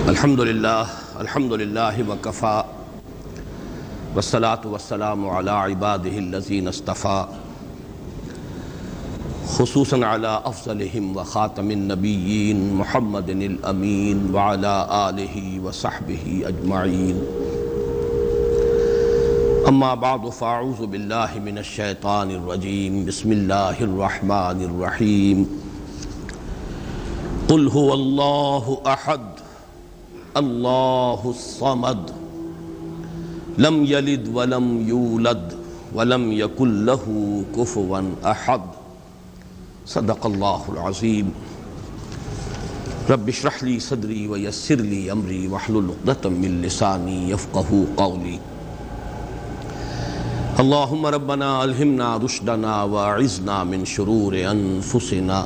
الحمدللہ وکفا والصلاة والسلام علی عبادہ الذین اصطفیٰ خصوصاً علی افضلہم وخاتم النبیین محمد الامین وعلی آلہ وصحبہ اجمعین اما بعد فاعوذ باللہ من الشیطان الرجیم بسم اللہ الرحمن الرحیم قل هو اللہ احد اللہ الصمد لم یلد ولم یولد ولم یکن لہ کفوا احد صدق اللہ العظیم رب اشرح لی صدری ویسر لی امری واحلل عقدۃ من لسانی یفقہوا قولی اللہم ربنا الہمنا رشدنا واعذنا من شرور انفسنا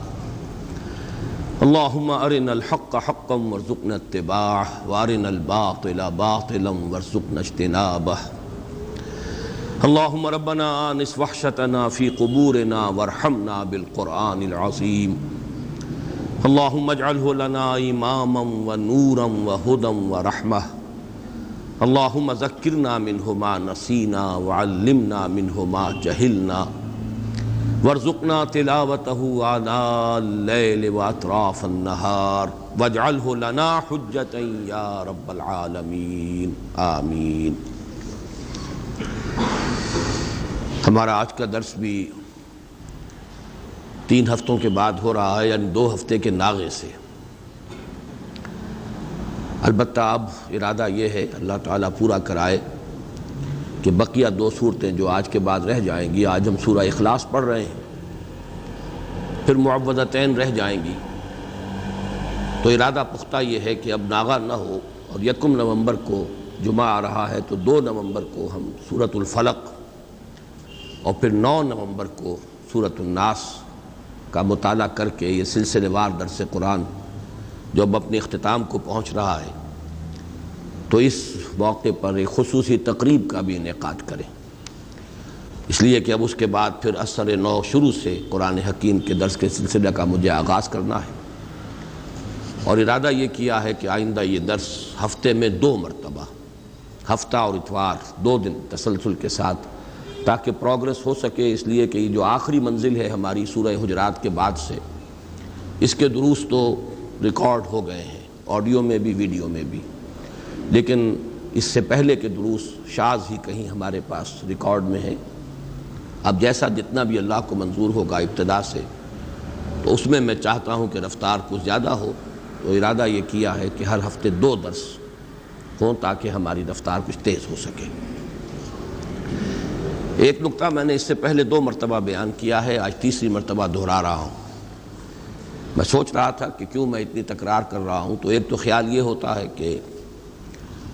اللہم ارنا الحق حقا وارزقنا اتباعه وارنا الباطل باطلا وارزقنا اجتنابه اللہم ربنا آنس وحشتنا فی قبورنا وارحمنا بالقرآن العظیم اللہم اجعلہ لنا اماما ونورا وہدا ورحمہ اللہم ذکرنا منہ ما نسینا وعلمنا منہ ما جہلنا وارزقنا تلاوته آناء اللیل واطراف النہار واجعلہ لنا حجتا یا رب العالمین آمین۔ ہمارا آج کا درس بھی 3 ہفتوں کے بعد ہو رہا ہے، یعنی 2 ہفتے کے ناغے سے۔ البتہ اب ارادہ یہ ہے اللہ تعالیٰ پورا کرائے کہ بقیہ 2 صورتیں جو آج کے بعد رہ جائیں گی، آج ہم سورہ اخلاص پڑھ رہے ہیں، پھر معوذتین رہ جائیں گی، تو ارادہ پختہ یہ ہے کہ اب ناغہ نہ ہو، اور 1 نومبر کو جمعہ آ رہا ہے تو 2 نومبر کو ہم سورۃ الفلق اور پھر 9 نومبر کو سورۃ الناس کا مطالعہ کر کے یہ سلسلے وار درس قرآن جو اب اپنے اختتام کو پہنچ رہا ہے، تو اس موقع پر ایک خصوصی تقریب کا بھی انعقاد کریں، اس لیے کہ اب اس کے بعد پھر اثر نو شروع سے قرآن حکیم کے درس کے سلسلہ کا مجھے آغاز کرنا ہے، اور ارادہ یہ کیا ہے کہ آئندہ یہ درس ہفتے میں 2 مرتبہ، ہفتہ اور اتوار 2 دن تسلسل کے ساتھ، تاکہ پروگرس ہو سکے، اس لیے کہ یہ جو آخری منزل ہے ہماری سورہ حجرات کے بعد سے، اس کے دروس تو ریکارڈ ہو گئے ہیں، آڈیو میں بھی ویڈیو میں بھی، لیکن اس سے پہلے کے دروس شاذ ہی کہیں ہمارے پاس ریکارڈ میں ہیں۔ اب جیسا جتنا بھی اللہ کو منظور ہوگا ابتدا سے، تو اس میں چاہتا ہوں کہ رفتار کچھ زیادہ ہو، تو ارادہ یہ کیا ہے کہ ہر ہفتے 2 درس ہوں تاکہ ہماری رفتار کچھ تیز ہو سکے۔ ایک نقطہ میں نے اس سے پہلے 2 مرتبہ بیان کیا ہے، آج تیسری مرتبہ دہرا رہا ہوں۔ میں سوچ رہا تھا کہ کیوں میں اتنی تکرار کر رہا ہوں، تو ایک تو خیال یہ ہوتا ہے کہ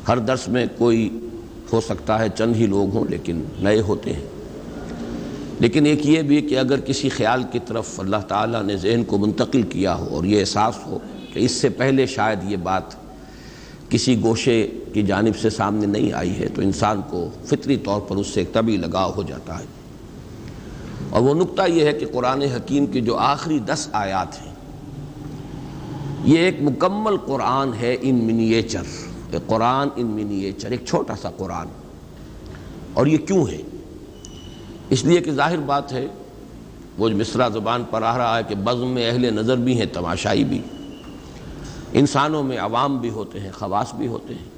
ہر درس میں کوئی ہو سکتا ہے چند ہی لوگ ہوں لیکن نئے ہوتے ہیں، لیکن ایک یہ بھی کہ اگر کسی خیال کی طرف اللہ تعالیٰ نے ذہن کو منتقل کیا ہو اور یہ احساس ہو کہ اس سے پہلے شاید یہ بات کسی گوشے کی جانب سے سامنے نہیں آئی ہے، تو انسان کو فطری طور پر اس سے ایک طبعی لگاؤ ہو جاتا ہے، اور وہ نقطہ یہ ہے کہ قرآن حکیم کی جو آخری 10 آیات ہیں، یہ ایک مکمل قرآن ہے ان منیچر، قرآن ان منیچر، ایک چھوٹا سا قرآن۔ اور یہ کیوں ہے؟ اس لیے کہ ظاہر بات ہے، وہ جو مصرع زبان پر آ رہا ہے کہ بزم میں اہل نظر بھی ہیں، تماشائی بھی، انسانوں میں عوام بھی ہوتے ہیں، خواص بھی ہوتے ہیں،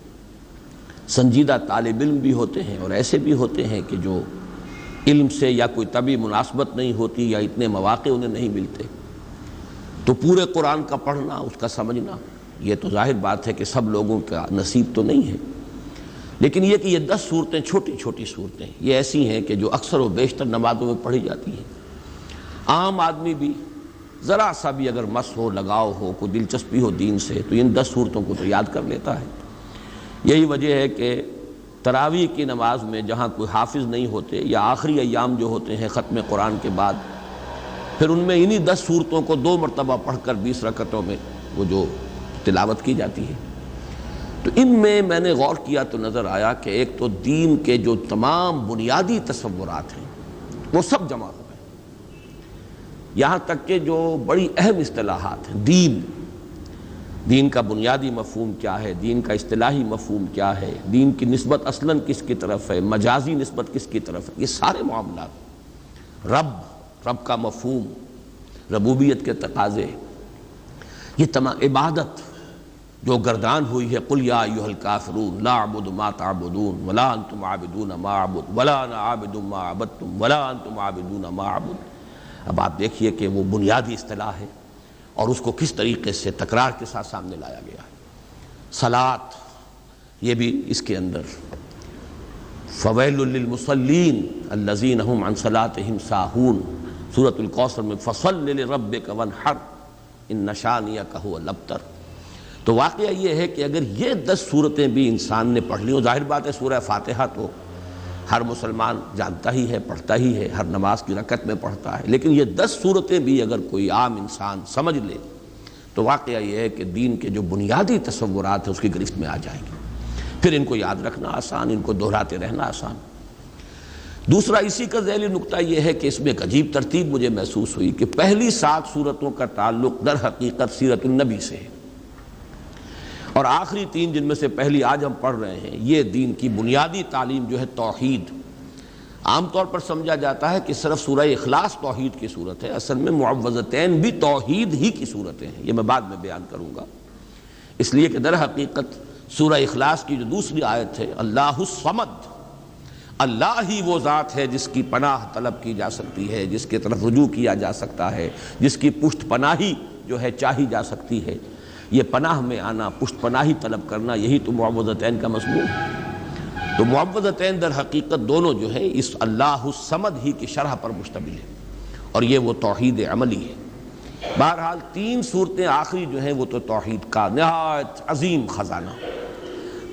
سنجیدہ طالب علم بھی ہوتے ہیں، اور ایسے بھی ہوتے ہیں کہ جو علم سے یا کوئی طبعی مناسبت نہیں ہوتی یا اتنے مواقع انہیں نہیں ملتے، تو پورے قرآن کا پڑھنا، اس کا سمجھنا، یہ تو ظاہر بات ہے کہ سب لوگوں کا نصیب تو نہیں ہے، لیکن یہ کہ یہ 10 صورتیں چھوٹی چھوٹی صورتیں یہ ایسی ہیں کہ جو اکثر و بیشتر نمازوں میں پڑھی جاتی ہیں۔ عام آدمی بھی ذرا سا بھی اگر مس ہو، لگاؤ ہو، کوئی دلچسپی ہو دین سے، تو ان 10 صورتوں کو تو یاد کر لیتا ہے۔ یہی وجہ ہے کہ تراویح کی نماز میں جہاں کوئی حافظ نہیں ہوتے، یا آخری ایام جو ہوتے ہیں ختم قرآن کے بعد، پھر ان میں انہی 10 صورتوں کو 2 مرتبہ پڑھ کر 20 رکعتوں میں وہ جو تلاوت کی جاتی ہے۔ تو ان میں نے غور کیا تو نظر آیا کہ ایک تو دین کے جو تمام بنیادی تصورات ہیں وہ سب جمع ہو گئے، یہاں تک کہ جو بڑی اہم اصطلاحات ہیں، دین، دین کا بنیادی مفہوم کیا ہے، دین کا اصطلاحی مفہوم کیا ہے، دین کی نسبت اصلاً کس کی طرف ہے، مجازی نسبت کس کی طرف ہے، یہ سارے معاملات، رب کا مفہوم، ربوبیت کے تقاضے، یہ تمام عبادت جو گردان ہوئی ہے، قل یا ایھا الکافرون لا اعبد ما تعبدون ولا انتم عابدون ما اعبد ولا انا عابد ما عبدتم ولا انتم عابدون ما اعبد۔ اب آپ دیکھیے کہ وہ بنیادی اصطلاح ہے اور اس کو کس طریقے سے تکرار کے ساتھ سامنے لایا گیا ہے۔ صلاۃ، یہ بھی اس کے اندر، فویل للمصلین الذین هم عن صلاتهم ساہون، سورۃ الکوثر میں فصل لربک وانحر ان شانئک هو الابتر۔ تو واقعہ یہ ہے کہ اگر یہ 10 صورتیں بھی انسان نے پڑھ لی، اور ظاہر بات ہے سورہ فاتحہ تو ہر مسلمان جانتا ہی ہے، پڑھتا ہی ہے، ہر نماز کی رکعت میں پڑھتا ہے، لیکن یہ 10 صورتیں بھی اگر کوئی عام انسان سمجھ لے تو واقعہ یہ ہے کہ دین کے جو بنیادی تصورات ہیں اس کی گرفت میں آ جائیں گے، پھر ان کو یاد رکھنا آسان، ان کو دہراتے رہنا آسان۔ دوسرا اسی کا ذیلی نکتہ یہ ہے کہ اس میں ایک عجیب ترتیب مجھے محسوس ہوئی کہ پہلی 7 صورتوں کا تعلق در حقیقت سیرت النبی سے ہے، اور آخری 3 جن میں سے پہلی آج ہم پڑھ رہے ہیں، یہ دین کی بنیادی تعلیم جو ہے توحید۔ عام طور پر سمجھا جاتا ہے کہ صرف سورہ اخلاص توحید کی صورت ہے، اصل میں معوذتین بھی توحید ہی کی صورتیں ہیں، یہ میں بعد میں بیان کروں گا، اس لیے کہ در حقیقت سورہ اخلاص کی جو دوسری آیت ہے، اللہ الصمد، اللہ ہی وہ ذات ہے جس کی پناہ طلب کی جا سکتی ہے، جس کی طرف رجوع کیا جا سکتا ہے، جس کی پشت پناہی جو ہے چاہی جا سکتی ہے۔ یہ پناہ میں آنا، پشت پناہی طلب کرنا، یہی تو معوذتین کا مضمون ہے۔ تو معوذتین در حقیقت دونوں جو ہے اس اللہ الصمد ہی کی شرح پر مشتمل ہے، اور یہ وہ توحید عملی ہے۔ بہرحال 3 صورتیں آخری جو ہیں وہ تو توحید کا نہایت عظیم خزانہ۔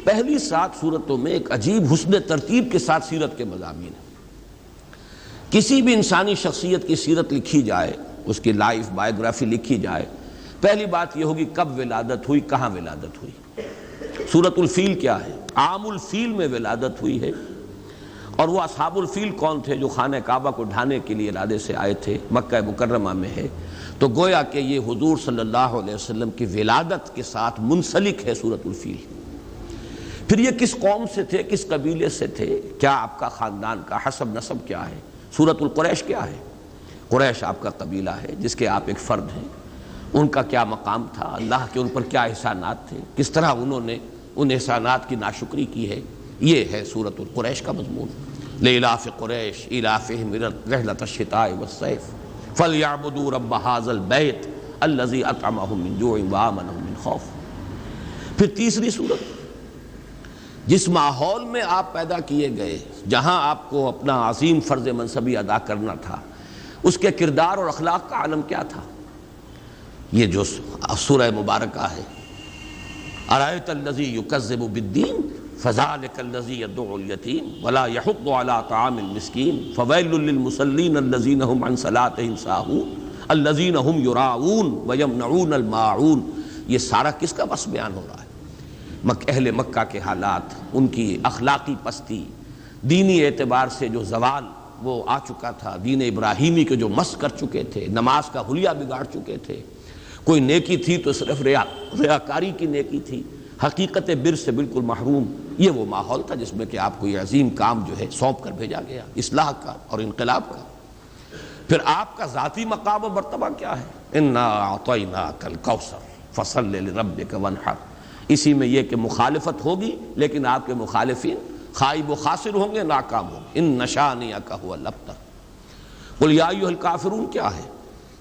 پہلی 7 صورتوں میں ایک عجیب حسن ترتیب کے ساتھ سیرت کے مضامین ہیں۔ کسی بھی انسانی شخصیت کی سیرت لکھی جائے، اس کی لائف بائیوگرافی لکھی جائے، پہلی بات یہ ہوگی کب ولادت ہوئی، کہاں ولادت ہوئی۔ سورۃ الفیل کیا ہے؟ عام الفیل میں ولادت ہوئی ہے، اور وہ اصحاب الفیل کون تھے؟ جو خانہ کعبہ کو ڈھانے کے لیے ارادے سے آئے تھے، مکہ مکرمہ میں ہے، تو گویا کہ یہ حضور صلی اللہ علیہ وسلم کی ولادت کے ساتھ منسلک ہے سورۃ الفیل۔ پھر یہ کس قوم سے تھے، کس قبیلے سے تھے، کیا آپ کا خاندان کا حسب نسب کیا ہے؟ سورۃ القریش کیا ہے؟ قریش آپ کا قبیلہ ہے جس کے آپ ایک فرد ہیں، ان کا کیا مقام تھا، اللہ کے ان پر کیا احسانات تھے، کس طرح انہوں نے ان احسانات کی ناشکری کی ہے، یہ ہے سورۃ القریش کا مضمون۔ لإلاف قریش إیلافہم رحلۃ الشتاء والصیف فلیعبدوا رب ھذا البیت الذی اطعمہم من جوع وآمنہم من خوف۔ پھر تیسری صورت، جس ماحول میں آپ پیدا کیے گئے، جہاں آپ کو اپنا عظیم فرض منصبی ادا کرنا تھا، اس کے کردار اور اخلاق کا عالم کیا تھا، یہ جو سورہ مبارکہ ہے۔ ارأیت الذی یکذب بالدین فذلک الذی یدع الیتیم ولا یحض علی طعام المسکین فویل للمصلین الذین هم عن صلاتهم ساہون الذین هم یراؤون ویمنعون الماعون۔ یہ سارا کس کا بس بیان ہو رہا ہے؟ اہل مکہ کے حالات، ان کی اخلاقی پستی، دینی اعتبار سے جو زوال وہ آ چکا تھا، دین ابراہیمی کے جو مس کر چکے تھے، نماز کا حلیہ بگاڑ چکے تھے، کوئی نیکی تھی تو صرف ریاکاری کی نیکی تھی، حقیقت بر سے بالکل محروم۔ یہ وہ ماحول تھا جس میں کہ آپ کو یہ عظیم کام جو ہے سونپ کر بھیجا گیا، اصلاح کا اور انقلاب کا۔ پھر آپ کا ذاتی مقام و مرتبہ کیا ہے؟ انا اعطیناک الکوثر فصل لربک وانحر۔ اسی میں یہ کہ مخالفت ہوگی، لیکن آپ کے مخالفین خائب و خاسر ہوں گے، ناکام ہوں گے۔ ان شانئک ھو الابتر۔ قل یا ایھا الکافرون کیا ہے؟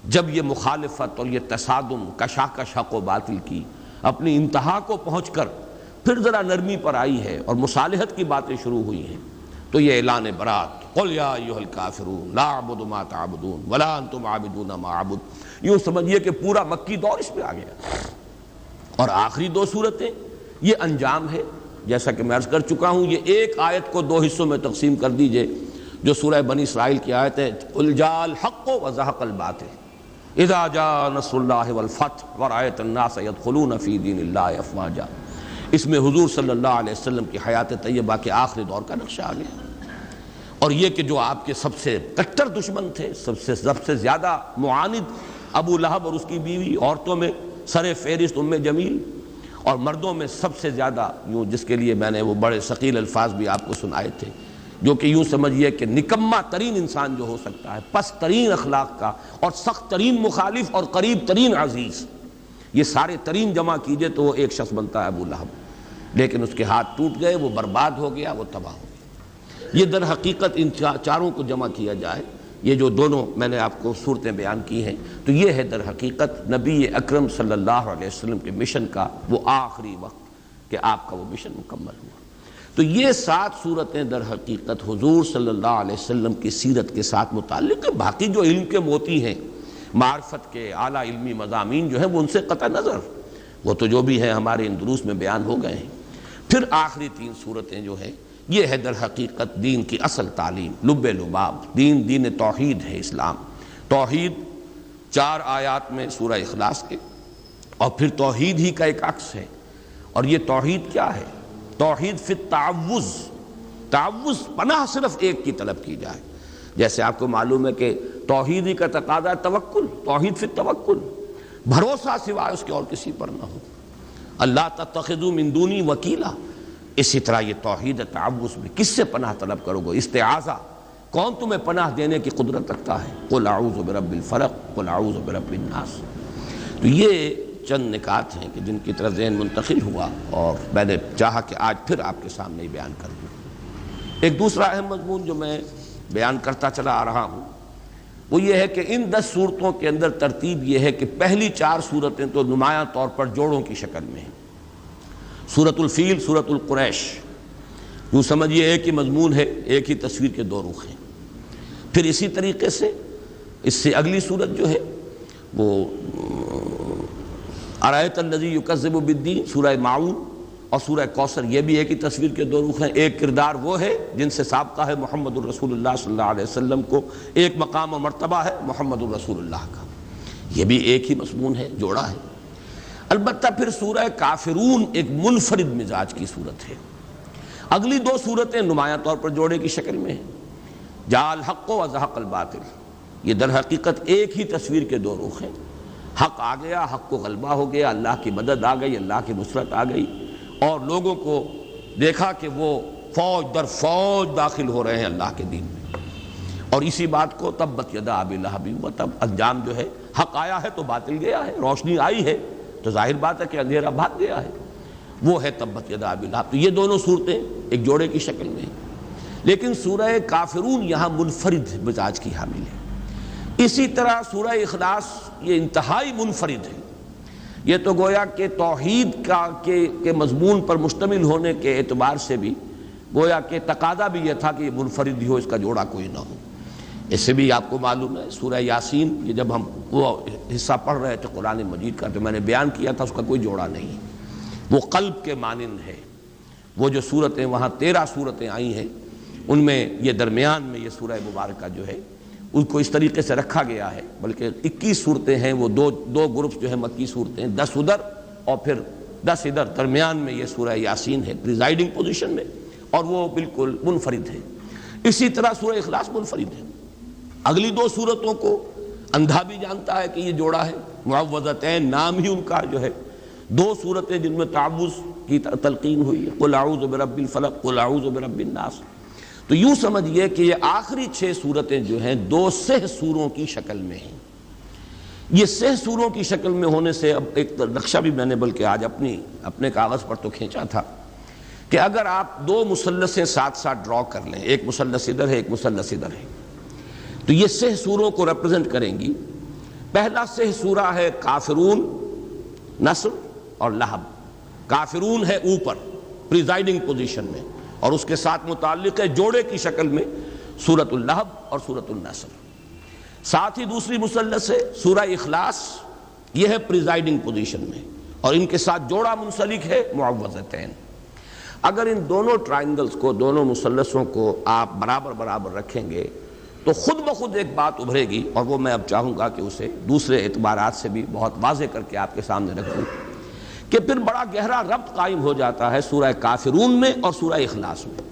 جب یہ مخالفت اور یہ تصادم، کشاکش حق و باطل کی اپنی انتہا کو پہنچ کر پھر ذرا نرمی پر آئی ہے اور مصالحت کی باتیں شروع ہوئی ہیں، تو یہ اعلان برات، قل یا ایھا الکافرون لا اعبد ما تعبدون ولا انتم عابدون ما اعبد، یوں سمجھیے کہ پورا مکی دور اس میں آ گیا۔ اور آخری 2 صورتیں یہ انجام ہے، جیسا کہ میں عرض کر چکا ہوں، یہ ایک آیت کو 2 حصوں میں تقسیم کر دیجئے، جو سورہ بنی اسرائیل کی آیت ہے، قل جاء الحق وزهق الباطل اذا جاء نصر اللہ والفتح ورأیت الناس يدخلون فی دین اللہ افواجا۔ اس میں حضور صلی اللہ علیہ وسلم کی حیات طیبہ کے آخری دور کا نقشہ آ گیا، اور یہ کہ جو آپ کے سب سے کٹر دشمن تھے، سب سے زیادہ معاند ابو لہب اور اس کی بیوی، عورتوں میں سر فہرست ام جمیل، اور مردوں میں سب سے زیادہ یوں جس کے لیے میں نے وہ بڑے ثقیل الفاظ بھی آپ کو سنائے تھے، جو کہ یوں سمجھیے کہ نکما ترین انسان جو ہو سکتا ہے، پست ترین اخلاق کا اور سخت ترین مخالف اور قریب ترین عزیز، یہ سارے ترین جمع کیجئے تو وہ ایک شخص بنتا ہے ابو لہب، لیکن اس کے ہاتھ ٹوٹ گئے، وہ برباد ہو گیا، وہ تباہ ہو گیا۔ یہ در حقیقت ان چاروں کو جمع کیا جائے، یہ جو دونوں میں نے آپ کو صورتیں بیان کی ہیں، تو یہ ہے در حقیقت نبی اکرم صلی اللہ علیہ وسلم کے مشن کا وہ آخری وقت کہ آپ کا وہ مشن مکمل ہوا۔ تو یہ 7 صورتیں در حقیقت حضور صلی اللہ علیہ وسلم کی سیرت کے ساتھ متعلق ہے۔ باقی جو علم کے موتی ہیں، معرفت کے اعلیٰ علمی مضامین جو ہیں، وہ ان سے قطع نظر، وہ تو جو بھی ہیں ہمارے ان دروس میں بیان ہو گئے ہیں۔ پھر آخری 3 صورتیں جو ہیں، یہ ہے در حقیقت دین کی اصل تعلیم، لب لباب، دین توحید ہے اسلام۔ توحید 4 آیات میں سورہ اخلاص کے، اور پھر توحید ہی کا ایک عکس ہے۔ اور یہ توحید کیا ہے؟ توحید فی التعوذ، تعوذ پناہ صرف ایک کی طلب کی جائے۔ جیسے آپ کو معلوم ہے کہ توحید ہی کا تقاضا ہے توکل، توحید فی التوکل، بھروسہ سوائے اس کے اور کسی پر نہ ہو، اللہ تتخذوا من دونی وکیلا۔ اسی طرح یہ توحید تعوذ میں کس سے پناہ طلب کرو گے؟ استعاذہ، کون تمہیں پناہ دینے کی قدرت رکھتا ہے؟ قل اعوذ برب الفلق، قل اعوذ برب الناس۔ تو یہ چند نکات ہیں کہ جن کی طرف ذہن منتقل ہوا، اور میں نے چاہا کہ آج پھر آپ کے سامنے ہی بیان کر دوں۔ ایک دوسرا اہم مضمون جو میں بیان کرتا چلا آ رہا ہوں، وہ یہ ہے کہ ان 10 صورتوں کے اندر ترتیب یہ ہے کہ پہلی 4 صورتیں تو نمایاں طور پر جوڑوں کی شکل میں ہیں۔ سورۃ الفیل، سورۃ القریش، یوں سمجھیے ایک ہی مضمون ہے، ایک ہی تصویر کے 2 رخ ہیں۔ پھر اسی طریقے سے اس سے اگلی صورت جو ہے وہ ارأیت الذی یکذب بالدین، سورہ معون، اور سورہ کوثر، یہ بھی ایک ہی تصویر کے 2 رخ ہیں۔ ایک کردار وہ ہے جن سے سابقہ ہے محمد الرسول اللہ صلی اللہ علیہ وسلم کو، ایک مقام و مرتبہ ہے محمد الرسول اللہ کا، یہ بھی ایک ہی مضمون ہے، جوڑا ہے۔ البتہ پھر سورہ کافرون ایک منفرد مزاج کی صورت ہے۔ اگلی 2 صورتیں نمایاں طور پر جوڑے کی شکل میں ہیں، جاء الحق وزهق الباطل، یہ در حقیقت ایک ہی تصویر کے 2 رخ ہیں۔ حق آ گیا، حق کو غلبہ ہو گیا، اللہ کی مدد آ گئی، اللہ کی نصرت آ گئی، اور لوگوں کو دیکھا کہ وہ فوج در فوج داخل ہو رہے ہیں اللہ کے دین میں۔ اور اسی بات کو تبت یدا ابی لہب وتب، انجام جو ہے حق آیا ہے تو باطل گیا ہے، روشنی آئی ہے تو ظاہر بات ہے کہ اندھیرا بھاگ گیا ہے، وہ ہے تبت یدا ابی لہب۔ تو یہ دونوں صورتیں ایک جوڑے کی شکل میں ہیں، لیکن سورہ کافرون یہاں منفرد مزاج کی حامل ہے۔ اسی طرح سورہ اخلاص یہ انتہائی منفرد ہے، یہ تو گویا کہ توحید کے مضمون پر مشتمل ہونے کے اعتبار سے بھی گویا کہ تقاضا بھی یہ تھا کہ یہ منفرد ہی ہو، اس کا جوڑا کوئی نہ ہو۔ اس سے بھی آپ کو معلوم ہے سورہ یاسین، یہ جب ہم وہ حصہ پڑھ رہے تھے قرآن مجید کا تو میں نے بیان کیا تھا، اس کا کوئی جوڑا نہیں، وہ قلب کے مانند ہے۔ وہ جو صورتیں وہاں 13 صورتیں آئی ہیں، ان میں یہ درمیان میں یہ سورہ مبارکہ جو ہے ان کو اس طریقے سے رکھا گیا ہے، بلکہ 21 صورتیں ہیں، وہ دو گروپس جو ہیں مکی صورتیں، 10 ادھر اور پھر 10 ادھر، درمیان میں یہ سورہ یاسین ہے پریزائڈنگ پوزیشن میں، اور وہ بالکل منفرد ہے۔ اسی طرح سورہ اخلاص منفرد ہے۔ اگلی 2 صورتوں کو اندھا بھی جانتا ہے کہ یہ جوڑا ہے، معوذتین نام ہی ان کا جو ہے، 2 صورتیں جن میں تعوذ کی تلقین ہوئی ہے، قل اعوذ برب الفلق، قل اعوذ برب الناس۔ تو یوں سمجھئے کہ یہ آخری 6 صورتیں جو ہیں 2 سہ سوروں کی شکل میں ہیں۔ یہ سہ سوروں کی شکل میں ہونے سے اب ایک نقشہ بھی میں نے بلکہ آج اپنے کاغذ پر تو کھینچا تھا کہ اگر آپ 2 مثلثیں ساتھ ساتھ ڈرا کر لیں، ایک مثلث ادھر ہے، ایک مثلث ادھر ہے، تو یہ سہ سوروں کو ریپرزنٹ کریں گی۔ پہلا سہ سورہ ہے کافرون، نصر اور لہب۔ کافرون ہے اوپر پریزائڈنگ پوزیشن میں، اور اس کے ساتھ متعلق ہے جوڑے کی شکل میں سورۃ اللہب اور سورۃ النصر۔ ساتھ ہی دوسری مثلث ہے سورہ اخلاص، یہ ہے پریزائڈنگ پوزیشن میں، اور ان کے ساتھ جوڑا منسلک ہے معوذتین۔ اگر ان دونوں ٹرائنگلز کو، دونوں مثلثوں کو آپ برابر برابر رکھیں گے تو خود بخود ایک بات ابھرے گی، اور وہ میں اب چاہوں گا کہ اسے دوسرے اعتبارات سے بھی بہت واضح کر کے آپ کے سامنے رکھوں، کہ پھر بڑا گہرا ربط قائم ہو جاتا ہے سورہ کافرون میں اور سورہ اخلاص میں۔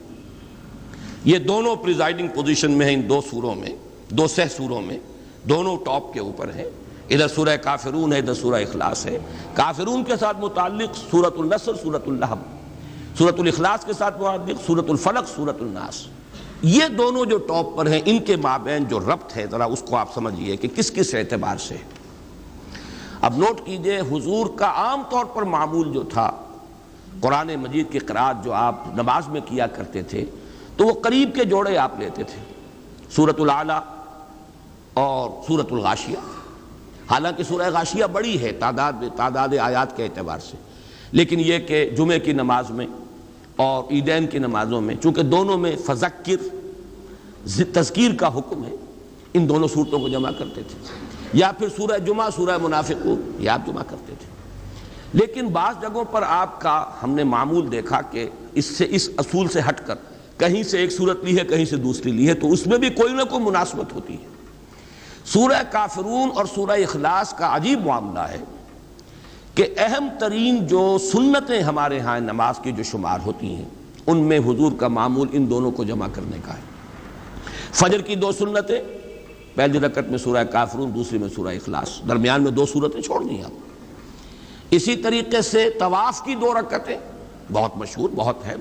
یہ دونوں پریزائڈنگ پوزیشن میں ہیں ان 2 سوروں میں، 2 سہ سوروں میں، دونوں ٹاپ کے اوپر ہیں، ادھر سورہ کافرون ہے، ادھر سورہ اخلاص ہے۔ کافرون کے ساتھ متعلق سورۃ النصر، سورۃ اللہب، سورۃ الاخلاص کے ساتھ متعلق سورۃ الفلق، سورۃ الناس۔ یہ دونوں جو ٹاپ پر ہیں، ان کے مابین جو ربط ہے ذرا اس کو آپ سمجھیے کہ کس کس اعتبار سے۔ اب نوٹ کیجئے، حضور کا عام طور پر معمول جو تھا، قرآن مجید کی قرأت جو آپ نماز میں کیا کرتے تھے، تو وہ قریب کے جوڑے آپ لیتے تھے، سورۃ الاعلیٰ اور سورۃ الغاشیہ۔ حالانکہ سورہ غاشیہ بڑی ہے تعداد آیات کے اعتبار سے، لیکن یہ کہ جمعے کی نماز میں اور عیدین کی نمازوں میں چونکہ دونوں میں فذکر تذکیر کا حکم ہے، ان دونوں صورتوں کو جمع کرتے تھے، یا پھر سورہ جمعہ، سورہ منافقون یہ آپ جمع کرتے تھے۔ لیکن بعض جگہوں پر آپ کا ہم نے معمول دیکھا کہ اس اصول سے ہٹ کر کہیں سے ایک صورت لی ہے، کہیں سے دوسری لی ہے، تو اس میں بھی کوئی نہ کوئی مناسبت ہوتی ہے۔ سورہ کافرون اور سورہ اخلاص کا عجیب معاملہ ہے کہ اہم ترین جو سنتیں ہمارے ہاں نماز کی جو شمار ہوتی ہیں، ان میں حضور کا معمول ان دونوں کو جمع کرنے کا ہے۔ فجر کی 2 سنتیں، پہلی رکعت میں سورہ کافرون، دوسری میں سورہ اخلاص، درمیان میں 2 سورتیں چھوڑ دیں آپ۔ اسی طریقے سے طواف کی 2 رکعتیں بہت مشہور، بہت ہے،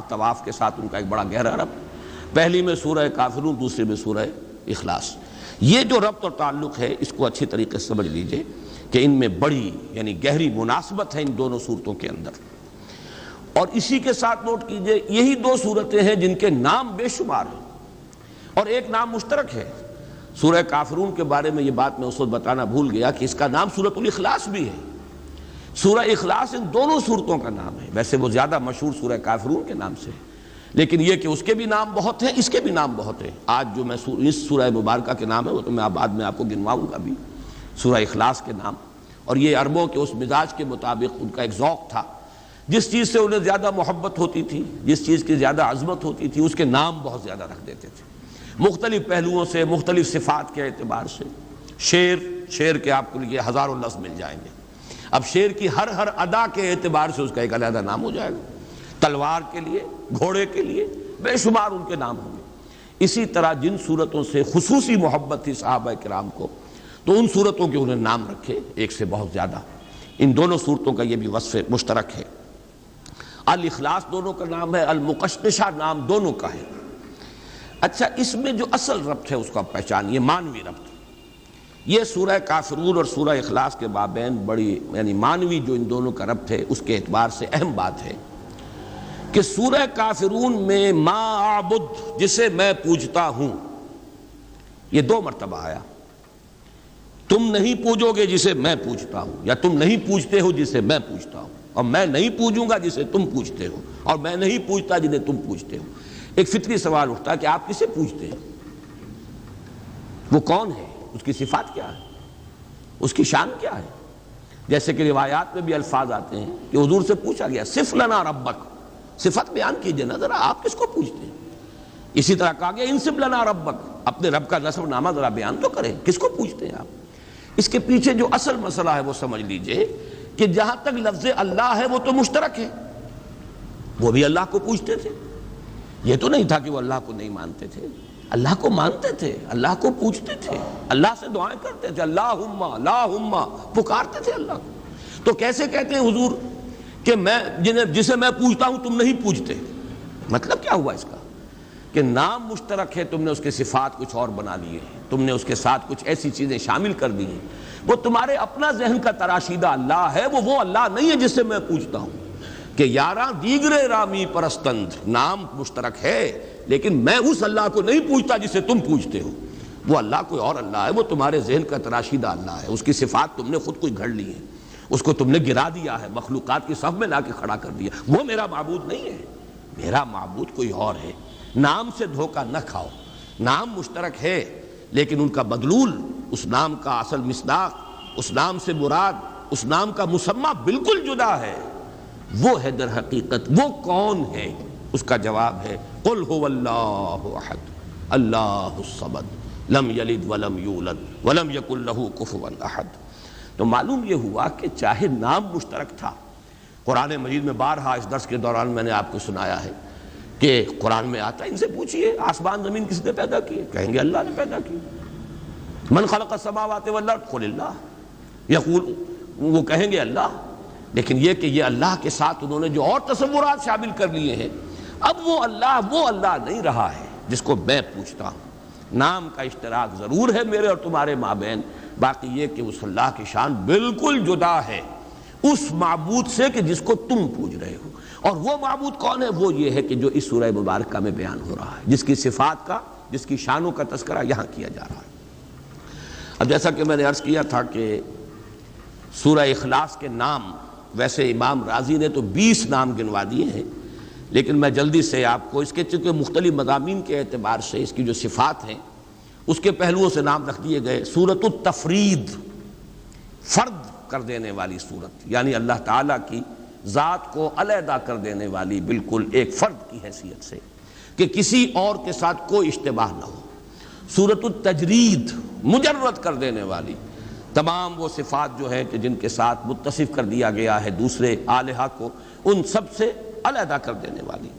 طواف کے ساتھ ان کا ایک بڑا گہرا ربط، پہلی میں سورہ کافرون، دوسری میں سورہ اخلاص۔ یہ جو ربط اور تعلق ہے اس کو اچھی طریقے سے سمجھ لیجئے کہ ان میں بڑی یعنی گہری مناسبت ہے ان دونوں صورتوں کے اندر۔ اور اسی کے ساتھ نوٹ کیجئے، یہی 2 صورتیں ہیں جن کے نام بے شمار ہیں اور ایک نام مشترک ہے۔ سورہ کافرون کے بارے میں یہ بات میں اس وقت بتانا بھول گیا کہ اس کا نام سورۃ الاخلاص بھی ہے۔ سورہ اخلاص ان دونوں صورتوں کا نام ہے، ویسے وہ زیادہ مشہور سورہ کافرون کے نام سے ہے، لیکن یہ کہ اس کے بھی نام بہت ہیں، اس کے بھی نام بہت ہیں۔ آج جو میں اس سورہ مبارکہ کے نام ہے وہ تو میں بعد میں آپ کو گنواؤں گا بھی، سورہ اخلاص کے نام۔ اور یہ عربوں کے اس مزاج کے مطابق ان کا ایک ذوق تھا، جس چیز سے انہیں زیادہ محبت ہوتی تھی، جس چیز کی زیادہ عظمت ہوتی تھی، اس کے نام بہت زیادہ رکھ دیتے تھے، مختلف پہلوؤں سے، مختلف صفات کے اعتبار سے۔ شیر کے آپ کو لیے ہزاروں لفظ مل جائیں گے، اب شیر کی ہر ادا کے اعتبار سے اس کا ایک علیحدہ نام ہو جائے گا۔ تلوار کے لیے، گھوڑے کے لیے بے شمار ان کے نام ہوں گے۔ اسی طرح جن صورتوں سے خصوصی محبت تھی صحابہ کرام کو، تو ان صورتوں کے انہیں نام رکھے، ایک سے بہت زیادہ۔ ان دونوں صورتوں کا یہ بھی وصف مشترک ہے۔ الاخلاص دونوں کا نام ہے، المقشقشہ نام دونوں کا ہے۔ اچھا، اس میں جو اصل ربط ہے اس کو آپ پہچانیے، مانوی ربط۔ یہ سورہ کافرون اور سورہ اخلاص کے مابین بڑی یعنی مانوی جو ان دونوں کا ربط ہے اس کے اعتبار سے اہم بات ہے کہ سورہ کافرون میں ما اعبد، جسے میں پوجتا ہوں، یہ 2 مرتبہ آیا۔ تم نہیں پوجو گے جسے میں پوجتا ہوں، یا تم نہیں پوجتے ہو جسے میں پوجتا ہوں، اور میں نہیں پوجوں گا جسے تم پوجتے ہو، اور میں نہیں پوجتا جنہیں تم پوجتے ہو۔ ایک فطری سوال اٹھتا ہے کہ آپ کسے پوجتے ہیں؟ وہ کون ہے؟ اس کی صفات کیا ہے؟ اس کی شان کیا ہے؟ جیسے کہ روایات میں بھی الفاظ آتے ہیں کہ حضور سے پوچھا گیا صف لنا ربک، صفت بیان کیجئے نا ذرا، آپ کس کو پوچھتے ہیں؟ اسی طرح کہا گیا انصب لنا ربک، اپنے رب کا نسب نامہ ذرا بیان تو کریں، کس کو پوچھتے ہیں آپ؟ اس کے پیچھے جو اصل مسئلہ ہے وہ سمجھ لیجئے کہ جہاں تک لفظ اللہ ہے وہ تو مشترک ہے، وہ بھی اللہ کو پوچھتے تھے۔ یہ تو نہیں تھا کہ وہ اللہ کو نہیں مانتے تھے، اللہ کو مانتے تھے، اللہ کو پوچھتے تھے، اللہ سے دعائیں کرتے تھے، اللہم اللہم پکارتے تھے اللہ کو۔ تو کیسے کہتے ہیں حضور کہ میں جسے میں پوچھتا ہوں تم نہیں پوچھتے؟ مطلب کیا ہوا اس کا کہ نام مشترک ہے، تم نے اس کے صفات کچھ اور بنا لیے ہیں، تم نے اس کے ساتھ کچھ ایسی چیزیں شامل کر دی ہیں، وہ تمہارے اپنا ذہن کا تراشیدہ اللہ ہے، وہ اللہ نہیں ہے جس سے میں پوچھتا ہوں۔ کہ یاراں دیگرے رامی پرستند، نام مشترک ہے لیکن میں اس اللہ کو نہیں پوچھتا جسے تم پوچھتے ہو، وہ اللہ کوئی اور اللہ ہے، وہ تمہارے ذہن کا تراشیدہ اللہ ہے، اس کی صفات تم نے خود کوئی گھڑ لی ہے، اس کو تم نے گرا دیا ہے، مخلوقات کی صف میں لا کے کھڑا کر دیا، وہ میرا معبود نہیں ہے، میرا معبود کوئی اور ہے۔ نام سے دھوکہ نہ کھاؤ، نام مشترک ہے لیکن ان کا مدلول، اس نام کا اصل مصداق، اس نام سے مراد، اس نام کا مسمى بالکل جدا ہے۔ وہ ہے در حقیقت وہ کون ہے؟ اس کا جواب ہے قل هو اللہ احد اللہ الصمد لم یلد ولم یولد ولم یکن له کفوا احد۔ تو معلوم یہ ہوا کہ چاہے نام مشترک تھا، قرآن مجید میں بارہا اس درس کے دوران میں نے آپ کو سنایا ہے کہ قرآن میں آتا ہے، ان سے پوچھئے آسمان زمین کس نے پیدا کیے؟ کہیں گے اللہ نے پیدا کی۔ من خلق السماوات والارض قل اللہ، یقول، وہ کہیں گے اللہ، لیکن یہ کہ یہ اللہ کے ساتھ انہوں نے جو اور تصورات شامل کر لیے ہیں، اب وہ اللہ نہیں رہا ہے جس کو میں پوچھتا ہوں۔ نام کا اشتراک ضرور ہے میرے اور تمہارے مابین، باقی یہ کہ اس اللہ کی شان بالکل جدا ہے اس معبود سے کہ جس کو تم پوج رہے ہو۔ اور وہ معبود کون ہے؟ وہ یہ ہے کہ جو اس سورہ مبارکہ میں بیان ہو رہا ہے، جس کی صفات کا، جس کی شانوں کا تذکرہ یہاں کیا جا رہا ہے۔ اب جیسا کہ میں نے عرض کیا تھا کہ سورہ اخلاص کے نام، ویسے امام رازی نے تو 20 نام گنوا دیے ہیں، لیکن میں جلدی سے آپ کو اس کے چونکہ مختلف مضامین کے اعتبار سے اس کی جو صفات ہیں اس کے پہلوؤں سے نام رکھ دیے گئے۔ سورۃ التفرید، فرد کر دینے والی سورت، یعنی اللہ تعالیٰ کی ذات کو علیحدہ کر دینے والی، بالکل ایک فرد کی حیثیت سے کہ کسی اور کے ساتھ کوئی اشتباہ نہ ہو۔ سورۃ التجرید، مجرد کر دینے والی، تمام وہ صفات جو ہیں کہ جن کے ساتھ متصف کر دیا گیا ہے دوسرے الہہ کو، ان سب سے علیحدہ کر دینے والی۔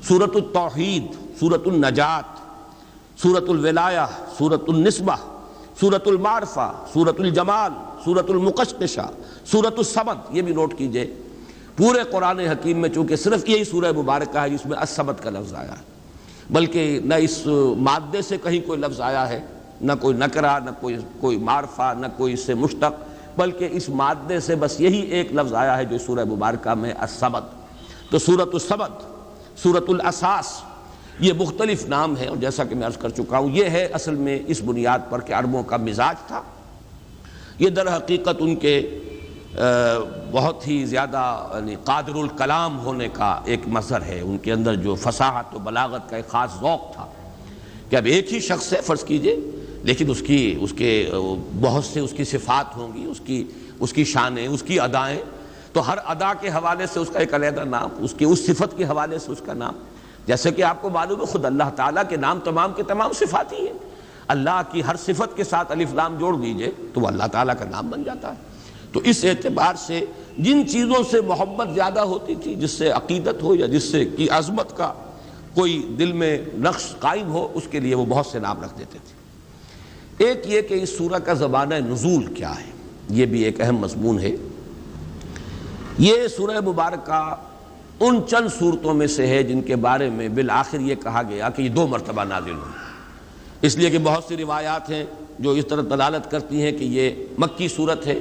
سورۃ التوحید، سورۃ النجات، سورۃ الولایہ، سورۃ النسبہ، سورۃ المعرفہ، سورۃ الجمال، سورۃ المقشقشہ، سورۃ الصمد۔ یہ بھی نوٹ کیجئے، پورے قرآن حکیم میں چونکہ صرف یہی سورہ مبارکہ ہے جس میں الصمد کا لفظ آیا ہے، بلکہ نہ اس مادے سے کہیں کوئی لفظ آیا ہے، نہ کوئی نکرہ، نہ کوئی معرفہ، نہ کوئی اس سے مشتق، بلکہ اس مادے سے بس یہی ایک لفظ آیا ہے جو سورہ مبارکہ میں الصمد۔ تو سورۃ الصمد، سورۃ الاساس، یہ مختلف نام ہیں، اور جیسا کہ میں عرض کر چکا ہوں یہ ہے اصل میں اس بنیاد پر کہ عربوں کا مزاج تھا۔ یہ در حقیقت ان کے بہت ہی زیادہ یعنی قادر الکلام ہونے کا ایک مظہر ہے، ان کے اندر جو فصاحت و بلاغت کا ایک خاص ذوق تھا کہ اب ایک ہی شخص ہے فرض کیجئے، لیکن اس کے بہت سے اس کی صفات ہوں گی، اس کی شانیں، اس کی ادائیں، تو ہر ادا کے حوالے سے اس کا ایک علیحدہ نام، اس کی اس صفت کے حوالے سے اس کا نام۔ جیسے کہ آپ کو معلوم ہے خود اللہ تعالیٰ کے نام تمام کے تمام صفات ہی ہیں، اللہ کی ہر صفت کے ساتھ الف لام جوڑ دیجئے تو وہ اللہ تعالیٰ کا نام بن جاتا ہے۔ تو اس اعتبار سے جن چیزوں سے محبت زیادہ ہوتی تھی، جس سے عقیدت ہو یا جس سے کی عظمت کا کوئی دل میں نقش قائم ہو، اس کے لیے وہ بہت سے نام رکھ دیتے تھے۔ ایک یہ کہ اس سورہ کا زمانہ نزول کیا ہے، یہ بھی ایک اہم مضمون ہے۔ یہ سورہ مبارکہ ان چند صورتوں میں سے ہے جن کے بارے میں بالآخر یہ کہا گیا کہ یہ 2 مرتبہ نازل ہوئی، اس لیے کہ بہت سی روایات ہیں جو اس طرح دلالت کرتی ہیں کہ یہ مکی صورت ہے،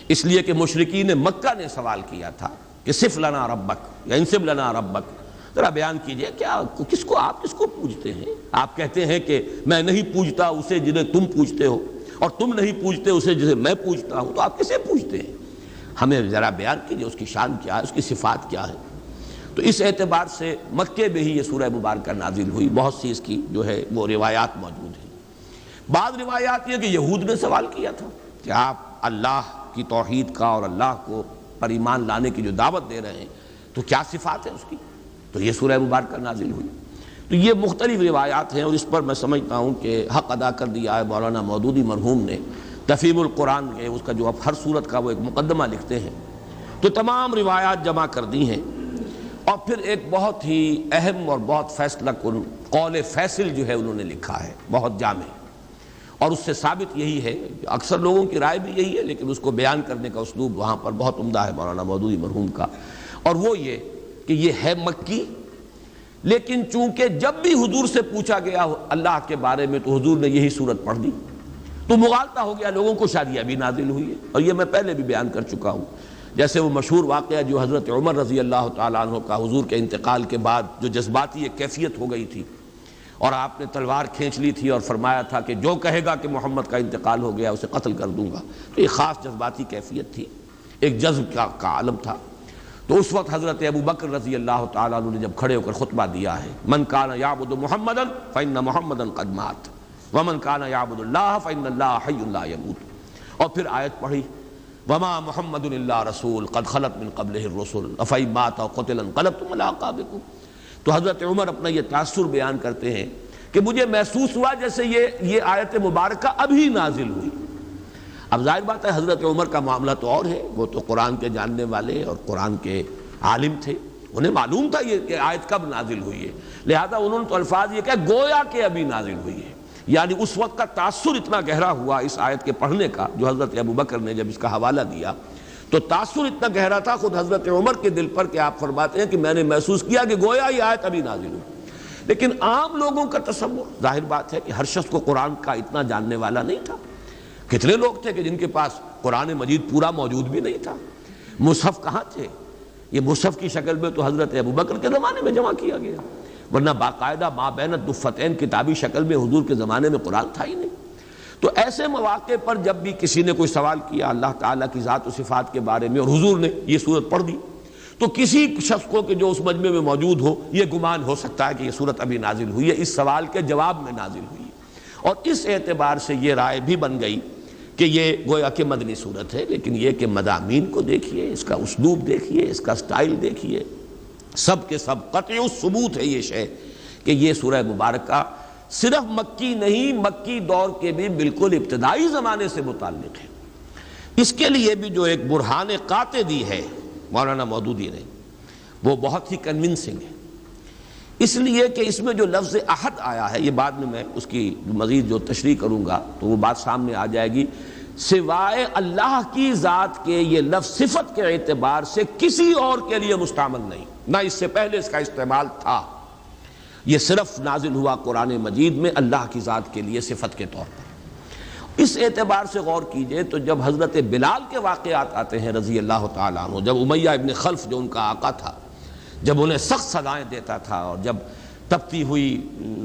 اس لیے کہ مشرکین مکہ نے سوال کیا تھا کہ صف لنا ربک یا انصب لنا ربک، ذرا بیان کیجئے کیا آپ کس کو پوجتے ہیں؟ آپ کہتے ہیں کہ میں نہیں پوجتا اسے جنہیں تم پوجتے ہو، اور تم نہیں پوجتے اسے جسے میں پوجتا ہوں، تو آپ کسے پوجتے ہیں؟ ہمیں ذرا بیان کیجئے اس کی شان کیا ہے، اس کی صفات کیا ہے۔ تو اس اعتبار سے مکے میں ہی یہ سورہ مبارکہ نازل ہوئی، بہت سی اس کی جو ہے وہ روایات موجود ہیں۔ بعض روایات یہ کہ یہود نے سوال کیا تھا کہ آپ اللہ کی توحید کا اور اللہ کو پر ایمان لانے کی جو دعوت دے رہے ہیں تو کیا صفات ہیں اس کی، تو یہ سورہ مبارکہ نازل ہوئی۔ تو یہ مختلف روایات ہیں، اور اس پر میں سمجھتا ہوں کہ حق ادا کر دیا ہے مولانا مودودی مرحوم نے تفہیم القرآن کے، اس کا جو اب ہر سورت کا وہ ایک مقدمہ لکھتے ہیں، تو تمام روایات جمع کر دی ہیں، اور پھر ایک بہت ہی اہم اور بہت فیصلہ کن قول فیصل جو ہے انہوں نے لکھا ہے، بہت جامع، اور اس سے ثابت یہی ہے، اکثر لوگوں کی رائے بھی یہی ہے، لیکن اس کو بیان کرنے کا اسلوب وہاں پر بہت عمدہ ہے مولانا مودودی مرحوم کا، اور وہ یہ کہ یہ ہے مکی، لیکن چونکہ جب بھی حضور سے پوچھا گیا اللہ کے بارے میں تو حضور نے یہی صورت پڑھ دی، تو مغالطہ ہو گیا لوگوں کو، شاید یہ ابھی نازل ہوئی ہے، اور یہ میں پہلے بھی بیان کر چکا ہوں۔ جیسے وہ مشہور واقعہ جو حضرت عمر رضی اللہ تعالیٰ عنہ کا حضور کے انتقال کے بعد جو جذباتی ایک کیفیت ہو گئی تھی، اور آپ نے تلوار کھینچ لی تھی اور فرمایا تھا کہ جو کہے گا کہ محمد کا انتقال ہو گیا اسے قتل کر دوں گا، تو یہ خاص جذباتی کیفیت تھی، ایک جذب کا عالم تھا۔ تو اس وقت حضرت ابو بکر رضی اللہ تعالیٰ عنہ نے جب کھڑے ہو کر خطبہ دیا ہے، من کان یعبد محمدا فإن محمدا قد مات ومن کان یعبد اللہ فإن اللہ حی لا یموت، اور پھر آیت پڑھی وما محمد الا رسول قد خلت من قبلہ الرسل افإن مات او قتل انقلبتم علی اعقابکم۔ تو حضرت عمر اپنا یہ تاثر بیان کرتے ہیں کہ مجھے محسوس ہوا جیسے یہ آیت مبارکہ ابھی نازل ہوئی۔ اب ظاہر بات ہے حضرت عمر کا معاملہ تو اور ہے، وہ تو قرآن کے جاننے والے اور قرآن کے عالم تھے، انہیں معلوم تھا یہ کہ آیت کب نازل ہوئی ہے، لہذا انہوں نے تو الفاظ یہ کہ گویا کہ ابھی نازل ہوئی ہے، یعنی اس وقت کا تاثر اتنا گہرا ہوا اس آیت کے پڑھنے کا، جو حضرت ابوبکر نے جب اس کا حوالہ دیا تو تاثر اتنا گہرا تھا خود حضرت عمر کے دل پر کہ آپ فرماتے ہیں کہ میں نے محسوس کیا کہ گویا یہ آیت ابھی نازل ہوئی۔ لیکن عام لوگوں کا تصور، ظاہر بات ہے کہ ہر شخص کو قرآن کا اتنا جاننے والا نہیں تھا۔ کتنے لوگ تھے کہ جن کے پاس قرآن مجید پورا موجود بھی نہیں تھا، مصحف کہاں تھے؟ یہ مصحف کی شکل میں تو حضرت ابوبکر کے زمانے میں جمع کیا گیا، ورنہ باقاعدہ ما بین الدفتین کتابی شکل میں حضور کے زمانے میں قرآن تھا ہی نہیں۔ تو ایسے مواقع پر جب بھی کسی نے کوئی سوال کیا اللہ تعالیٰ کی ذات و صفات کے بارے میں اور حضور نے یہ صورت پڑھ دی، تو کسی شخص کو کہ جو اس مجمع میں موجود ہو یہ گمان ہو سکتا ہے کہ یہ صورت ابھی نازل ہوئی ہے، اس سوال کے جواب میں نازل ہوئی ہے۔ اور اس اعتبار سے یہ رائے بھی بن گئی کہ یہ گویا کہ مدنی صورت ہے، لیکن یہ کہ مضامین کو دیکھیے، اس کا اسلوب دیکھیے، اس کا سٹائل دیکھیے، سب کے سب قطعی ثبوت ہے یہ شے کہ یہ سورہ مبارکہ صرف مکی نہیں، مکی دور کے بھی بالکل ابتدائی زمانے سے متعلق ہے۔ اس کے لیے بھی جو ایک برہان قاطع دی ہے مولانا مودودی نے، وہ بہت ہی کنونسنگ ہے، اس لیے کہ اس میں جو لفظ احد آیا ہے، یہ بعد میں اس کی مزید جو تشریح کروں گا تو وہ بات سامنے آ جائے گی، سوائے اللہ کی ذات کے یہ لفظ صفت کے اعتبار سے کسی اور کے لیے مستعمل نہیں، نہ اس سے پہلے اس کا استعمال تھا، یہ صرف نازل ہوا قرآن مجید میں اللہ کی ذات کے لیے صفت کے طور پر۔ اس اعتبار سے غور کیجئے تو جب حضرت بلال کے واقعات آتے ہیں رضی اللہ تعالیٰ عنہ، جب امیہ ابن خلف جو ان کا آقا تھا، جب انہیں سخت سزائیں دیتا تھا اور جب تپتی ہوئی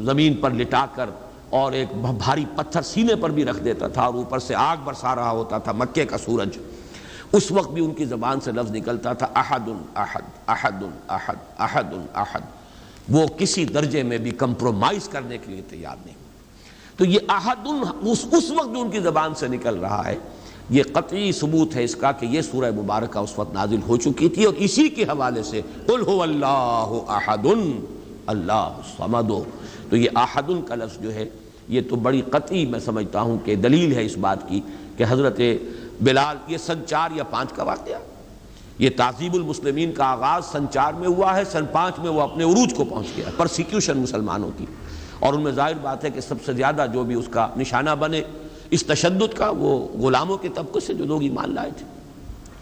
زمین پر لٹا کر اور ایک بھاری پتھر سینے پر بھی رکھ دیتا تھا اور اوپر سے آگ برسا رہا ہوتا تھا مکے کا سورج، اس وقت بھی ان کی زبان سے لفظ نکلتا تھا احد احد احد احد احد احد، وہ کسی درجے میں بھی کمپرومائز کرنے کے لیے تیار نہیں۔ تو یہ احد اس وقت جو ان کی زبان سے نکل رہا ہے، یہ قطعی ثبوت ہے اس کا کہ یہ سورہ مبارکہ اس وقت نازل ہو چکی تھی، اور اسی کے حوالے سے قل هو اللہ احد اللہ الصمد، تو یہ احد کا لفظ جو ہے یہ تو بڑی قطعی میں سمجھتا ہوں کہ دلیل ہے اس بات کی کہ حضرت بلال، یہ سن 4 یا 5 کا واقعہ، یہ تعذیب المسلمین کا آغاز سن 4 میں ہوا ہے، سن 5 میں وہ اپنے عروج کو پہنچ گیا، پرسیکیوشن مسلمانوں کی، اور ان میں ظاہر بات ہے کہ سب سے زیادہ جو بھی اس کا نشانہ بنے اس تشدد کا، وہ غلاموں کے طبقے سے جو لوگ ایمان لائے تھے،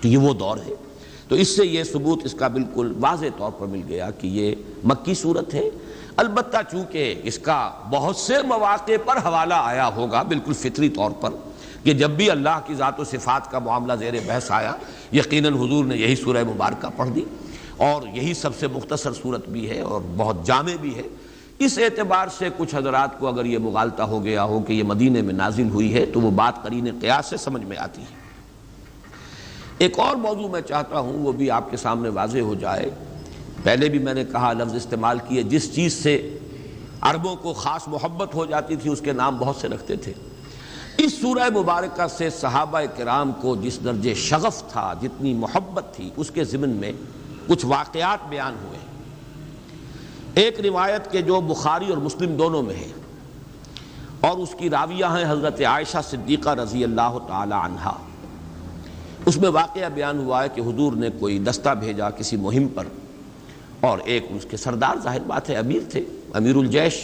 تو یہ وہ دور ہے۔ تو اس سے یہ ثبوت اس کا بالکل واضح طور پر مل گیا کہ یہ مکی صورت ہے، البتہ چونکہ اس کا بہت سے مواقع پر حوالہ آیا ہوگا بالکل فطری طور پر کہ جب بھی اللہ کی ذات و صفات کا معاملہ زیر بحث آیا، یقیناً حضور نے یہی سورہ مبارکہ پڑھ دی، اور یہی سب سے مختصر صورت بھی ہے اور بہت جامع بھی ہے۔ اس اعتبار سے کچھ حضرات کو اگر یہ مغالطہ ہو گیا ہو کہ یہ مدینے میں نازل ہوئی ہے تو وہ بات قرین قیاس سے سمجھ میں آتی ہے۔ ایک اور موضوع میں چاہتا ہوں وہ بھی آپ کے سامنے واضح ہو جائے، پہلے بھی میں نے کہا لفظ استعمال کیے، جس چیز سے عربوں کو خاص محبت ہو جاتی تھی اس کے نام بہت سے رکھتے تھے، اس سورہ مبارکہ سے صحابہ کرام کو جس درجے شغف تھا، جتنی محبت تھی، اس کے ضمن میں کچھ واقعات بیان ہوئے۔ ایک روایت کے جو بخاری اور مسلم دونوں میں ہے اور اس کی راویہ ہیں حضرت عائشہ صدیقہ رضی اللہ تعالی عنہا، اس میں واقعہ بیان ہوا ہے کہ حضور نے کوئی دستہ بھیجا کسی مہم پر، اور ایک اس کے سردار ظاہر بات ہے امیر تھے، امیر الجیش،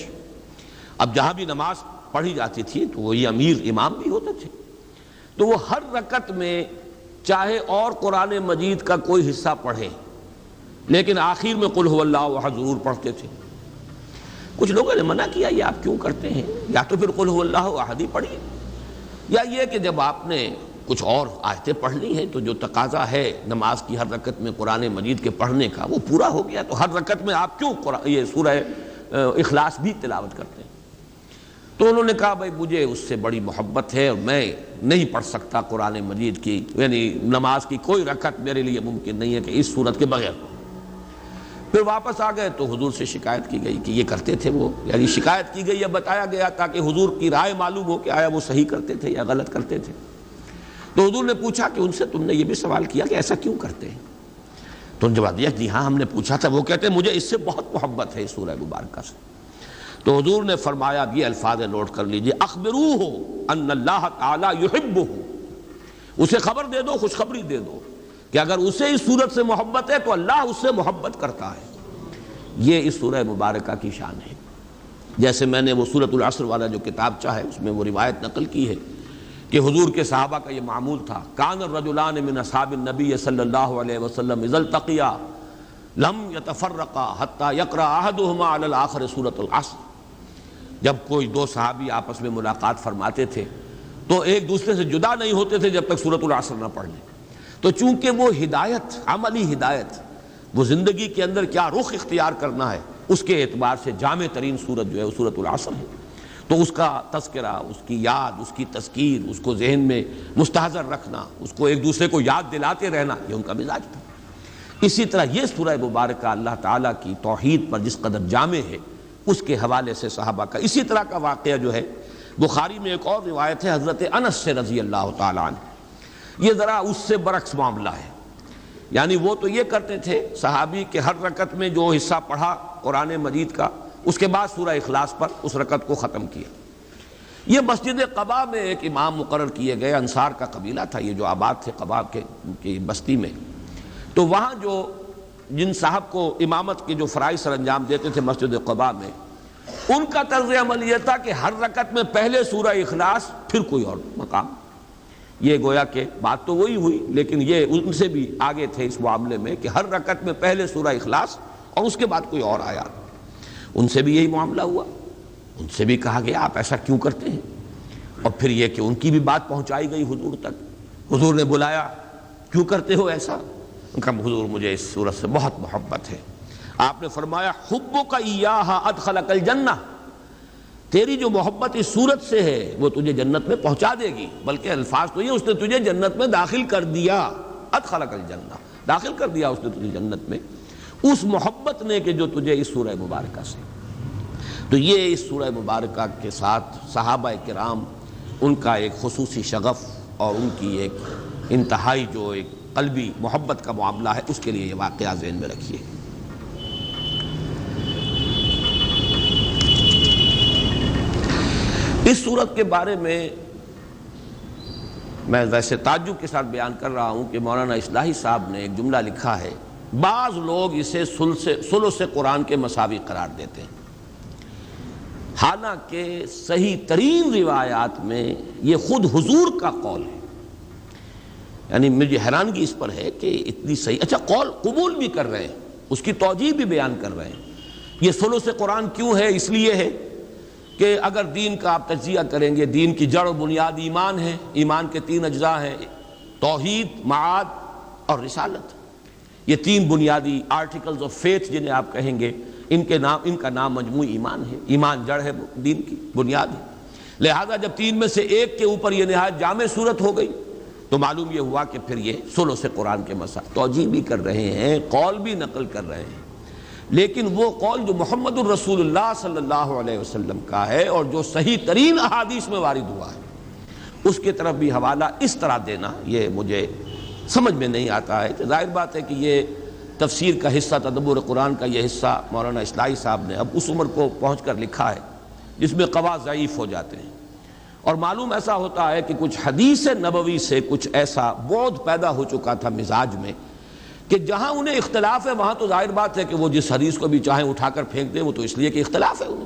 اب جہاں بھی نماز پڑھی جاتی تھی تو وہی امیر امام بھی ہوتے تھے، تو وہ ہر رکعت میں چاہے اور قرآن مجید کا کوئی حصہ پڑھے لیکن آخر میں قل هو اللہ احد ضرور پڑھتے تھے۔ کچھ لوگوں نے منع کیا یہ آپ کیوں کرتے ہیں، یا تو پھر قل هو اللہ احد ہی پڑھیے، یا یہ کہ جب آپ نے کچھ اور آیتیں پڑھ لی ہیں تو جو تقاضا ہے نماز کی ہر رکعت میں قرآن مجید کے پڑھنے کا وہ پورا ہو گیا، تو ہر رکعت میں آپ کیوں یہ سورہ اخلاص بھی تلاوت کرتے ہیں؟ تو انہوں نے کہا بھائی مجھے اس سے بڑی محبت ہے اور میں نہیں پڑھ سکتا قرآن مجید کی، یعنی نماز کی کوئی رکعت میرے لیے ممکن نہیں ہے کہ اس صورت کے بغیر۔ پھر واپس آ گئے تو حضور سے شکایت کی گئی کہ یہ کرتے تھے وہ، یعنی شکایت کی گئی یا بتایا گیا تاکہ حضور کی رائے معلوم ہو کہ آیا وہ صحیح کرتے تھے یا غلط کرتے تھے۔ تو حضور نے پوچھا کہ ان سے تم نے یہ بھی سوال کیا کہ ایسا کیوں کرتے ہیں؟ تو انہوں نے جواب دیا جی ہاں ہم نے پوچھا تھا، وہ کہتے ہیں مجھے اس سے بہت محبت ہے اس سورہ مبارکہ سے۔ تو حضور نے فرمایا یہ الفاظ نوٹ کر لیجئے، اخبروہ ان اللہ تعالی یحبہ، اسے خبر دے دو، خوشخبری دے دو کہ اگر اسے اس صورت سے محبت ہے تو اللہ اس سے محبت کرتا ہے۔ یہ اس سورہ مبارکہ کی شان ہے۔ جیسے میں نے وہ سورۃ العصر والا جو کتاب چاہے اس میں وہ روایت نقل کی ہے کہ حضور کے صحابہ کا یہ معمول تھا، کان الرجلان من اصحاب النبی صلی اللہ علیہ وسلم اذا التقیا لم يتفرقا حتى يقرأ احدهما على الاخر سورۃ العصر۔ جب کوئی دو صحابی آپس میں ملاقات فرماتے تھے تو ایک دوسرے سے جدا نہیں ہوتے تھے جب تک سورۃ العصر نہ پڑھ لیں۔ تو چونکہ وہ ہدایت، عملی ہدایت، وہ زندگی کے اندر کیا رخ اختیار کرنا ہے، اس کے اعتبار سے جامع ترین سورت جو ہے وہ سورۃ العصر ہے۔ تو اس کا تذکرہ، اس کی یاد، اس کی تذکیر، اس کو ذہن میں مستحضر رکھنا، اس کو ایک دوسرے کو یاد دلاتے رہنا، یہ ان کا مزاج تھا۔ اسی طرح یہ سورہ مبارکہ اللہ تعالیٰ کی توحید پر جس قدر جامع ہے، اس کے حوالے سے صحابہ کا اسی طرح کا واقعہ جو ہے، بخاری میں ایک اور روایت ہے حضرت انس سے رضی اللہ تعالیٰ عنہ، یہ ذرا اس سے برعکس معاملہ ہے۔ یعنی وہ تو یہ کرتے تھے صحابی کہ ہر رکعت میں جو حصہ پڑھا قرآن مجید کا، اس کے بعد سورہ اخلاص پر اس رکعت کو ختم کیا۔ یہ مسجد قباء میں ایک امام مقرر کیے گئے، انصار کا قبیلہ تھا یہ جو آباد تھے قباء کی بستی میں، تو وہاں جو جن صاحب کو امامت کے جو فرائض سر انجام دیتے تھے مسجد قباء میں، ان کا طرز عمل یہ تھا کہ ہر رکعت میں پہلے سورہ اخلاص پھر کوئی اور مقام۔ یہ گویا کہ بات تو وہی ہوئی، لیکن یہ ان سے بھی آگے تھے اس معاملے میں کہ ہر رکعت میں پہلے سورہ اخلاص اور اس کے بعد کوئی اور آیات۔ ان سے بھی یہی معاملہ ہوا، ان سے بھی کہا گیا آپ ایسا کیوں کرتے ہیں، اور پھر یہ کہ ان کی بھی بات پہنچائی گئی حضور تک۔ حضور نے بلایا، کیوں کرتے ہو ایسا؟ ان کا حضور مجھے اس صورت سے بہت محبت ہے۔ آپ نے فرمایا حبک ایہا ادخلک الجنہ، تیری جو محبت اس صورت سے ہے وہ تجھے جنت میں پہنچا دے گی، بلکہ الفاظ تو یہ اس نے تجھے جنت میں داخل کر دیا، ادخلک الجنہ، داخل کر دیا اس نے تجھے جنت میں، اس محبت نے کہ جو تجھے اس سورہ مبارکہ سے۔ تو یہ اس سورہ مبارکہ کے ساتھ صحابہ کرام ان کا ایک خصوصی شغف اور ان کی ایک انتہائی جو ایک قلبی محبت کا معاملہ ہے، اس کے لیے یہ واقعہ ذہن میں رکھیے۔ اس صورت کے بارے میں ویسے تعجب کے ساتھ بیان کر رہا ہوں کہ مولانا اصلاحی صاحب نے ایک جملہ لکھا ہے، بعض لوگ اسے ثلث قرآن کے مساوی قرار دیتے ہیں، حالانکہ صحیح ترین روایات میں یہ خود حضور کا قول ہے۔ یعنی مجھے حیرانگی اس پر ہے کہ اتنی صحیح، اچھا قول قبول بھی کر رہے ہیں، اس کی توجیہ بھی بیان کر رہے ہیں۔ یہ ثلث قرآن کیوں ہے؟ اس لیے ہے کہ اگر دین کا آپ تجزیہ کریں گے، دین کی جڑ و بنیاد ایمان ہے، ایمان کے 3 اجزاء ہیں، توحید، معاد اور رسالت۔ یہ 3 بنیادی آرٹیکلز آف فیتھ جنہیں آپ کہیں گے، ان کا نام مجموعی ایمان ہے۔ ایمان جڑ ہے، دین کی بنیاد ہے۔ لہذا جب 3 میں سے ایک کے اوپر یہ نہایت جامع صورت ہو گئی تو معلوم یہ ہوا کہ پھر یہ ثلث قرآن کے مسائل توجیہ بھی کر رہے ہیں، قول بھی نقل کر رہے ہیں، لیکن وہ قول جو محمد الرسول اللہ صلی اللہ علیہ وسلم کا ہے اور جو صحیح ترین احادیث میں وارد ہوا ہے، اس کی طرف بھی حوالہ اس طرح دینا یہ مجھے سمجھ میں نہیں آتا ہے۔ ظاہر بات ہے کہ یہ تفسیر کا حصہ، تدبر قرآن کا یہ حصہ مولانا اصلاحی صاحب نے اب اس عمر کو پہنچ کر لکھا ہے جس میں قوا ضعیف ہو جاتے ہیں، اور معلوم ایسا ہوتا ہے کہ کچھ حدیث نبوی سے کچھ ایسا بعد پیدا ہو چکا تھا مزاج میں کہ جہاں انہیں اختلاف ہے وہاں تو ظاہر بات ہے کہ وہ جس حدیث کو بھی چاہیں اٹھا کر پھینک دیں، وہ تو اس لیے کہ اختلاف ہے انہیں،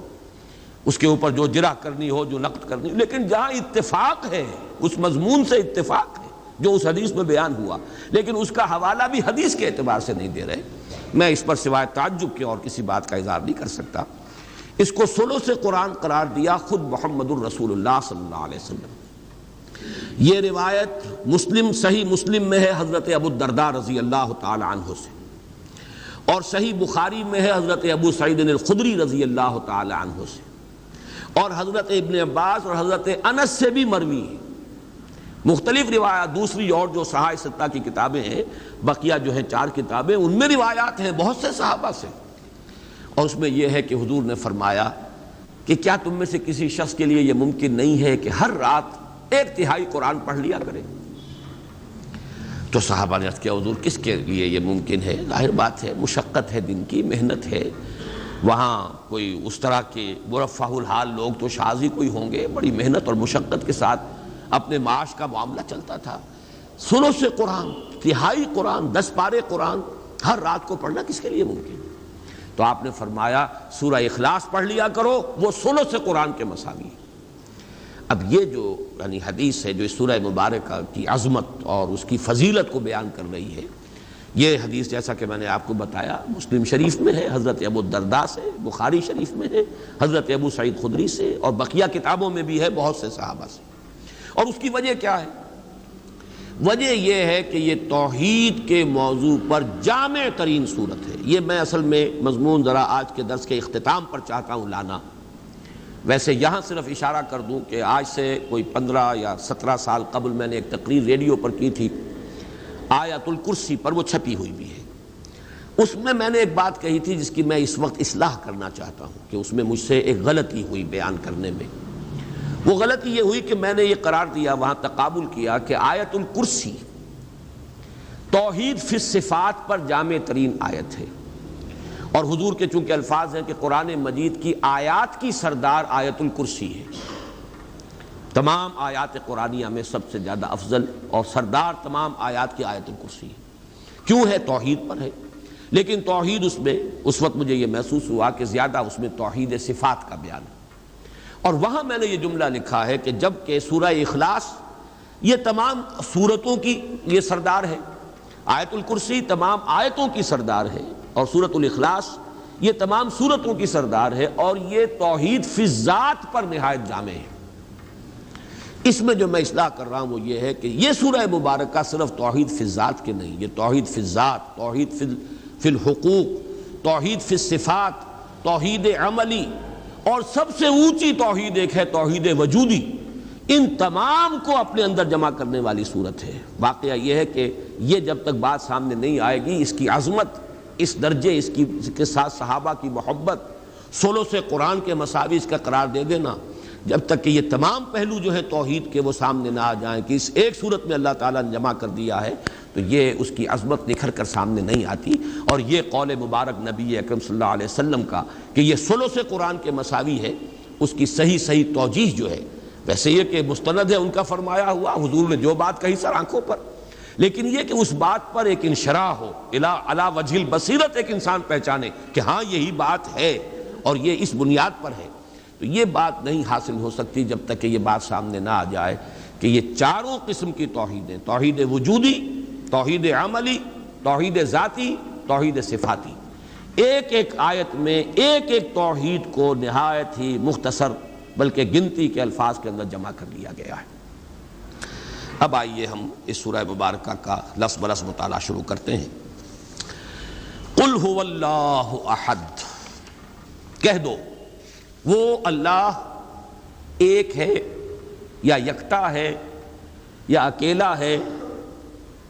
اس کے اوپر جو جرح کرنی ہو، جو نقد کرنی ہو، لیکن جہاں اتفاق ہے، اس مضمون سے اتفاق ہے جو اس حدیث میں بیان ہوا، لیکن اس کا حوالہ بھی حدیث کے اعتبار سے نہیں دے رہے، میں اس پر سوائے تعجب کے اور کسی بات کا اظہار نہیں کر سکتا۔ اس کو ثلث قرآن قرار دیا خود محمد الرسول اللہ صلی اللہ علیہ وسلم۔ یہ روایت مسلم، صحیح مسلم میں ہے حضرت ابو الدرداء رضی اللہ تعالی عنہ سے، اور صحیح بخاری میں ہے حضرت ابو سعید الخدری رضی اللہ تعالی عنہ سے، اور حضرت ابن عباس اور حضرت انس سے بھی مروی ہے۔ مختلف روایات دوسری اور جو صحائف 7 کی کتابیں ہیں، بقیہ جو ہیں 4 کتابیں، ان میں روایات ہیں بہت سے صحابہ سے، اور اس میں یہ ہے کہ حضور نے فرمایا کہ کیا تم میں سے کسی شخص کے لیے یہ ممکن نہیں ہے کہ ہر رات 1/3 قرآن پڑھ لیا کرے؟ تو صحابہ نے عرض کیا حضور کس کے لیے یہ ممکن ہے؟ ظاہر بات ہے مشقت ہے، دن کی محنت ہے، وہاں کوئی اس طرح کے مرفہ الحال لوگ تو شاذ ہی کوئی ہوں گے، بڑی محنت اور مشقت کے ساتھ اپنے معاش کا معاملہ چلتا تھا۔ ثلث قرآن، 1/3 قرآن، 10 پارے قرآن ہر رات کو پڑھنا کس کے لیے ممکن ہے؟ تو آپ نے فرمایا سورہ اخلاص پڑھ لیا کرو، وہ ثلث قرآن کے مساوی ہے۔ اب یہ جو یعنی حدیث ہے جو اس سورہ مبارکہ کی عظمت اور اس کی فضیلت کو بیان کر رہی ہے، یہ حدیث جیسا کہ میں نے آپ کو بتایا مسلم شریف میں ہے، حضرت ابو الدرداء سے، بخاری شریف میں ہے، حضرت ابو سعید خدری سے، اور بقیہ کتابوں میں بھی ہے بہت سے صحابہ سے۔ اور اس کی وجہ کیا ہے؟ وجہ یہ ہے کہ یہ توحید کے موضوع پر جامع ترین صورت ہے۔ یہ میں اصل میں مضمون ذرا آج کے درس کے اختتام پر چاہتا ہوں لانا۔ ویسے یہاں صرف اشارہ کر دوں کہ آج سے کوئی 15 یا 17 سال قبل میں نے ایک تقریر ریڈیو پر کی تھی آیت الکرسی پر، وہ چھپی ہوئی بھی ہے۔ اس میں نے ایک بات کہی تھی جس کی میں اس وقت اصلاح کرنا چاہتا ہوں کہ اس میں مجھ سے ایک غلطی ہوئی بیان کرنے میں۔ وہ غلطی یہ ہوئی کہ میں نے یہ قرار دیا، وہاں تقابل کیا کہ آیت الکرسی توحید فی الصفات پر جامع ترین آیت ہے، اور حضور کے چونکہ الفاظ ہیں کہ قرآن مجید کی آیات کی سردار آیت الکرسی ہے، تمام آیات قرآنیہ میں سب سے زیادہ افضل اور سردار تمام آیات کی آیت الکرسی ہے۔ کیوں ہے؟ توحید پر ہے، لیکن توحید اس میں اس وقت مجھے یہ محسوس ہوا کہ زیادہ اس میں توحید صفات کا بیان ہے۔ اور وہاں میں نے یہ جملہ لکھا ہے کہ جب کہ سورہ اخلاص یہ تمام سورتوں کی یہ سردار ہے، آیت الکرسی تمام آیتوں کی سردار ہے، اور سورۃ الاخلاص یہ تمام سورتوں کی سردار ہے، اور یہ توحید فی الذات پر نہایت جامع ہے۔ اس میں جو میں اصلاح کر رہا ہوں وہ یہ ہے کہ یہ سورہ مبارکہ صرف توحید فی الذات کے نہیں، یہ توحید فی الذات، توحید فی الحقوق، توحید فی الصفات، توحید عملی، اور سب سے اونچی توحید ایک ہے توحید وجودی، ان تمام کو اپنے اندر جمع کرنے والی صورت ہے۔ واقعہ یہ ہے کہ یہ جب تک بات سامنے نہیں آئے گی، اس کی عظمت، اس درجے، اس کے ساتھ صحابہ کی محبت، ثلث قرآن کے مساوی اس کا قرار دے دینا، جب تک کہ یہ تمام پہلو جو ہے توحید کے وہ سامنے نہ آ جائیں کہ اس ایک صورت میں اللہ تعالیٰ نے جمع کر دیا ہے، تو یہ اس کی عظمت نکھر کر سامنے نہیں آتی۔ اور یہ قول مبارک نبی اکرم صلی اللہ علیہ وسلم کا کہ یہ ثلث قرآن کے مساوی ہے، اس کی صحیح توجیہ جو ہے، ویسے یہ کہ مستند ہے ان کا فرمایا ہوا، حضور نے جو بات کہی سر آنکھوں پر، لیکن یہ کہ اس بات پر ایک انشراح ہو، علی وجہ البصیرت ایک انسان پہچانے کہ ہاں یہی بات ہے اور یہ اس بنیاد پر ہے، تو یہ بات نہیں حاصل ہو سکتی جب تک کہ یہ بات سامنے نہ آ جائے کہ یہ چاروں قسم کی توحیدیں، توحید وجودی، توحید عملی، توحید ذاتی، توحید صفاتی، ایک ایک آیت میں ایک ایک توحید کو نہایت ہی مختصر بلکہ گنتی کے الفاظ کے اندر جمع کر لیا گیا ہے۔ اب آئیے ہم اس سورہ مبارکہ کا لفظ بلفظ مطالعہ شروع کرتے ہیں۔ قل هو اللہ احد، کہہ دو وہ اللہ ایک ہے یا یکتا ہے یا اکیلا ہے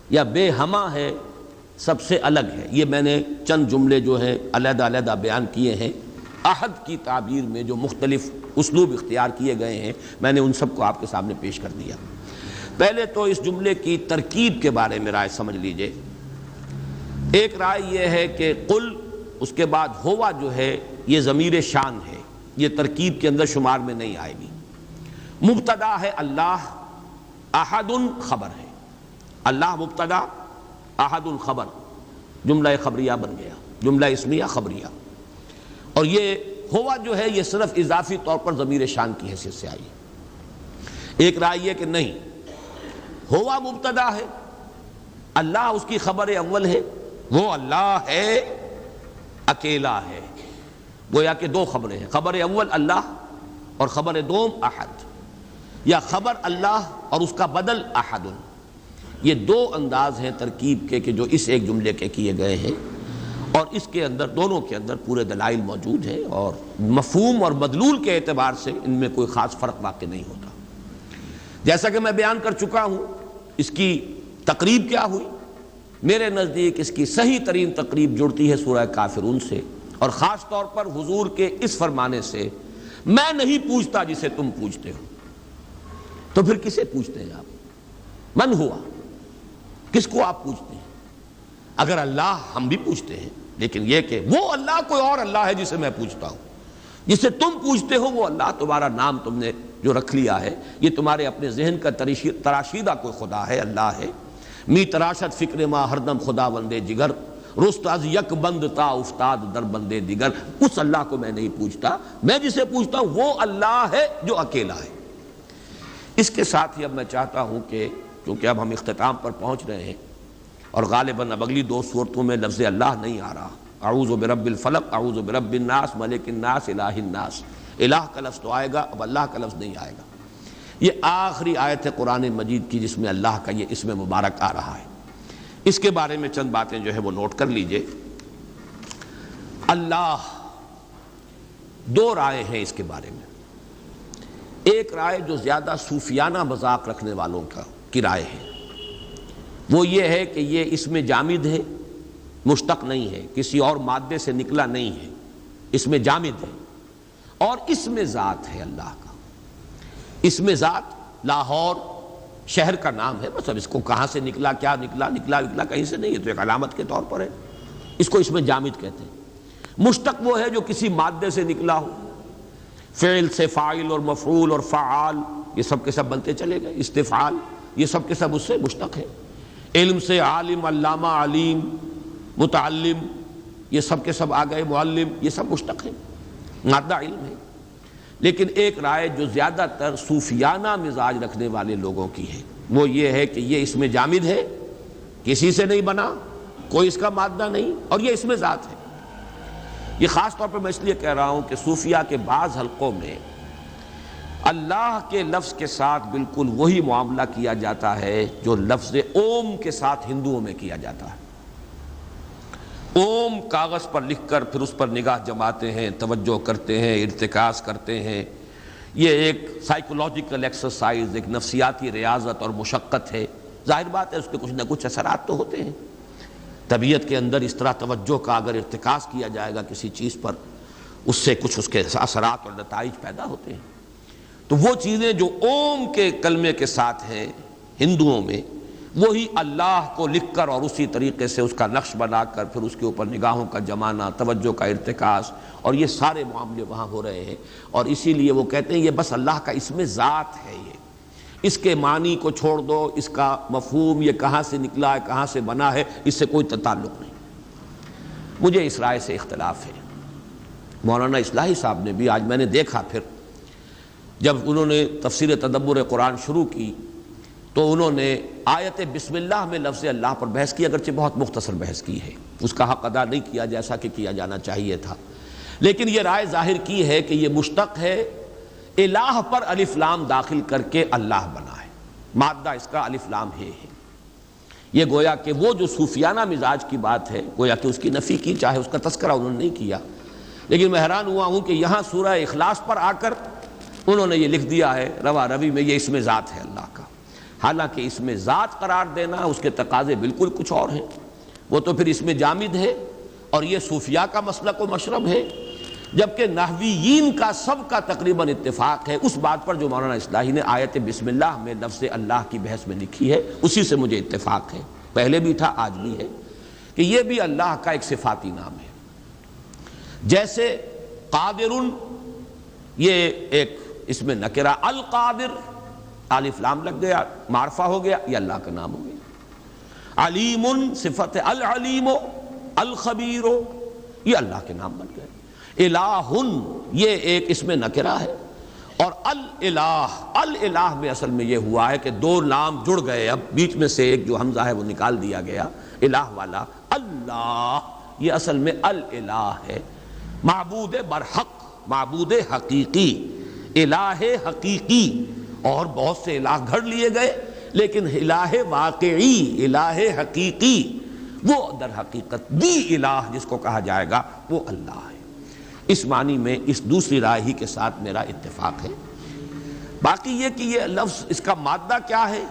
یا بے ہمہ ہے، سب سے الگ ہے۔ یہ میں نے چند جملے جو ہیں علیحدہ علیحدہ بیان کیے ہیں، احد کی تعبیر میں جو مختلف اسلوب اختیار کیے گئے ہیں میں نے ان سب کو آپ کے سامنے پیش کر دیا۔ پہلے تو اس جملے کی ترکیب کے بارے میں رائے سمجھ لیجئے۔ ایک رائے یہ ہے کہ قل، اس کے بعد ہوا جو ہے یہ ضمیر شان ہے، یہ ترکیب کے اندر شمار میں نہیں آئے گی۔ مبتدا ہے اللہ، احد خبر ہے، اللہ مبتدا، احد خبر، جملہ خبریہ بن گیا، جملہ اسمیہ خبریہ۔ اور یہ ہوا جو ہے یہ صرف اضافی طور پر ضمیر شان کی حیثیت سے آئی۔ ایک رائے یہ کہ نہیں، ہوا مبتدا ہے، اللہ اس کی خبر اول ہے، وہ اللہ ہے، اکیلا ہے، گویا کہ دو خبریں ہیں، خبر اول اللہ اور خبر دوم احد، یا خبر اللہ اور اس کا بدل احد۔ یہ دو انداز ہیں ترکیب کے کہ جو اس ایک جملے کے کیے گئے ہیں، اور اس کے اندر دونوں کے اندر پورے دلائل موجود ہیں، اور مفہوم اور مدلول کے اعتبار سے ان میں کوئی خاص فرق واقع نہیں ہوتا۔ جیسا کہ میں بیان کر چکا ہوں، اس کی تقریب کیا ہوئی؟ میرے نزدیک اس کی صحیح ترین تقریب جڑتی ہے سورہ کافرون سے، اور خاص طور پر حضور کے اس فرمانے سے، میں نہیں پوچھتا جسے تم پوچھتے ہو۔ تو پھر کسے پوچھتے ہیں آپ؟ من ہوا، کس کو آپ پوچھتے ہیں؟ اگر اللہ ہم بھی پوچھتے ہیں، لیکن یہ کہ وہ اللہ کوئی اور اللہ ہے جسے میں پوچھتا ہوں، جسے تم پوچھتے ہو وہ اللہ، تمہارا نام تم نے جو رکھ لیا ہے، یہ تمہارے اپنے ذہن کا تراشیدہ کوئی خدا ہے، اللہ ہے۔ می تراشد فکر ما ہر دم خدا وندے جگر، رست از یک بند تا افتاد در بندے دیگر، اس اللہ کو میں نہیں پوچھتا، میں جسے پوچھتا ہوں وہ اللہ ہے جو اکیلا ہے۔ اس کے ساتھ ہی اب میں چاہتا ہوں کہ چونکہ اب ہم اختتام پر پہنچ رہے ہیں اور غالباً اب اگلی دو صورتوں میں لفظ اللہ نہیں آ رہا، اعوذ برب الفلق، اعوذ برب الناس، ملک الناس، الہ الناس، الہ کا لفظ تو آئے گا، اب اللہ کا لفظ نہیں آئے گا۔ یہ آخری آیت ہے قرآن مجید کی جس میں اللہ کا یہ اسم مبارک آ رہا ہے۔ اس کے بارے میں چند باتیں جو ہے وہ نوٹ کر لیجئے۔ اللہ، دو رائے ہیں اس کے بارے میں۔ ایک رائے جو زیادہ صوفیانہ مذاق رکھنے والوں کی رائے ہے، وہ یہ ہے کہ یہ اسم جامد ہے، مشتق نہیں ہے، کسی اور مادے سے نکلا نہیں ہے، اسم جامد ہے، اور اسم ذات ہے اللہ کا۔ اسم ذات لاہور شہر کا نام ہے، بس اب اس کو کہاں سے نکلا، کیا نکلا کہیں سے نہیں ہے، تو ایک علامت کے طور پر ہے، اس کو اسم جامد کہتے ہیں۔ مشتق وہ ہے جو کسی مادے سے نکلا ہو، فعل سے فاعل اور مفعول اور فعال یہ سب کے سب بنتے چلے گئے، استفعال یہ سب کے سب اس سے مشتق ہے۔ علم سے عالم، علامہ، علیم، متعلم یہ سب کے سب آ گئے، معلم یہ سب مشتق ہے، مادہ علم ہے۔ لیکن ایک رائے جو زیادہ تر صوفیانہ مزاج رکھنے والے لوگوں کی ہے، وہ یہ ہے کہ یہ اسم جامد ہے، کسی سے نہیں بنا، کوئی اس کا مادہ نہیں، اور یہ اسم ذات ہے۔ یہ خاص طور پر میں اس لیے کہہ رہا ہوں کہ صوفیہ کے بعض حلقوں میں اللہ کے لفظ کے ساتھ بالکل وہی معاملہ کیا جاتا ہے جو لفظ اوم کے ساتھ ہندوؤں میں کیا جاتا ہے۔ اوم کاغذ پر لکھ کر پھر اس پر نگاہ جماتے ہیں، توجہ کرتے ہیں، ارتکاز کرتے ہیں۔ یہ ایک سائیکولوجیکل ایکسرسائز، ایک نفسیاتی ریاضت اور مشقت ہے۔ ظاہر بات ہے اس کے کچھ نہ کچھ اثرات تو ہوتے ہیں۔ طبیعت کے اندر اس طرح توجہ کا اگر ارتکاز کیا جائے گا کسی چیز پر، اس سے کچھ اس کے اثرات اور نتائج پیدا ہوتے ہیں۔ تو وہ چیزیں جو اوم کے کلمے کے ساتھ ہیں ہندوؤں میں، وہی اللہ کو لکھ کر اور اسی طریقے سے اس کا نقش بنا کر پھر اس کے اوپر نگاہوں کا جمانا، توجہ کا ارتکاز، اور یہ سارے معاملے وہاں ہو رہے ہیں۔ اور اسی لیے وہ کہتے ہیں یہ بس اللہ کا اسم ذات ہے، یہ اس کے معنی کو چھوڑ دو، اس کا مفہوم یہ کہاں سے نکلا ہے، کہاں سے بنا ہے، اس سے کوئی تعلق نہیں۔ مجھے اس رائے سے اختلاف ہے۔ مولانا اصلاحی صاحب نے بھی، آج میں نے دیکھا پھر جب انہوں نے تفسیر تدبر قرآن شروع کی تو انہوں نے آیت بسم اللہ میں لفظ اللہ پر بحث کی، اگرچہ بہت مختصر بحث کی ہے، اس کا حق ادا نہیں کیا جیسا کہ کیا جانا چاہیے تھا، لیکن یہ رائے ظاہر کی ہے کہ یہ مشتق ہے، الہ پر الف لام داخل کر کے اللہ بنا ہے، مادہ اس کا الف لام ہے۔ یہ گویا کہ وہ جو صوفیانہ مزاج کی بات ہے، گویا کہ اس کی نفی کی، چاہے اس کا تذکرہ انہوں نے نہیں کیا، لیکن میں حیران ہوا ہوں کہ یہاں سورہ اخلاص پر آ کر انہوں نے یہ لکھ دیا ہے روا روی میں یہ اسم ذات ہے اللہ کا۔ حالانکہ اسم ذات قرار دینا اس کے تقاضے بالکل کچھ اور ہیں، وہ تو پھر اسم جامد ہے، اور یہ صوفیاء کا مسلک و مشرب ہے، جبکہ نحویین کا سب کا تقریباً اتفاق ہے اس بات پر جو مولانا اصلاحی نے آیت بسم اللہ میں لفظ اللہ کی بحث میں لکھی ہے، اسی سے مجھے اتفاق ہے، پہلے بھی تھا آج بھی ہے، کہ یہ بھی اللہ کا ایک صفاتی نام ہے۔ جیسے قادر یہ ایک اس میں نکرہ، القادر الف لام لگ گیا، معرفہ ہو گیا، یہ اللہ کا نام ہو گیا۔ علیم صفت العلیم، الخبیر یہ اللہ کے نام بن گئے۔ الہ یہ ایک اس میں نکرہ ہے، اور الالہ میں اصل میں یہ ہوا ہے کہ دو نام جڑ گئے، اب بیچ میں سے ایک جو حمزہ ہے وہ نکال دیا گیا، الہ والا اللہ یہ اصل میں الالہ ہے، معبود برحق، معبود حقیقی، الہ حقیقی، اور بہت سے الہ گھڑ لیے گئے، لیکن الہ واقعی، الہ حقیقی وہ در حقیقت دی الہ جس کو کہا جائے گا وہ اللہ ہے۔ اس معنی میں اس دوسری رائے ہی کے ساتھ میرا اتفاق ہے۔ باقی یہ کہ یہ لفظ اس کا مادہ کیا ہے،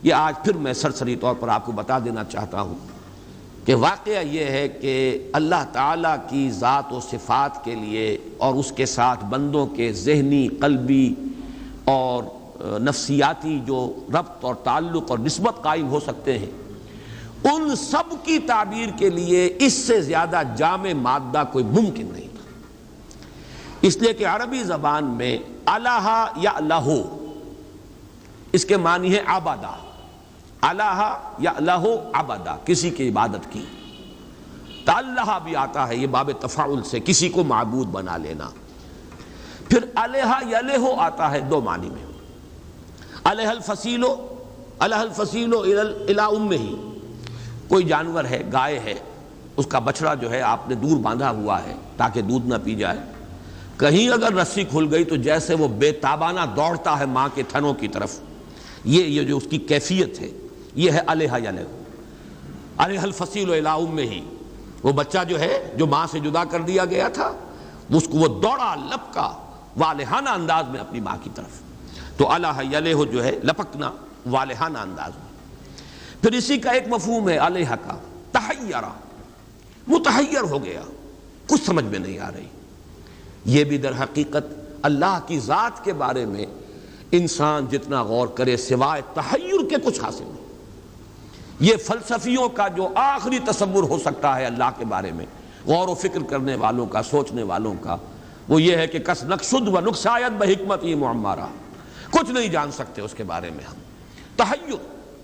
یہ آج پھر میں سرسری طور پر آپ کو بتا دینا چاہتا ہوں کہ واقعہ یہ ہے کہ اللہ تعالیٰ کی ذات و صفات کے لیے اور اس کے ساتھ بندوں کے ذہنی، قلبی اور نفسیاتی جو ربط اور تعلق اور نسبت قائم ہو سکتے ہیں، ان سب کی تعبیر کے لیے اس سے زیادہ جامع مادہ کوئی ممکن نہیں تھا، اس لیے کہ عربی زبان میں الہ یا الہو اس کے معنی ہے عبادہ، الہ یا الہو عبادہ، کسی کی عبادت کی، تعلہ بھی آتا ہے، یہ باب تفاعل سے کسی کو معبود بنا لینا۔ پھر الہ یلہ آتا ہے دو معنی میں، الہ الفصیل الی امہ، کوئی جانور ہے، گائے ہے، اس کا بچڑا جو ہے آپ نے دور باندھا ہوا ہے تاکہ دودھ نہ پی جائے، کہیں اگر رسی کھل گئی تو جیسے وہ بے تابانہ دوڑتا ہے ماں کے تھنوں کی طرف، یہ جو اس کی کیفیت ہے، یہ ہے الہ یلہ۔ الہ الفصیل الی امہ، وہ بچہ جو ہے جو ماں سے جدا کر دیا گیا تھا، اس کو وہ دوڑا لپکا والہانہ انداز میں اپنی ماں کی طرف، تو الہ یلہ جو ہے لپکنا والہانہ انداز میں۔ پھر اسی کا ایک مفہوم ہے الہ کا تحیرہ، متحیر ہو گیا، کچھ سمجھ میں نہیں آ رہی۔ یہ بھی در حقیقت اللہ کی ذات کے بارے میں انسان جتنا غور کرے سوائے تحیر کے کچھ حاصل نہیں۔ یہ فلسفیوں کا جو آخری تصور ہو سکتا ہے اللہ کے بارے میں، غور و فکر کرنے والوں کا، سوچنے والوں کا، وہ یہ ہے کہ کس نقصد و نقصایت بحکمتی معمارہ، کچھ نہیں جان سکتے اس کے بارے میں ہم۔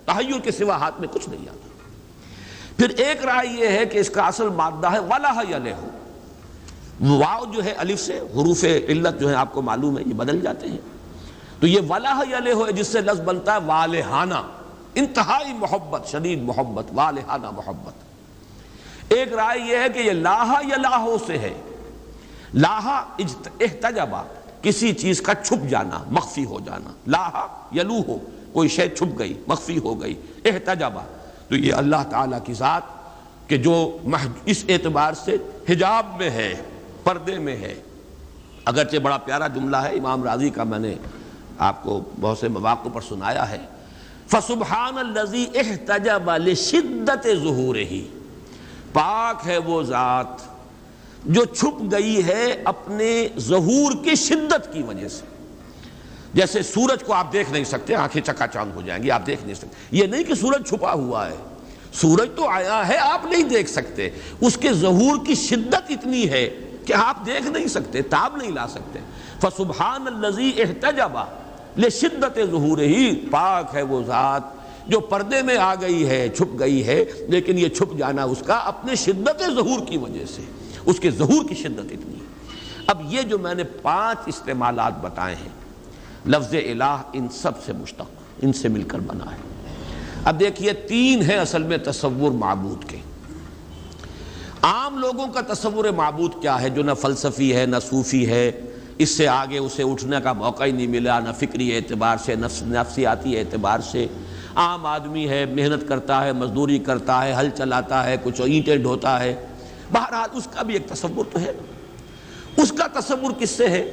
تحیر کے سوا ہاتھ میں کچھ نہیں آتا۔ پھر ایک رائے یہ ہے کہ اس کا اصل مادہ ہے ولہ یلہ، واو جو ہے الف سے، حروف علت جو ہے آپ کو معلوم ہے یہ بدل جاتے ہیں، تو یہ ولہ یلہ ہے جس سے لفظ بنتا ہے والہانہ، انتہائی محبت، شدید محبت، والہانہ محبت۔ ایک رائے یہ ہے کہ یہ لاہ یلاہ سے ہے، لاہ احتجبہ، کسی چیز کا چھپ جانا، مخفی ہو جانا، لاہ یلوہ، کوئی شے چھپ گئی، مخفی ہو گئی، احتجبہ، تو یہ اللہ تعالیٰ کی ذات کہ جو اس اعتبار سے حجاب میں ہے، پردے میں ہے۔ اگرچہ بڑا پیارا جملہ ہے امام راضی کا، میں نے آپ کو بہت سے مواقع پر سنایا ہے، فَسُبْحَانَ الَّذِي احْتَجَبَ لِشِدَّةِ ظُهُورِهِ، پاک ہے وہ ذات جو چھپ گئی ہے اپنے ظہور کی شدت کی وجہ سے۔ جیسے سورج کو آپ دیکھ نہیں سکتے، آنکھیں چکا چاند ہو جائیں گی، آپ دیکھ نہیں سکتے، یہ نہیں کہ سورج چھپا ہوا ہے، سورج تو آیا ہے، آپ نہیں دیکھ سکتے، اس کے ظہور کی شدت اتنی ہے کہ آپ دیکھ نہیں سکتے، تاب نہیں لا سکتے۔ فَسُبْحَانَ الَّذِي احْتَجَبَ لِشِدَّةِ ظُهُورِهِ، پاک ہے وہ ذات جو پردے میں آ گئی ہے، چھپ گئی ہے، لیکن یہ چھپ جانا اس کا اپنے شدت ظہور کی وجہ سے، اس کے ظہور کی شدت اتنی ہے۔ اب یہ جو میں نے 5 استعمالات بتائے ہیں، لفظ الہ ان سب سے مشتق، ان سے مل کر بنا ہے۔ اب دیکھیے 3 ہیں اصل میں تصور معبود کے۔ عام لوگوں کا تصور معبود کیا ہے جو نہ فلسفی ہے نہ صوفی ہے، اس سے آگے اسے اٹھنے کا موقع ہی نہیں ملا، نہ فکری اعتبار سے، نفسیاتی اعتبار سے۔ عام آدمی ہے، محنت کرتا ہے، مزدوری کرتا ہے، ہل چلاتا ہے، کچھ اینٹیں ڈھوتا ہے، بہرحال اس کا بھی ایک تصور تو ہے۔ اس کا تصور کس سے ہے؟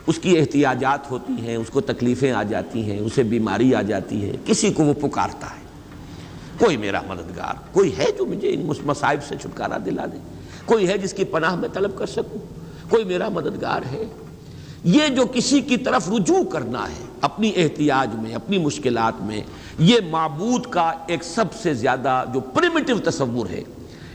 اس کی احتیاجات ہوتی ہیں، اس کو تکلیفیں آ جاتی ہیں، اسے بیماری آ جاتی ہے، کسی کو وہ پکارتا ہے، کوئی میرا مددگار، کوئی ہے جو مجھے ان مصائب سے چھٹکارا دلا دے، کوئی ہے جس کی پناہ میں طلب کر سکوں، کوئی میرا مددگار ہے۔ یہ جو کسی کی طرف رجوع کرنا ہے اپنی احتیاج میں، اپنی مشکلات میں، یہ معبود کا ایک سب سے زیادہ جو پریمیٹو تصور ہے۔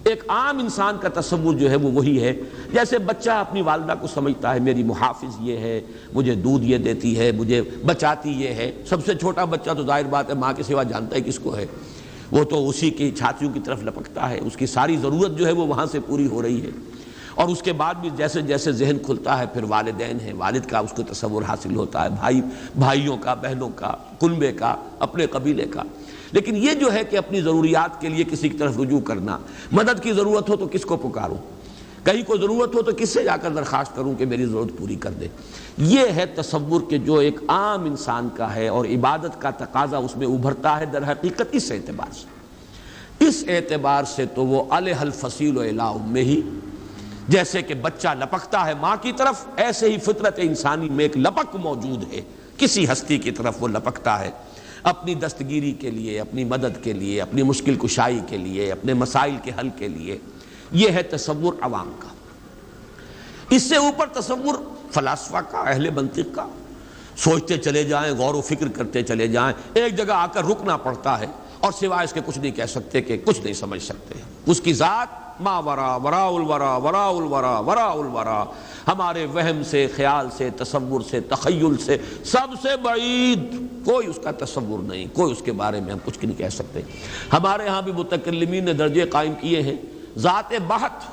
ایک عام انسان کا تصور جو ہے وہ وہی ہے، جیسے بچہ اپنی والدہ کو سمجھتا ہے میری محافظ یہ ہے، مجھے دودھ یہ دیتی ہے، مجھے بچاتی یہ ہے۔ سب سے چھوٹا بچہ تو ظاہر بات ہے ماں کے سوا جانتا ہے کس کو ہے، وہ تو اسی کی چھاتیوں کی طرف لپکتا ہے، اس کی ساری ضرورت جو ہے وہ وہاں سے پوری ہو رہی ہے۔ اور اس کے بعد بھی جیسے جیسے ذہن کھلتا ہے پھر والدین ہیں، والد کا اس کو تصور حاصل ہوتا ہے، بھائیوں کا، بہنوں کا، کنبے کا، اپنے قبیلے کا۔ لیکن یہ جو ہے کہ اپنی ضروریات کے لیے کسی کی طرف رجوع کرنا، مدد کی ضرورت ہو تو کس کو پکاروں، کہیں کو ضرورت ہو تو کس سے جا کر درخواست کروں کہ میری ضرورت پوری کر دے، یہ ہے تصور کہ جو ایک عام انسان کا ہے، اور عبادت کا تقاضا اس میں ابھرتا ہے در حقیقت اس اعتبار سے۔ اس اعتبار سے تو وہ الہ الفصیل الی امہ، جیسے کہ بچہ لپکتا ہے ماں کی طرف، ایسے ہی فطرت انسانی میں ایک لپک موجود ہے، کسی ہستی کی طرف وہ لپکتا ہے اپنی دستگیری کے لیے، اپنی مدد کے لیے، اپنی مشکل کشائی کے لیے، اپنے مسائل کے حل کے لیے۔ یہ ہے تصور عوام کا۔ اس سے اوپر تصور فلاسفہ کا، اہل منطق کا، سوچتے چلے جائیں، غور و فکر کرتے چلے جائیں، ایک جگہ آ کر رکنا پڑتا ہے اور سوائے اس کے کچھ نہیں کہہ سکتے کہ کچھ نہیں سمجھ سکتے۔ اس کی ذات ما ورا، وراء الورا، وراء الورا، وراء الورا، ہمارے وہم سے، خیال سے، تصور سے، تخیل سے سب سے بعید، کوئی اس کا تصور نہیں، کوئی اس کے بارے میں ہم کچھ نہیں کہہ سکتے۔ ہمارے ہاں بھی متکلمین نے درجے قائم کیے ہیں ذات بحت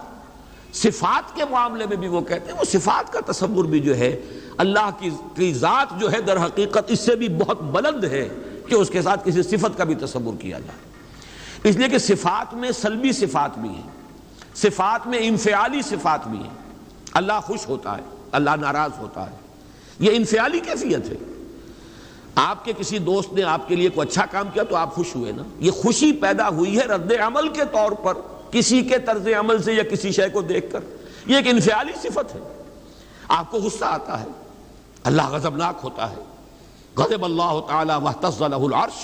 صفات کے معاملے میں بھی وہ کہتے ہیں وہ صفات کا تصور بھی جو ہے اللہ کی ذات جو ہے در حقیقت اس سے بھی بہت بلند ہے کہ اس کے ساتھ کسی صفت کا بھی تصور کیا جائے، اس لیے کہ صفات میں سلبی صفات بھی ہیں، صفات میں انفعالی صفات بھی ہیں۔ اللہ خوش ہوتا ہے، اللہ ناراض ہوتا ہے، یہ انفعالی کیفیت ہے۔ آپ کے کسی دوست نے آپ کے لیے کوئی اچھا کام کیا تو آپ خوش ہوئے نا، یہ خوشی پیدا ہوئی ہے رد عمل کے طور پر کسی کے طرز عمل سے یا کسی شے کو دیکھ کر، یہ ایک انفعالی صفت ہے۔ آپ کو غصہ آتا ہے، اللہ غضبناک ہوتا ہے، غضب اللہ تعالی واہتز لہ العرش،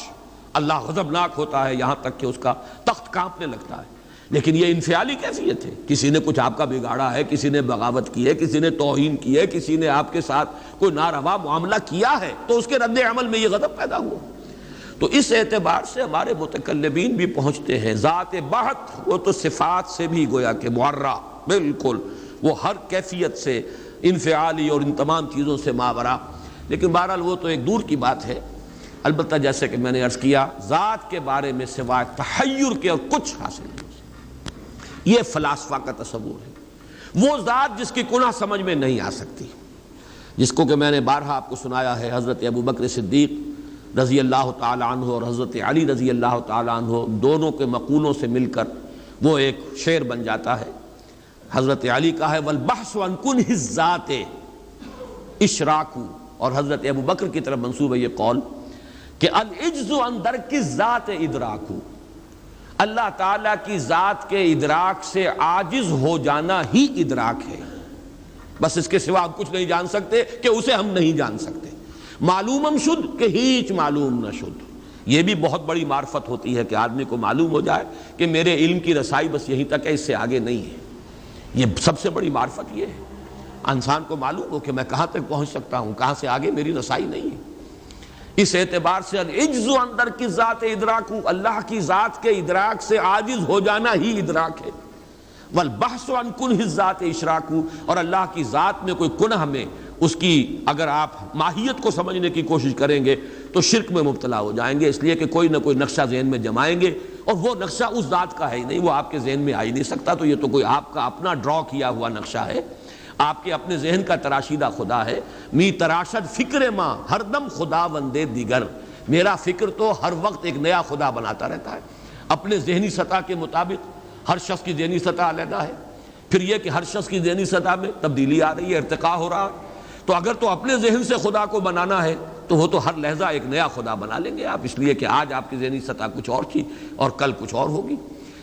اللہ غضبناک ہوتا ہے یہاں تک کہ اس کا تخت کانپنے لگتا ہے، لیکن یہ انفعالی کیفیت ہے۔ کسی نے کچھ آپ کا بگاڑا ہے، کسی نے بغاوت کی ہے، کسی نے توہین کی ہے، کسی نے آپ کے ساتھ کوئی ناروا معاملہ کیا ہے تو اس کے رد عمل میں یہ غضب پیدا ہوا۔ تو اس اعتبار سے ہمارے متکلمین بھی پہنچتے ہیں ذات بحت وہ تو صفات سے بھی گویا کہ معرہ، بالکل وہ ہر کیفیت سے انفعالی اور ان تمام چیزوں سے ماورا، لیکن بہرحال وہ تو ایک دور کی بات ہے۔ البتہ جیسے کہ میں نے عرض کیا ذات کے بارے میں سوائے تحیر کے اور کچھ حاصل نہیں، یہ فلاسفہ کا تصور ہے، وہ ذات جس کی کنہ سمجھ میں نہیں آ سکتی، جس کو کہ میں نے بارہا آپ کو سنایا ہے۔ حضرت ابوبکر صدیق رضی اللہ تعالی عنہ اور حضرت علی رضی اللہ تعالی عنہ دونوں کے مقولوں سے مل کر وہ ایک شعر بن جاتا ہے۔ حضرت علی کا ہے والبحث عن کنہ الذات اشراک، اور حضرت ابوبکر کی طرف منسوب ہے یہ قول کہ العجز عن درک الذات ادراک، اللہ تعالیٰ کی ذات کے ادراک سے عاجز ہو جانا ہی ادراک ہے، بس اس کے سوا ہم کچھ نہیں جان سکتے کہ اسے ہم نہیں جان سکتے۔ معلومم شد کہ ہیچ معلوم نہ شد، یہ بھی بہت بڑی معرفت ہوتی ہے کہ آدمی کو معلوم ہو جائے کہ میرے علم کی رسائی بس یہیں تک ہے، اس سے آگے نہیں ہے۔ یہ سب سے بڑی معرفت یہ ہے، انسان کو معلوم ہو کہ میں کہاں تک پہنچ سکتا ہوں، کہاں سے آگے میری رسائی نہیں ہے۔ اس اعتبار سے العجز اندر کی ذات ادراک، اللہ کی ذات کے ادراک سے عاجز ہو جانا ہی ادراک ہے۔ والبحث عن کنہ الذات اشراک، اور اللہ کی ذات میں کوئی کنہ میں اس کی اگر آپ ماہیت کو سمجھنے کی کوشش کریں گے تو شرک میں مبتلا ہو جائیں گے، اس لیے کہ کوئی نہ کوئی نقشہ ذہن میں جمائیں گے اور وہ نقشہ اس ذات کا ہے ہی نہیں، وہ آپ کے ذہن میں آ ہی نہیں سکتا، تو یہ تو کوئی آپ کا اپنا ڈرا کیا ہوا نقشہ ہے، آپ کے اپنے ذہن کا تراشیدہ خدا ہے۔ می تراشد فکر ماں ہر دم خدا وندے دیگر، میرا فکر تو ہر وقت ایک نیا خدا بناتا رہتا ہے اپنے ذہنی سطح کے مطابق۔ ہر شخص کی ذہنی سطح علیحدہ ہے، پھر یہ کہ ہر شخص کی ذہنی سطح میں تبدیلی آ رہی ہے، ارتقاء ہو رہا ہے، تو اگر تو اپنے ذہن سے خدا کو بنانا ہے تو وہ تو ہر لحظہ ایک نیا خدا بنا لیں گے آپ، اس لیے کہ آج آپ کی ذہنی سطح کچھ اور تھی اور کل کچھ اور ہوگی۔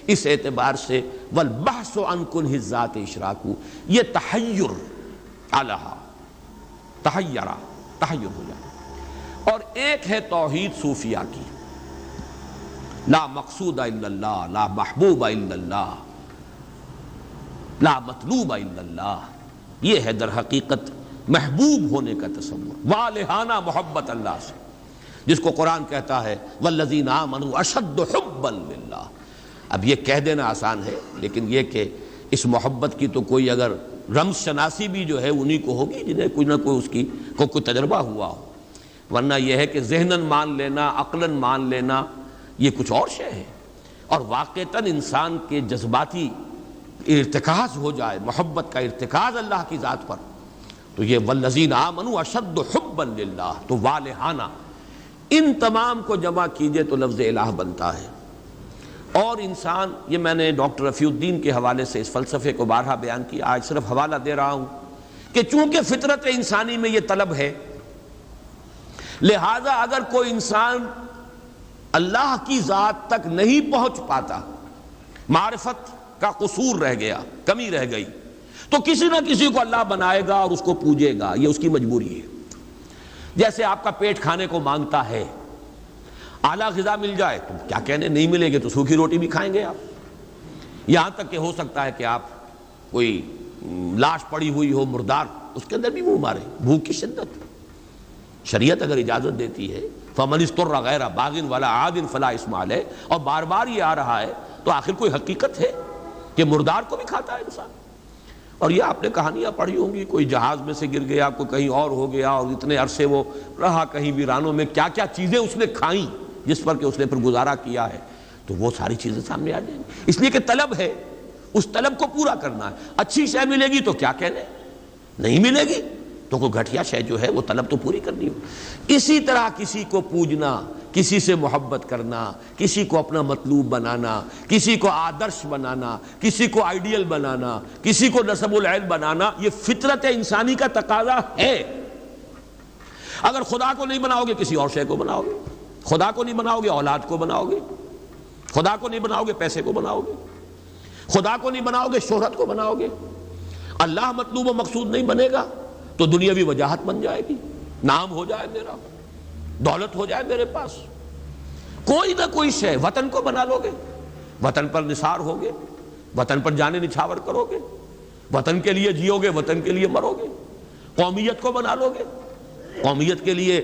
اس اعتبار سے والبحث عن کنہ الذات اشراک، یہ تحیر الہا، تحیر ہو جائے۔ اور ایک ہے توحید صوفیہ کی، لا مقصود الا اللہ، لا محبوب الا اللہ، لا مطلوب الا اللہ، یہ ہے در حقیقت محبوب ہونے کا تصور، والہانہ محبت اللہ سے، جس کو قرآن کہتا ہے والذین آمنوا اشد حبا للہ۔ اب یہ کہہ دینا آسان ہے، لیکن یہ کہ اس محبت کی تو کوئی اگر رمز شناسی بھی جو ہے انہی کو ہوگی جنہیں کوئی نہ کوئی اس کی کوئی تجربہ ہوا ہو، ورنہ یہ ہے کہ ذہناً مان لینا، عقلاً مان لینا، یہ کچھ اور شے ہے۔ اور واقعتاً انسان کے جذباتی ارتکاز ہو جائے، محبت کا ارتکاز اللہ کی ذات پر، تو یہ والذین آمنوا اشد حبا للہ، تو والہانہ، ان تمام کو جمع کیجئے تو لفظ الہ بنتا ہے۔ اور انسان، یہ میں نے ڈاکٹر رفیع الدین کے حوالے سے اس فلسفے کو بارہا بیان کیا، آج صرف حوالہ دے رہا ہوں کہ چونکہ فطرت انسانی میں یہ طلب ہے، لہذا اگر کوئی انسان اللہ کی ذات تک نہیں پہنچ پاتا، معرفت کا قصور رہ گیا، کمی رہ گئی، تو کسی نہ کسی کو اللہ بنائے گا اور اس کو پوجے گا، یہ اس کی مجبوری ہے۔ جیسے آپ کا پیٹ کھانے کو مانگتا ہے، اعلیٰ غذا مل جائے تو کیا کہنے، نہیں ملے گے تو سوکھی روٹی بھی کھائیں گے آپ، یہاں تک کہ ہو سکتا ہے کہ آپ کوئی لاش پڑی ہوئی ہو مردار، اس کے اندر بھی منہ مارے، بھوک کی شدت۔ شریعت اگر اجازت دیتی ہے فَمَنِ اسْتُرَّ غَيْرَ بَاغٍ وَلَا عَادٍ فَلَا إِثْمَ عَلَيْهِ، اور بار بار یہ آ رہا ہے تو آخر کوئی حقیقت ہے کہ مردار کو بھی کھاتا ہے انسان۔ اور یہ آپ نے کہانیاں پڑھی ہوں گی، کوئی جہاز میں سے گر گیا، کوئی کہیں اور ہو گیا، اور اتنے عرصے وہ رہا کہیں ویرانوں میں، کیا کیا چیزیں اس نے کھائیں جس پر کہ اس نے پھر گزارا کیا ہے، تو وہ ساری چیزیں سامنے آ جائیں گی۔ اس لیے کہ طلب ہے، اس طلب کو پورا کرنا ہے۔ اچھی شے ملے گی تو کیا کہنے، نہیں ملے گی تو کوئی گھٹیا شے جو ہے وہ طلب تو پوری کرنی ہو۔ اسی طرح کسی کو پوجنا، کسی سے محبت کرنا، کسی کو اپنا مطلوب بنانا، کسی کو آدرش بنانا، کسی کو آئیڈیل بنانا، کسی کو نسب العین بنانا، یہ فطرت انسانی کا تقاضا ہے۔ اگر خدا کو نہیں بناؤ گے کسی اور شے کو بناؤ گے، خدا کو نہیں بناؤ گے اولاد کو بناؤ گے، خدا کو نہیں بناؤ گے پیسے کو بناؤ گے، خدا کو نہیں بناؤ گے شہرت کو بناؤ گے۔ اللہ مطلوب و مقصود نہیں بنے گا تو دنیاوی وجاہت بن جائے گی، نام ہو جائے میرا، دولت ہو جائے میرے پاس، کوئی نہ کوئی شے۔ وطن کو بنا لو گے، وطن پر نثار ہوگے، وطن پر جانے نچھاور کرو گے، وطن کے لیے جیو گے، وطن کے لیے مرو گے۔ قومیت کو بنا لو گے، قومیت کے لیے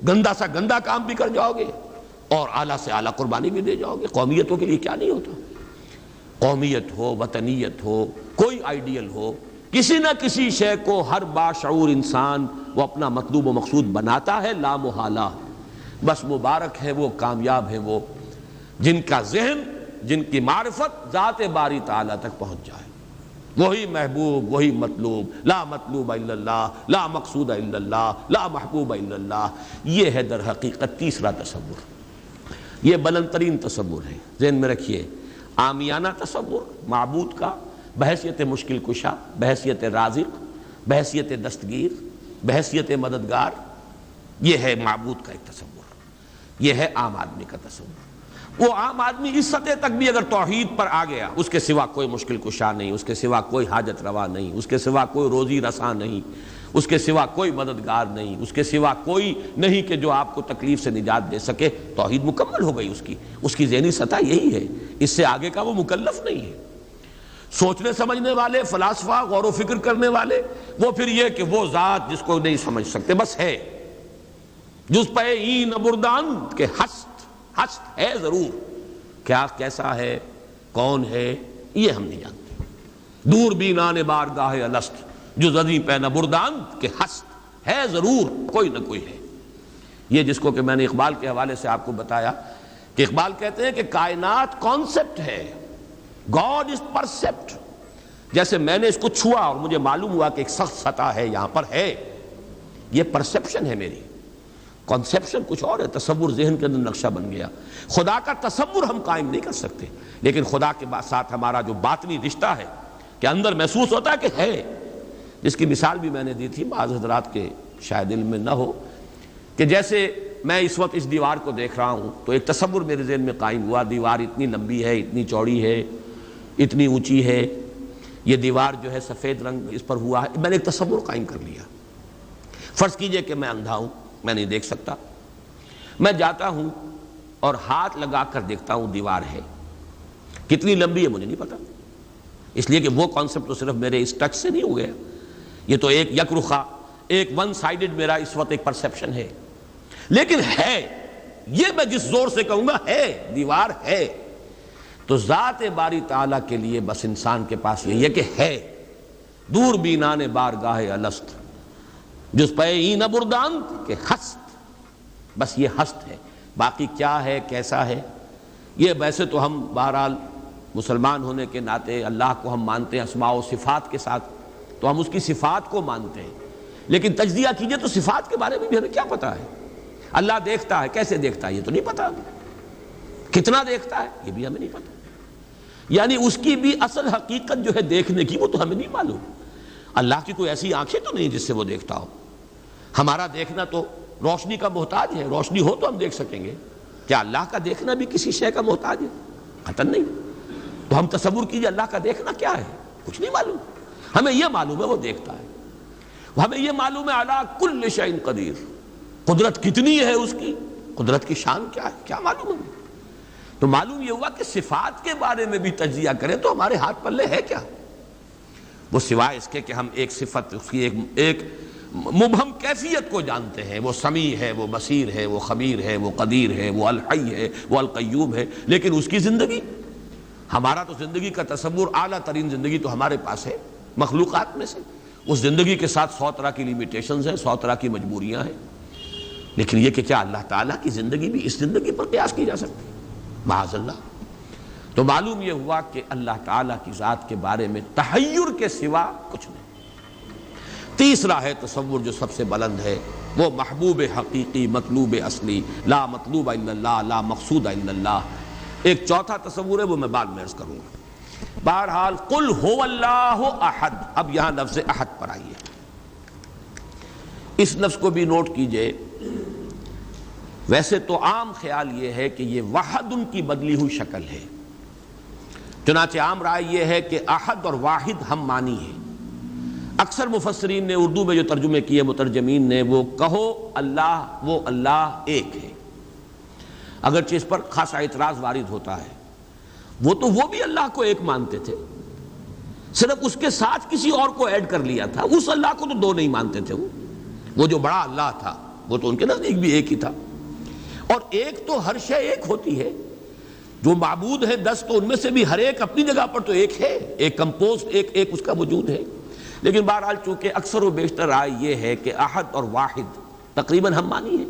گندا سا گندا کام بھی کر جاؤ گے اور اعلیٰ سے اعلیٰ قربانی بھی دے جاؤ گے۔ قومیتوں کے لیے کیا نہیں ہوتا، قومیت ہو، وطنیت ہو، کوئی آئیڈیل ہو، کسی نہ کسی شے کو ہر باشعور انسان وہ اپنا مطلوب و مقصود بناتا ہے لا محالہ۔ بس مبارک ہے وہ، کامیاب ہے وہ جن کا ذہن، جن کی معرفت ذات باری تعالیٰ تک پہنچ جائے۔ وہی محبوب، وہی مطلوب، لا مطلوب الا اللہ، لا مقصود الا اللہ، لا محبوب الا اللہ۔ یہ ہے در حقیقت تیسرا تصور، یہ بلند ترین تصور ہے۔ ذہن میں رکھیے، عامیانہ تصور معبود کا بحیثیت مشکل کشا، بحیثیت رازق، بحیثیت دستگیر، بحیثیت مددگار، یہ ہے معبود کا ایک تصور۔ یہ ہے عام آدمی کا تصور۔ وہ عام آدمی اس سطح تک بھی اگر توحید پر آ گیا، اس کے سوا کوئی مشکل کشا نہیں، اس کے سوا کوئی حاجت روا نہیں، اس کے سوا کوئی روزی رساں نہیں، اس کے سوا کوئی مددگار نہیں، اس کے سوا کوئی نہیں کہ جو آپ کو تکلیف سے نجات دے سکے، توحید مکمل ہو گئی اس کی ذہنی سطح یہی ہے، اس سے آگے کا وہ مکلف نہیں ہے۔ سوچنے سمجھنے والے فلاسفہ، غور و فکر کرنے والے، وہ پھر یہ کہ وہ ذات جس کو نہیں سمجھ سکتے، بس ہے، جس پہ این بردان کہ ہست ہے ضرور، کیا کیسا ہے، کون ہے، یہ ہم نہیں جانتے۔ دور بینان بارگاہ الست جو زدی پہ نبردان کہ ہست ہے ضرور، کوئی نہ کوئی ہے۔ یہ جس کو کہ میں نے اقبال کے حوالے سے آپ کو بتایا کہ اقبال کہتے ہیں کہ کائنات کانسیپٹ ہے، گاڈ از پرسیپٹ۔ جیسے میں نے اس کو چھوا اور مجھے معلوم ہوا کہ ایک سخت سطح ہے یہاں پر ہے، یہ پرسیپشن ہے میری، کنسیپشن کچھ اور ہے، تصور ذہن کے اندر نقشہ بن گیا۔ خدا کا تصور ہم قائم نہیں کر سکتے، لیکن خدا کے ساتھ ہمارا جو باطنی رشتہ ہے کہ اندر محسوس ہوتا ہے کہ ہے، جس کی مثال بھی میں نے دی تھی، بعض حضرات کے شاید علم میں نہ ہو، کہ جیسے میں اس وقت اس دیوار کو دیکھ رہا ہوں تو ایک تصور میرے ذہن میں قائم ہوا، دیوار اتنی لمبی ہے، اتنی چوڑی ہے، اتنی اونچی ہے، یہ دیوار جو ہے سفید رنگ اس پر ہوا ہے، میں نے ایک تصور قائم کر لیا۔ فرض کیجئے کہ میں اندھا ہوں، میں نہیں دیکھ سکتا، میں جاتا ہوں اور ہاتھ لگا کر دیکھتا ہوں دیوار ہے، کتنی لمبی ہے مجھے نہیں پتا، اس لیے کہ وہ کانسیپٹ تو صرف میرے اس ٹچ سے نہیں ہو گیا، یہ تو ایک یک رخا، ایک ون سائیڈڈ میرا اس وقت ایک پرسیپشن ہے، لیکن ہے، یہ میں جس زور سے کہوں گا ہے، دیوار ہے۔ تو ذات باری تعالیٰ کے لیے بس انسان کے پاس یہی ہے کہ ہے، دور بینان بارگاہ الست جس پہ این بردان کہ ہست، بس یہ ہست ہے، باقی کیا ہے، کیسا ہے، یہ ویسے تو ہم بہرحال مسلمان ہونے کے ناطے اللہ کو ہم مانتے ہیں اسماء و صفات کے ساتھ، تو ہم اس کی صفات کو مانتے ہیں، لیکن تجزیہ کیجئے تو صفات کے بارے میں بھی ہمیں کیا پتا ہے؟ اللہ دیکھتا ہے، کیسے دیکھتا ہے یہ تو نہیں پتا، کتنا دیکھتا ہے یہ بھی ہمیں نہیں پتا، یعنی اس کی بھی اصل حقیقت جو ہے دیکھنے کی وہ تو ہمیں نہیں معلوم۔ اللہ کی کوئی ایسی آنکھیں تو نہیں جس سے وہ دیکھتا ہو، ہمارا دیکھنا تو روشنی کا محتاج ہے، روشنی ہو تو ہم دیکھ سکیں گے، کیا اللہ کا دیکھنا بھی کسی شے کا محتاج ہے؟ قطعاً نہیں۔ تو ہم تصور کیجئے اللہ کا دیکھنا کیا ہے، کچھ نہیں معلوم، ہمیں یہ معلوم ہے وہ دیکھتا ہے، ہمیں یہ معلوم ہے علی کل شیء قدیر، قدرت کتنی ہے اس کی، قدرت کی شان کیا ہے، کیا معلوم ہے؟ تو معلوم یہ ہوا کہ صفات کے بارے میں بھی تجزیہ کریں تو ہمارے ہاتھ پلے ہے کیا؟ وہ سوائے اس کے کہ ہم ایک صفت، اس کی ایک مبہم کیفیت کو جانتے ہیں، وہ سمیع ہے، وہ بصیر ہے، وہ خبیر ہے، وہ قدیر ہے، وہ الحی ہے، وہ القیوم ہے، لیکن اس کی زندگی، ہمارا تو زندگی کا تصور اعلیٰ ترین زندگی تو ہمارے پاس ہے مخلوقات میں سے، اس زندگی کے ساتھ 100 طرح کی لیمیٹیشنز ہیں، 100 طرح کی مجبوریاں ہیں، لیکن یہ کہ کیا اللہ تعالیٰ کی زندگی بھی اس زندگی پر قیاس کی جا سکتی ہے؟ معاذ اللہ۔ تو معلوم یہ ہوا کہ اللہ تعالیٰ کی ذات کے بارے میں تحیر کے سوا کچھ نہیں۔ تیسرا ہے تصور جو سب سے بلند ہے، وہ محبوب حقیقی، مطلوب اصلی، لا مطلوب الا اللہ، لا مقصود الا اللہ۔ ایک چوتھا تصور ہے، وہ میں بعد میں عرض کروں گا۔ بہرحال قل هو اللہ احد، اب یہاں لفظ احد پر آئیے، اس لفظ کو بھی نوٹ کیجئے۔ ویسے تو عام خیال یہ ہے کہ یہ وحد ان کی بدلی ہوئی شکل ہے، چنانچہ عام رائے یہ ہے کہ احد اور واحد ہم معنی ہیں۔ اکثر مفسرین نے اردو میں جو ترجمے کیے مترجمین نے، وہ کہو اللہ، وہ اللہ ایک ہے، اگرچہ اس پر خاصا اعتراض وارد ہوتا ہے۔ وہ بھی اللہ کو ایک مانتے تھے، صرف اس کے ساتھ کسی اور کو ایڈ کر لیا تھا، اس اللہ کو تو دو نہیں مانتے تھے۔ وہ جو بڑا اللہ تھا وہ تو ان کے نزدیک بھی ایک ہی تھا، اور ایک تو ہر شے ایک ہوتی ہے، جو معبود ہے 10 تو ان میں سے بھی ہر ایک اپنی جگہ پر تو ایک ہے، ایک کمپوزڈ ایک اس کا وجود ہے۔ لیکن بہرحال چونکہ اکثر و بیشتر رائے یہ ہے کہ احد اور واحد تقریباً ہم معنی ہے،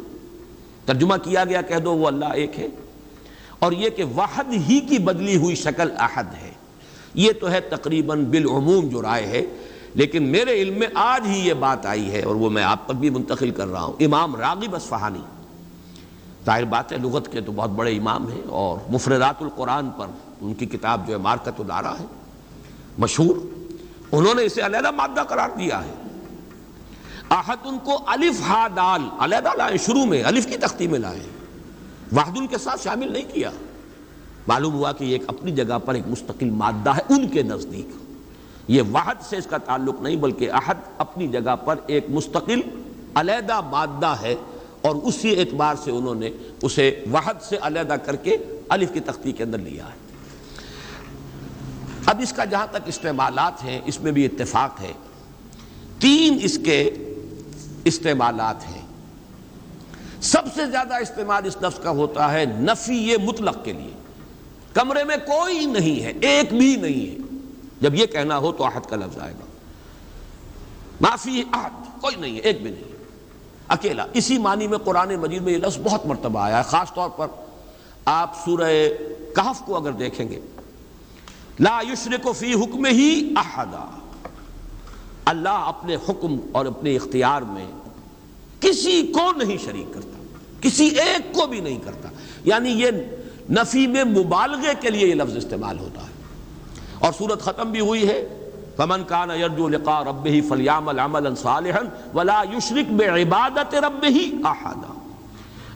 ترجمہ کیا گیا کہہ دو وہ اللہ ایک ہے، اور یہ کہ وحد ہی کی بدلی ہوئی شکل احد ہے، یہ تو ہے تقریباً بالعموم جو رائے ہے۔ لیکن میرے علم میں آج ہی یہ بات آئی ہے، اور وہ میں آپ تک بھی منتقل کر رہا ہوں۔ امام راغب اصفہانی، ظاہر بات ہے لغت کے تو بہت بڑے امام ہیں، اور مفردات القرآن پر ان کی کتاب جو ہے مارکۃ الآراء ہے مشہور، انہوں نے اسے علیحدہ مادہ قرار دیا ہے۔ احد ان کو الف ہا دال علیحدہ لائے، شروع میں الف کی تختی میں لائے، وحد ان کے ساتھ شامل نہیں کیا۔ معلوم ہوا کہ یہ ایک اپنی جگہ پر ایک مستقل مادہ ہے ان کے نزدیک، یہ وحد سے اس کا تعلق نہیں، بلکہ احد اپنی جگہ پر ایک مستقل علیحدہ مادہ ہے، اور اسی اعتبار سے انہوں نے اسے وحد سے علیحدہ کر کے الف کی تختی کے اندر لیا ہے۔ اب اس کا جہاں تک استعمالات ہیں، اس میں بھی اتفاق ہے، 3 اس کے استعمالات ہیں۔ سب سے زیادہ استعمال اس لفظ کا ہوتا ہے نفی مطلق کے لیے، کمرے میں کوئی نہیں ہے، ایک بھی نہیں ہے، جب یہ کہنا ہو تو احد کا لفظ آئے گا، ما فی احد، کوئی نہیں ہے، ایک بھی نہیں ہے، اکیلا۔ اسی معنی میں قرآن مجید میں یہ لفظ بہت مرتبہ آیا ہے، خاص طور پر آپ سورہ کہف کو اگر دیکھیں گے، لا یشرک فی حکمہ احدا، اللہ اپنے حکم اور اپنے اختیار میں کسی کو نہیں شریک کرتا، کسی ایک کو بھی نہیں کرتا، یعنی یہ نفی میں مبالغے کے لیے یہ لفظ استعمال ہوتا ہے۔ اور سورت ختم بھی ہوئی ہے، فمن کان یرجو لقاء ربہ فلیعمل عملا صالحا ولا یشرک بعبادۃ ربہ احدا۔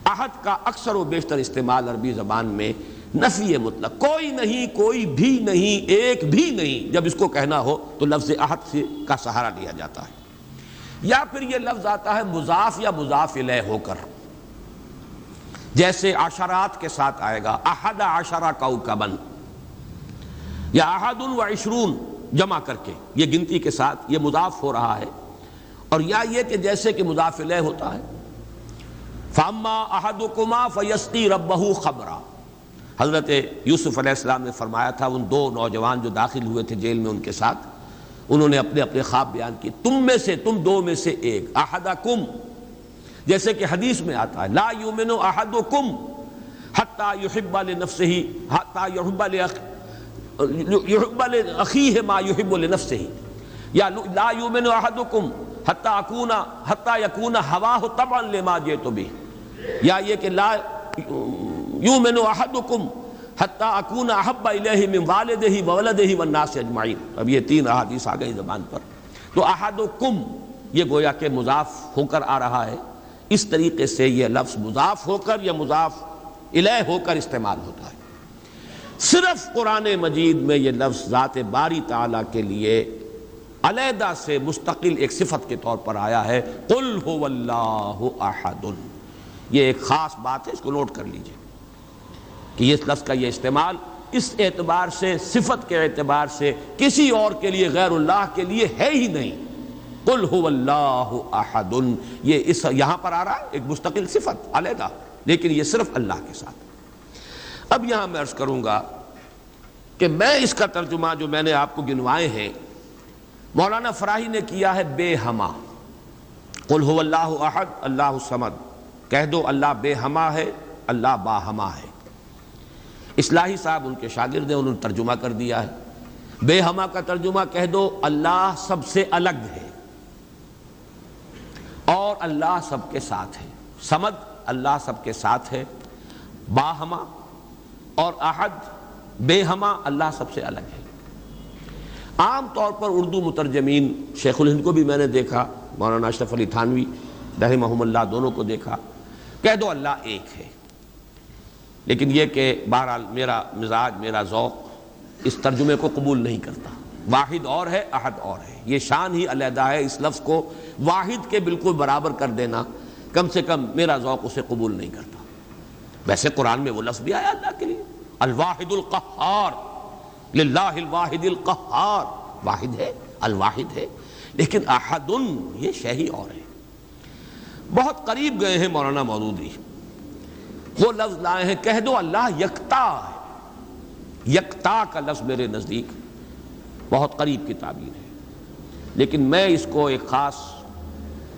احد کا اکثر و بیشتر استعمال عربی زبان میں نفی مطلق، کوئی نہیں، کوئی بھی نہیں، ایک بھی نہیں، جب اس کو کہنا ہو تو لفظ احد کا سہارا لیا جاتا ہے۔ یا پھر یہ لفظ آتا ہے مضاف یا مضاف الیہ ہو کر، جیسے عشرات کے ساتھ آئے گا، احد عشر کوكبا، یا احد و عشرون جمع کر کے، یہ گنتی کے ساتھ یہ مضاف ہو رہا ہے۔ اور یا یہ کہ جیسے کہ مضاف الیہ ہوتا ہے، فاما احدکما فیسقی ربہ خمرا، حضرت یوسف علیہ السلام نے فرمایا تھا، ان 2 نوجوان جو داخل ہوئے تھے جیل میں ان کے ساتھ، انہوں نے اپنے اپنے خواب بیان کیے، تم میں سے، تم 2 میں سے ایک، احدکم، جیسے کہ حدیث میں آتا ہے لا یؤمن احدکم حتی یحب لنفسہ، حتی یحب لاخیہ ما یحب لنفسہ، یا لا یؤمن احدکم حتی یکون ہواہ طبعا لما جئت بہ، یا یہ کہ لا یؤمن احدکم حتی اکون احب الیہ من والدہ وولدہ والناس اجمعین۔ اب یہ 3 احادیث آ گئی زبان پر، تو احدکم یہ گویا کہ مضاف ہو کر آ رہا ہے، اس طریقے سے یہ لفظ مضاف ہو کر یا مضاف الیہ ہو کر استعمال ہوتا ہے۔ صرف قرآن مجید میں یہ لفظ ذات باری تعالیٰ کے لیے علیحدہ سے مستقل ایک صفت کے طور پر آیا ہے، قل هو اللہ احد۔ یہ ایک خاص بات ہے، اس کو نوٹ کر لیجئے کہ اس لفظ کا یہ استعمال اس اعتبار سے، صفت کے اعتبار سے کسی اور کے لیے، غیر اللہ کے لیے ہے ہی نہیں۔ قل هو اللہ احد، یہ یہاں پر آ رہا ہے ایک مستقل صفت علیحدہ، لیکن یہ صرف اللہ کے ساتھ۔ اب یہاں میں عرض کروں گا کہ میں اس کا ترجمہ جو میں نے آپ کو گنوائے ہیں، مولانا فراہی نے کیا ہے بے ہما۔ قل هو اللہ احد اللہ الصمد، کہہ دو اللہ بے ہما ہے، اللہ با ہما ہے۔ اصلاحی صاحب ان کے شاگرد ہیں، انہوں نے ترجمہ کر دیا ہے۔ بے ہما کا ترجمہ کہہ دو اللہ سب سے الگ ہے اور اللہ سب کے ساتھ ہے۔ صمد اللہ سب کے ساتھ ہے، باہما اور احد بے ہما اللہ سب سے الگ ہے۔ عام طور پر اردو مترجمین، شیخ الہند کو بھی میں نے دیکھا، مولانا اشرف علی تھانوی رحمہم اللہ دونوں کو دیکھا، کہہ دو اللہ ایک ہے۔ لیکن یہ کہ بہرحال میرا مزاج، میرا ذوق اس ترجمے کو قبول نہیں کرتا۔ واحد اور ہے، احد اور ہے، یہ شان ہی علیحدہ ہے۔ اس لفظ کو واحد کے بالکل برابر کر دینا کم سے کم میرا ذوق اسے قبول نہیں کرتا۔ ویسے قرآن میں وہ لفظ بھی آیا اللہ کے لیے، الواحد القہار، للہ الواحد القہار، واحد ہے، الواحد ہے، لیکن احد یہ شے ہی اور ہے۔ بہت قریب گئے ہیں مولانا مودودی، وہ لفظ لائے ہیں، کہہ دو اللہ یکتا ہے۔ یکتا کا لفظ میرے نزدیک بہت قریب کی تعبیر ہے، لیکن میں اس کو ایک خاص،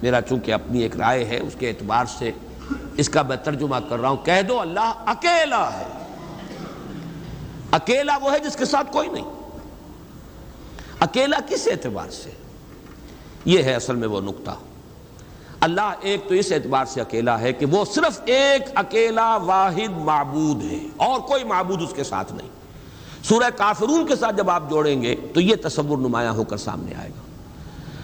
میرا چونکہ اپنی ایک رائے ہے، اس کے اعتبار سے اس کا میں ترجمہ کر رہا ہوں، کہہ دو اللہ اکیلا ہے۔ اکیلا وہ ہے جس کے ساتھ کوئی نہیں۔ اکیلا کس اعتبار سے؟ یہ ہے اصل میں وہ نقطہ۔ اللہ ایک تو اس اعتبار سے اکیلا ہے کہ وہ صرف ایک اکیلا واحد معبود ہے اور کوئی معبود اس کے ساتھ نہیں۔ سورہ کافرون کے ساتھ جب آپ جوڑیں گے تو یہ تصور نمایاں ہو کر سامنے آئے گا۔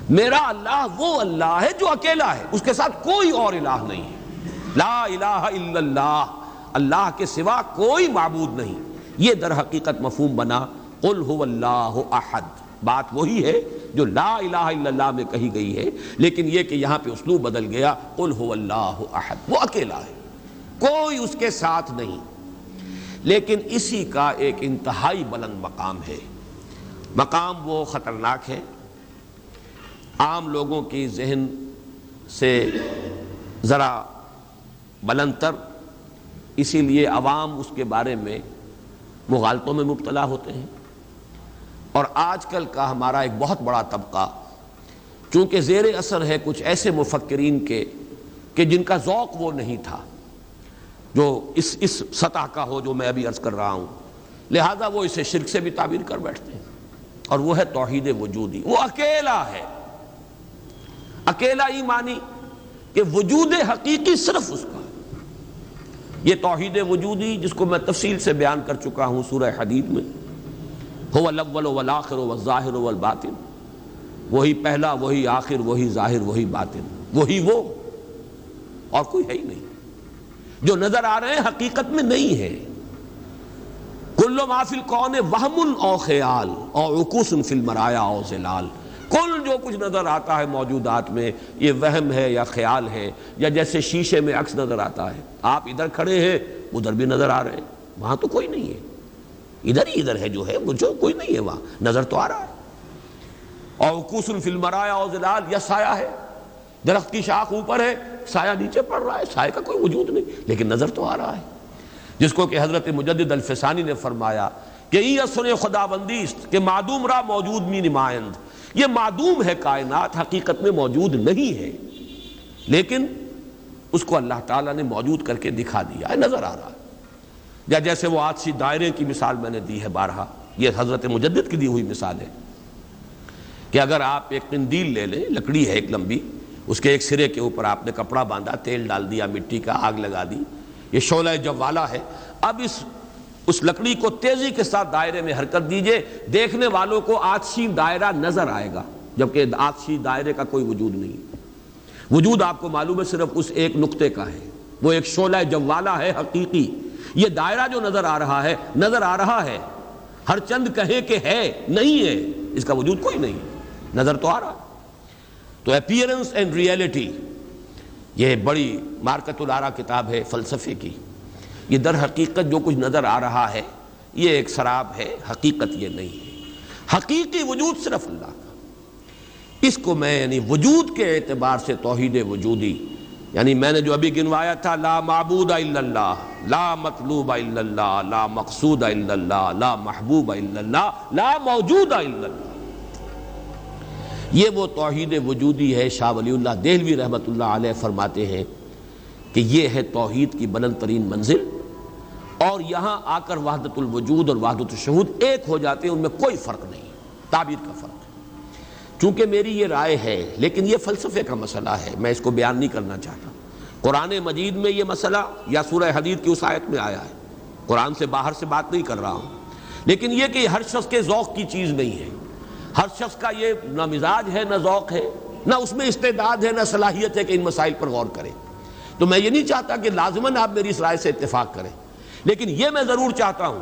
میرا اللہ وہ اللہ ہے جو اکیلا ہے، اس کے ساتھ کوئی اور الہ نہیں ہے۔ لا الہ الا اللہ، اللہ کے سوا کوئی معبود نہیں۔ یہ در حقیقت مفہوم بنا قل هو اللہ احد۔ بات وہی ہے جو لا الہ الا اللہ میں کہی گئی ہے، لیکن یہ کہ یہاں پہ اسلوب بدل گیا، قل هو اللہ احد، وہ اکیلا ہے، کوئی اس کے ساتھ نہیں۔ لیکن اسی کا ایک انتہائی بلند مقام ہے۔ مقام وہ خطرناک ہے، عام لوگوں کی ذہن سے ذرا بلند تر، اسی لیے عوام اس کے بارے میں مغالطوں میں مبتلا ہوتے ہیں۔ اور آج کل کا ہمارا ایک بہت بڑا طبقہ چونکہ زیر اثر ہے کچھ ایسے مفکرین کے کہ جن کا ذوق وہ نہیں تھا جو اس سطح کا ہو جو میں ابھی عرض کر رہا ہوں، لہذا وہ اسے شرک سے بھی تعبیر کر بیٹھتے ہیں، اور وہ ہے توحید وجودی۔ وہ اکیلا ہے، اکیلا ہی مانی کہ وجود حقیقی صرف اس کا ہے۔ یہ توحید وجودی جس کو میں تفصیل سے بیان کر چکا ہوں سورہ حدید میں، هو الاول والآخر والظاہر والباطن، وہی پہلا، وہی آخر، وہی ظاہر، وہی باطن، وہی وہ، اور کوئی ہے ہی نہیں۔ جو نظر آ رہے ہیں حقیقت میں نہیں ہے۔ کل ما فی الکون وہم او خیال او عکوس فی المرایا او ظلال، کل جو کچھ نظر آتا ہے موجودات میں یہ وہم ہے یا خیال ہے، یا جیسے شیشے میں عکس نظر آتا ہے، آپ ادھر کھڑے ہیں ادھر بھی نظر آ رہے ہیں، وہاں تو کوئی نہیں ہے، ادھر ہی ادھر ہے جو ہے، وہ جو کوئی نہیں ہے وہاں نظر تو آ رہا ہے۔ اور عکوس فی المرایا او ظلال، یا سایہ ہے، درخت کی شاخ اوپر ہے، سایہ نیچے پڑ رہا ہے، سایہ کا کوئی وجود نہیں، لیکن نظر تو آ رہا ہے۔ جس کو کہ حضرت مجدد الفسانی نے فرمایا کہ ای اثر خداوندی است کہ معدوم را موجود می نمائند، یہ معدوم ہے کائنات، حقیقت میں موجود نہیں ہے، لیکن اس کو اللہ تعالیٰ نے موجود کر کے دکھا دیا ہے، نظر آ رہا ہے۔ یا جیسے وہ آتشی دائرے کی مثال میں نے دی ہے بارہا، یہ حضرت مجدد کی دی ہوئی مثال ہے کہ اگر آپ ایک قندیل لے لیں، لکڑی ہے ایک لمبی، اس کے ایک سرے کے اوپر آپ نے کپڑا باندھا، تیل ڈال دیا، مٹی کا آگ لگا دی، یہ شعلہ جوالا ہے، اب اس لکڑی کو تیزی کے ساتھ دائرے میں حرکت دیجئے، دیکھنے والوں کو آتشی دائرہ نظر آئے گا، جبکہ آتشی دائرے کا کوئی وجود نہیں۔ وجود آپ کو معلوم ہے صرف اس ایک نقطے کا ہے، وہ ایک شعلہ جوالا ہے حقیقی۔ یہ دائرہ جو نظر آ رہا ہے، نظر آ رہا ہے، ہر چند کہے کہ ہے، نہیں ہے، اس کا وجود کوئی نہیں، نظر تو آ رہا ہے۔ تو اپیئرنس اینڈ ریئلٹی، یہ بڑی مارکت الآرا کتاب ہے فلسفے کی، یہ در حقیقت جو کچھ نظر آ رہا ہے یہ ایک سراب ہے، حقیقت یہ نہیں ہے۔ حقیقی وجود صرف اللہ کا، اس کو میں یعنی وجود کے اعتبار سے توحید وجودی، یعنی میں نے جو ابھی گنوایا تھا، لا معبود الا اللہ، لا مطلوب الا اللہ، لا مقصود الا اللہ، لا محبوب الا اللہ، لا موجود الا اللہ، یہ وہ توحید وجودی ہے۔ شاہ ولی اللہ دہلوی رحمۃ اللہ علیہ فرماتے ہیں کہ یہ ہے توحید کی بلند ترین منزل، اور یہاں آ کر وحدت الوجود اور وحدت الشہود ایک ہو جاتے ہیں، ان میں کوئی فرق نہیں، تعبیر کا فرق ہے۔ چونکہ میری یہ رائے ہے، لیکن یہ فلسفے کا مسئلہ ہے، میں اس کو بیان نہیں کرنا چاہتا۔ قرآن مجید میں یہ مسئلہ یا سورہ حدید کی اس آیت میں آیا ہے، قرآن سے باہر سے بات نہیں کر رہا ہوں، لیکن یہ کہ ہر شخص کے ذوق کی چیز نہیں ہے، ہر شخص کا یہ نہ مزاج ہے، نہ ذوق ہے، نہ اس میں استعداد ہے، نہ صلاحیت ہے کہ ان مسائل پر غور کرے۔ تو میں یہ نہیں چاہتا کہ لازماً آپ میری اس رائے سے اتفاق کریں، لیکن یہ میں ضرور چاہتا ہوں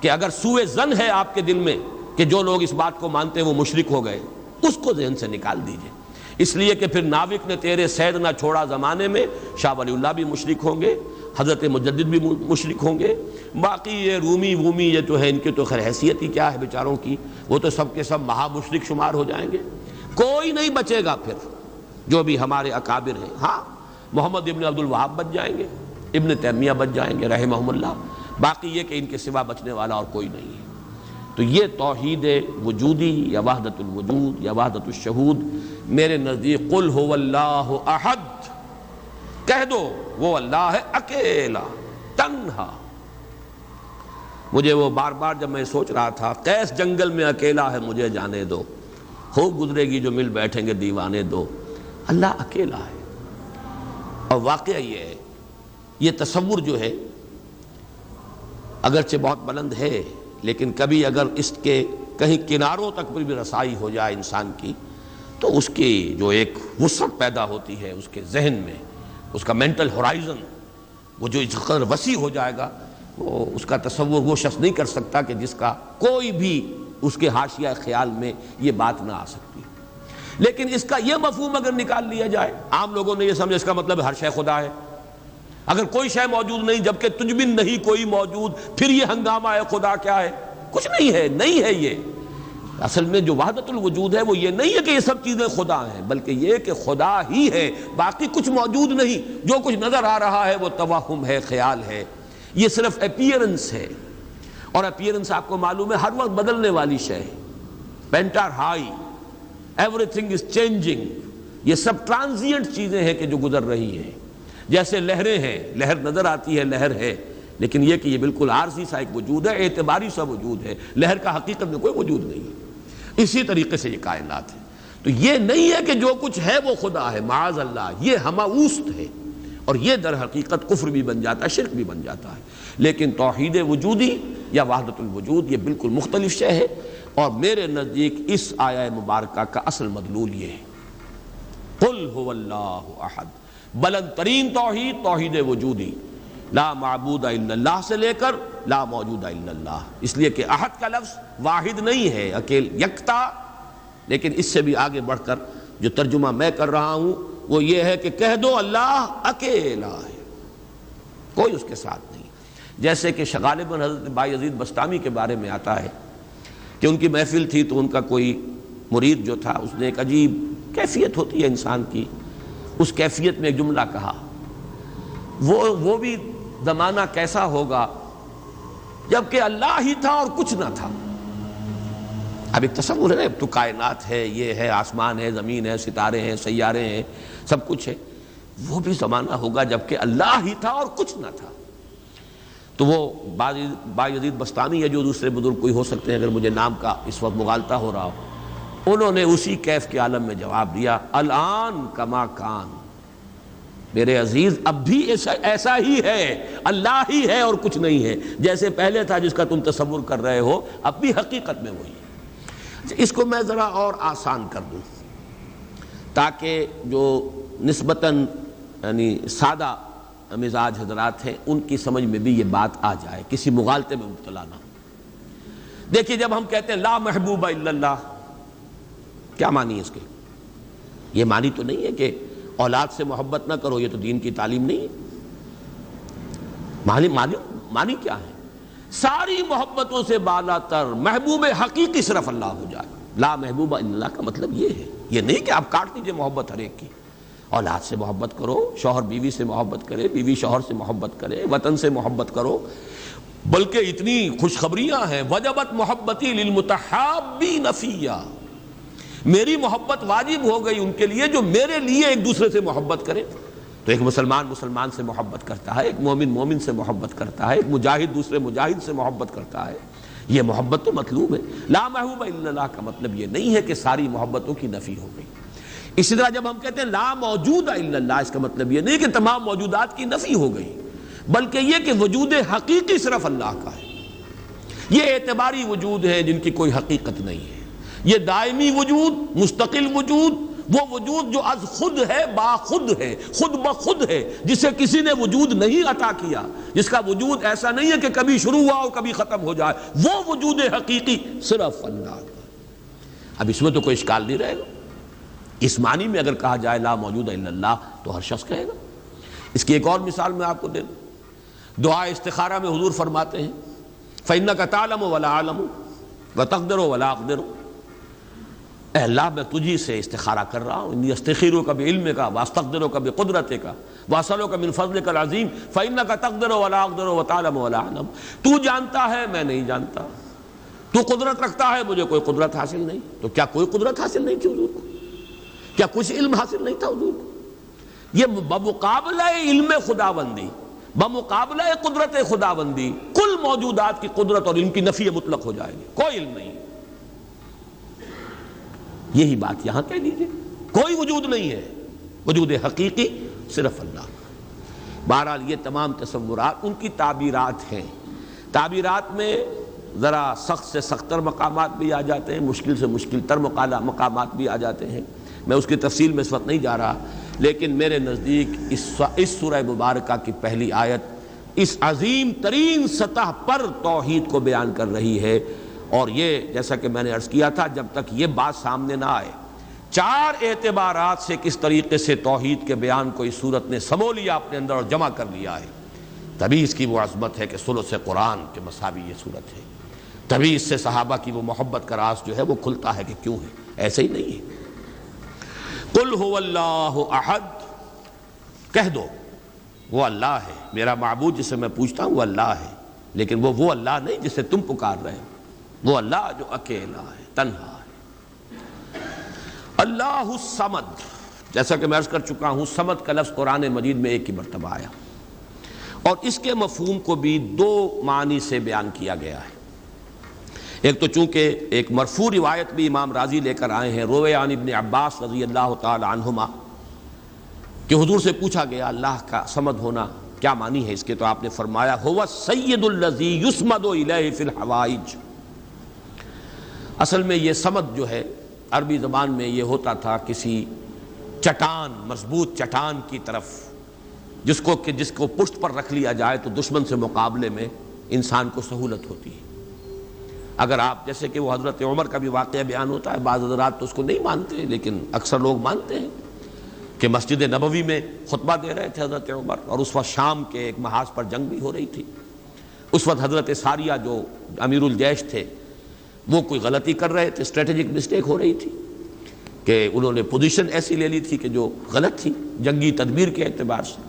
کہ اگر سوء ظن ہے آپ کے دل میں کہ جو لوگ اس بات کو مانتے ہیں وہ مشرک ہو گئے، اس کو ذہن سے نکال دیجئے، اس لیے کہ پھر ناوک نے تیرے سید نہ چھوڑا زمانے میں، شاہ ولی اللہ بھی مشرک ہوں گے، حضرت مجدد بھی مشرک ہوں گے، باقی یہ رومی یہ تو ہے، ان کی تو خیر حیثیت ہی کیا ہے بیچاروں کی، وہ تو سب کے سب مہا مشرک شمار ہو جائیں گے، کوئی نہیں بچے گا پھر جو بھی ہمارے اکابر ہیں۔ ہاں محمد ابن عبد الوہاب بچ جائیں گے، ابن تیمیہ بچ جائیں گے رحمہم اللہ، باقی یہ کہ ان کے سوا بچنے والا اور کوئی نہیں ہے۔ تو یہ توحید وجودی یا وحدت الوجود یا وحدت الشہود میرے نزدیک قل هو اللہ احد، کہہ دو وہ اللہ ہے اکیلا تنہا۔ مجھے وہ بار بار جب میں سوچ رہا تھا قیس جنگل میں اکیلا ہے مجھے جانے دو، خوب گزرے گی جو مل بیٹھیں گے دیوانے دو، اللہ اکیلا ہے۔ اور واقعہ یہ ہے، یہ تصور جو ہے اگرچہ بہت بلند ہے، لیکن کبھی اگر اس کے کہیں کناروں تک بھی رسائی ہو جائے انسان کی، تو اس کی جو ایک وسعت پیدا ہوتی ہے اس کے ذہن میں، اس کا مینٹل ہورائزن وہ جو اس قدر وسیع ہو جائے گا، وہ اس کا تصور وہ شخص نہیں کر سکتا کہ جس کا کوئی بھی اس کے حاشیہ خیال میں یہ بات نہ آ سکتی۔ لیکن اس کا یہ مفہوم اگر نکال لیا جائے، عام لوگوں نے یہ سمجھا اس کا مطلب ہر شے خدا ہے، اگر کوئی شے موجود نہیں جبکہ تجھ بن نہیں کوئی موجود، پھر یہ ہنگامہ ہے خدا کیا ہے؟ کچھ نہیں ہے، نہیں ہے۔ یہ اصل میں جو وحدت الوجود ہے وہ یہ نہیں ہے کہ یہ سب چیزیں خدا ہیں، بلکہ یہ کہ خدا ہی ہے، باقی کچھ موجود نہیں، جو کچھ نظر آ رہا ہے وہ توہم ہے، خیال ہے، یہ صرف اپیئرنس ہے، اور اپیئرنس آپ کو معلوم ہے ہر وقت بدلنے والی شے ہے، painter high, every thing is changing, یہ سب ٹرانزینٹ چیزیں ہیں کہ جو گزر رہی ہیں، جیسے لہریں ہیں، لہر نظر آتی ہے لہر ہے، لیکن یہ کہ یہ بالکل عارضی سا ایک وجود ہے، اعتباری سا وجود ہے، لہر کا حقیقت میں کوئی وجود نہیں ہے۔ اسی طریقے سے یہ کائنات ہے، تو یہ نہیں ہے کہ جو کچھ ہے وہ خدا ہے، معاذ اللہ، یہ ہماوست ہے، اور یہ در حقیقت کفر بھی بن جاتا ہے، شرک بھی بن جاتا ہے۔ لیکن توحید وجودی یا وحدت الوجود یہ بالکل مختلف شے ہے، اور میرے نزدیک اس آیہ مبارکہ کا اصل مدلول یہ ہے، قل هو اللہ احد، بلند ترین توحید توحید وجودی، لا معبود الا اللہ سے لے کر لا موجود الا اللہ، اس لیے کہ احد کا لفظ واحد نہیں ہے، اکیل یکتا، لیکن اس سے بھی آگے بڑھ کر جو ترجمہ میں کر رہا ہوں وہ یہ ہے کہ کہہ دو اللہ اکیلا ہے، کوئی اس کے ساتھ نہیں۔ جیسے کہ غالباً حضرت بایزید بسطامی کے بارے میں آتا ہے کہ ان کی محفل تھی تو ان کا کوئی مرید جو تھا اس نے ایک عجیب کیفیت ہوتی ہے انسان کی، اس کیفیت میں ایک جملہ کہا، وہ بھی زمانہ کیسا ہوگا جبکہ اللہ ہی تھا اور کچھ نہ تھا۔ اب ایک تصور ہے نا، اب تو کائنات ہے، یہ ہے، آسمان ہے، زمین ہے، ستارے ہیں، سیارے ہیں، سب کچھ ہے، وہ بھی زمانہ ہوگا جبکہ اللہ ہی تھا اور کچھ نہ تھا۔ تو وہ بایزید بسطامی ہے، جو دوسرے بزرگ کوئی ہو سکتے ہیں اگر مجھے نام کا اس وقت مغالطہ ہو رہا ہو، انہوں نے اسی کیف کے عالم میں جواب دیا، الان کما کان، میرے عزیز اب بھی ایسا ہی ہے، اللہ ہی ہے اور کچھ نہیں ہے، جیسے پہلے تھا جس کا تم تصور کر رہے ہو، اب بھی حقیقت میں وہی ہے۔ اس کو میں ذرا اور آسان کر دوں تاکہ جو نسبتاً یعنی سادہ مزاج حضرات ہیں ان کی سمجھ میں بھی یہ بات آ جائے، کسی مغالطے میں مبتلا نہ ہو۔ دیکھیے جب ہم کہتے ہیں لا محبوب الا اللہ، کیا معنی ہے اس کے؟ یہ معنی تو نہیں ہے کہ اولاد سے محبت نہ کرو، یہ تو دین کی تعلیم نہیں ہے۔ معنی کیا ہے؟ ساری محبتوں سے بالا تر محبوب حقیقی صرف اللہ ہو جائے۔ لا محبوب الا اللہ کا مطلب یہ ہے، یہ نہیں کہ آپ کاٹ دیجئے محبت ہر ایک کی، اولاد سے محبت کرو، شوہر بیوی سے محبت کرے، بیوی شوہر سے محبت کرے، وطن سے محبت کرو، بلکہ اتنی خوشخبریاں ہیں، وجبت محبتی للمتحابین فیہ، میری محبت واجب ہو گئی ان کے لیے جو میرے لیے ایک دوسرے سے محبت کرے۔ تو ایک مسلمان مسلمان سے محبت کرتا ہے، ایک مومن مومن سے محبت کرتا ہے، ایک مجاہد دوسرے مجاہد سے محبت کرتا ہے، یہ محبت تو مطلوب ہے۔ لا محبوب الا اللہ کا مطلب یہ نہیں ہے کہ ساری محبتوں کی نفی ہو گئی۔ اسی طرح جب ہم کہتے ہیں لا موجود الا اللہ، اس کا مطلب یہ نہیں کہ تمام موجودات کی نفی ہو گئی، بلکہ یہ کہ وجود حقیقی صرف اللہ کا ہے۔ یہ اعتباری وجود ہے جن کی کوئی حقیقت نہیں ہے، یہ دائمی وجود، مستقل وجود، وہ وجود جو از خود ہے، با خود ہے، خود بخود ہے، جسے کسی نے وجود نہیں عطا کیا، جس کا وجود ایسا نہیں ہے کہ کبھی شروع ہوا اور کبھی ختم ہو جائے، وہ وجود حقیقی صرف اللہ کا۔ اب اس میں تو کوئی اشکال نہیں رہے گا۔ اس معنی میں اگر کہا جائے لا موجود الا اللہ تو ہر شخص کہے گا۔ اس کی ایک اور مثال میں آپ کو دے دوں، دعا استخارہ میں حضور فرماتے ہیں فَإِنَّكَ تَعْلَمُ وَلَا أَعْلَمُ وَتَقْدِرُ وَلَا أَقْدِرُ، اے اللہ میں تجھی سے استخارہ کر رہا ہوں، انی استخیرک بعلمک واستقدرک بقدرتک واسألک من فضلک العظیم فإنک تقدر ولا اقدر وتعلم ولا اعلم، تو جانتا ہے میں نہیں جانتا، تو قدرت رکھتا ہے مجھے کوئی قدرت حاصل نہیں۔ تو کیا کوئی قدرت حاصل نہیں تھی حضور کو؟ کیا کچھ علم حاصل نہیں تھا حضور کو؟ یہ بمقابلہ علم خداوندی، بمقابلہ قدرت خداوندی کل موجودات کی قدرت اور علم کی نفی مطلق ہو جائے گی، کوئی علم نہیں۔ یہی بات یہاں کہہ دیجیے، کوئی وجود نہیں ہے، وجود حقیقی صرف اللہ۔ بہرحال یہ تمام تصورات ان کی تعبیرات ہیں۔ تعبیرات میں ذرا سخت سے سخت تر مقامات بھی آ جاتے ہیں، مشکل سے مشکل تر مقامات بھی آ جاتے ہیں۔ میں اس کی تفصیل میں اس وقت نہیں جا رہا، لیکن میرے نزدیک اس سورہ مبارکہ کی پہلی آیت اس عظیم ترین سطح پر توحید کو بیان کر رہی ہے، اور یہ جیسا کہ میں نے عرض کیا تھا جب تک یہ بات سامنے نہ آئے، چار اعتبارات سے کس طریقے سے توحید کے بیان کو اس صورت نے سمو لیا اپنے اندر اور جمع کر لیا ہے، تبھی اس کی وہ عظمت ہے کہ ثلث قرآن کے مساوی یہ صورت ہے، تبھی اس سے صحابہ کی وہ محبت کا راز جو ہے وہ کھلتا ہے کہ کیوں ہے، ایسے ہی نہیں ہے۔ قل هو اللہ احد، کہہ دو وہ اللہ ہے، میرا معبود جسے میں پوچھتا ہوں وہ اللہ ہے، لیکن وہ اللہ نہیں جسے تم پکار رہے ہو، وہ اللہ جو اکیلا ہے، تنہا ہے۔ اللہ الصمد، جیسا کہ میں عرض کر چکا ہوں صمد کا لفظ قرآن مجید میں ایک ہی مرتبہ آیا، اور اس کے مفہوم کو بھی دو معنی سے بیان کیا گیا ہے۔ ایک تو چونکہ ایک مرفوع روایت بھی امام راضی لے کر آئے ہیں، روی عن ابن عباس رضی اللہ تعالی عنہما، کہ حضور سے پوچھا گیا اللہ کا صمد ہونا کیا معنی ہے اس کے، تو آپ نے فرمایا هو السید الذی یصمد الیہ فی الحوائج۔ اصل میں یہ صمد جو ہے عربی زبان میں یہ ہوتا تھا کسی چٹان، مضبوط چٹان کی طرف جس کو پشت پر رکھ لیا جائے تو دشمن سے مقابلے میں انسان کو سہولت ہوتی ہے۔ اگر آپ جیسے کہ وہ حضرت عمر کا بھی واقعہ بیان ہوتا ہے، بعض حضرات تو اس کو نہیں مانتے لیکن اکثر لوگ مانتے ہیں کہ مسجد نبوی میں خطبہ دے رہے تھے حضرت عمر، اور اس وقت شام کے ایک محاذ پر جنگ بھی ہو رہی تھی۔ اس وقت حضرت ساریہ جو امیر الجیش تھے وہ کوئی غلطی کر رہے تھے، اسٹریٹجک مسٹیک ہو رہی تھی کہ انہوں نے پوزیشن ایسی لے لی تھی کہ جو غلط تھی جنگی تدبیر کے اعتبار سے۔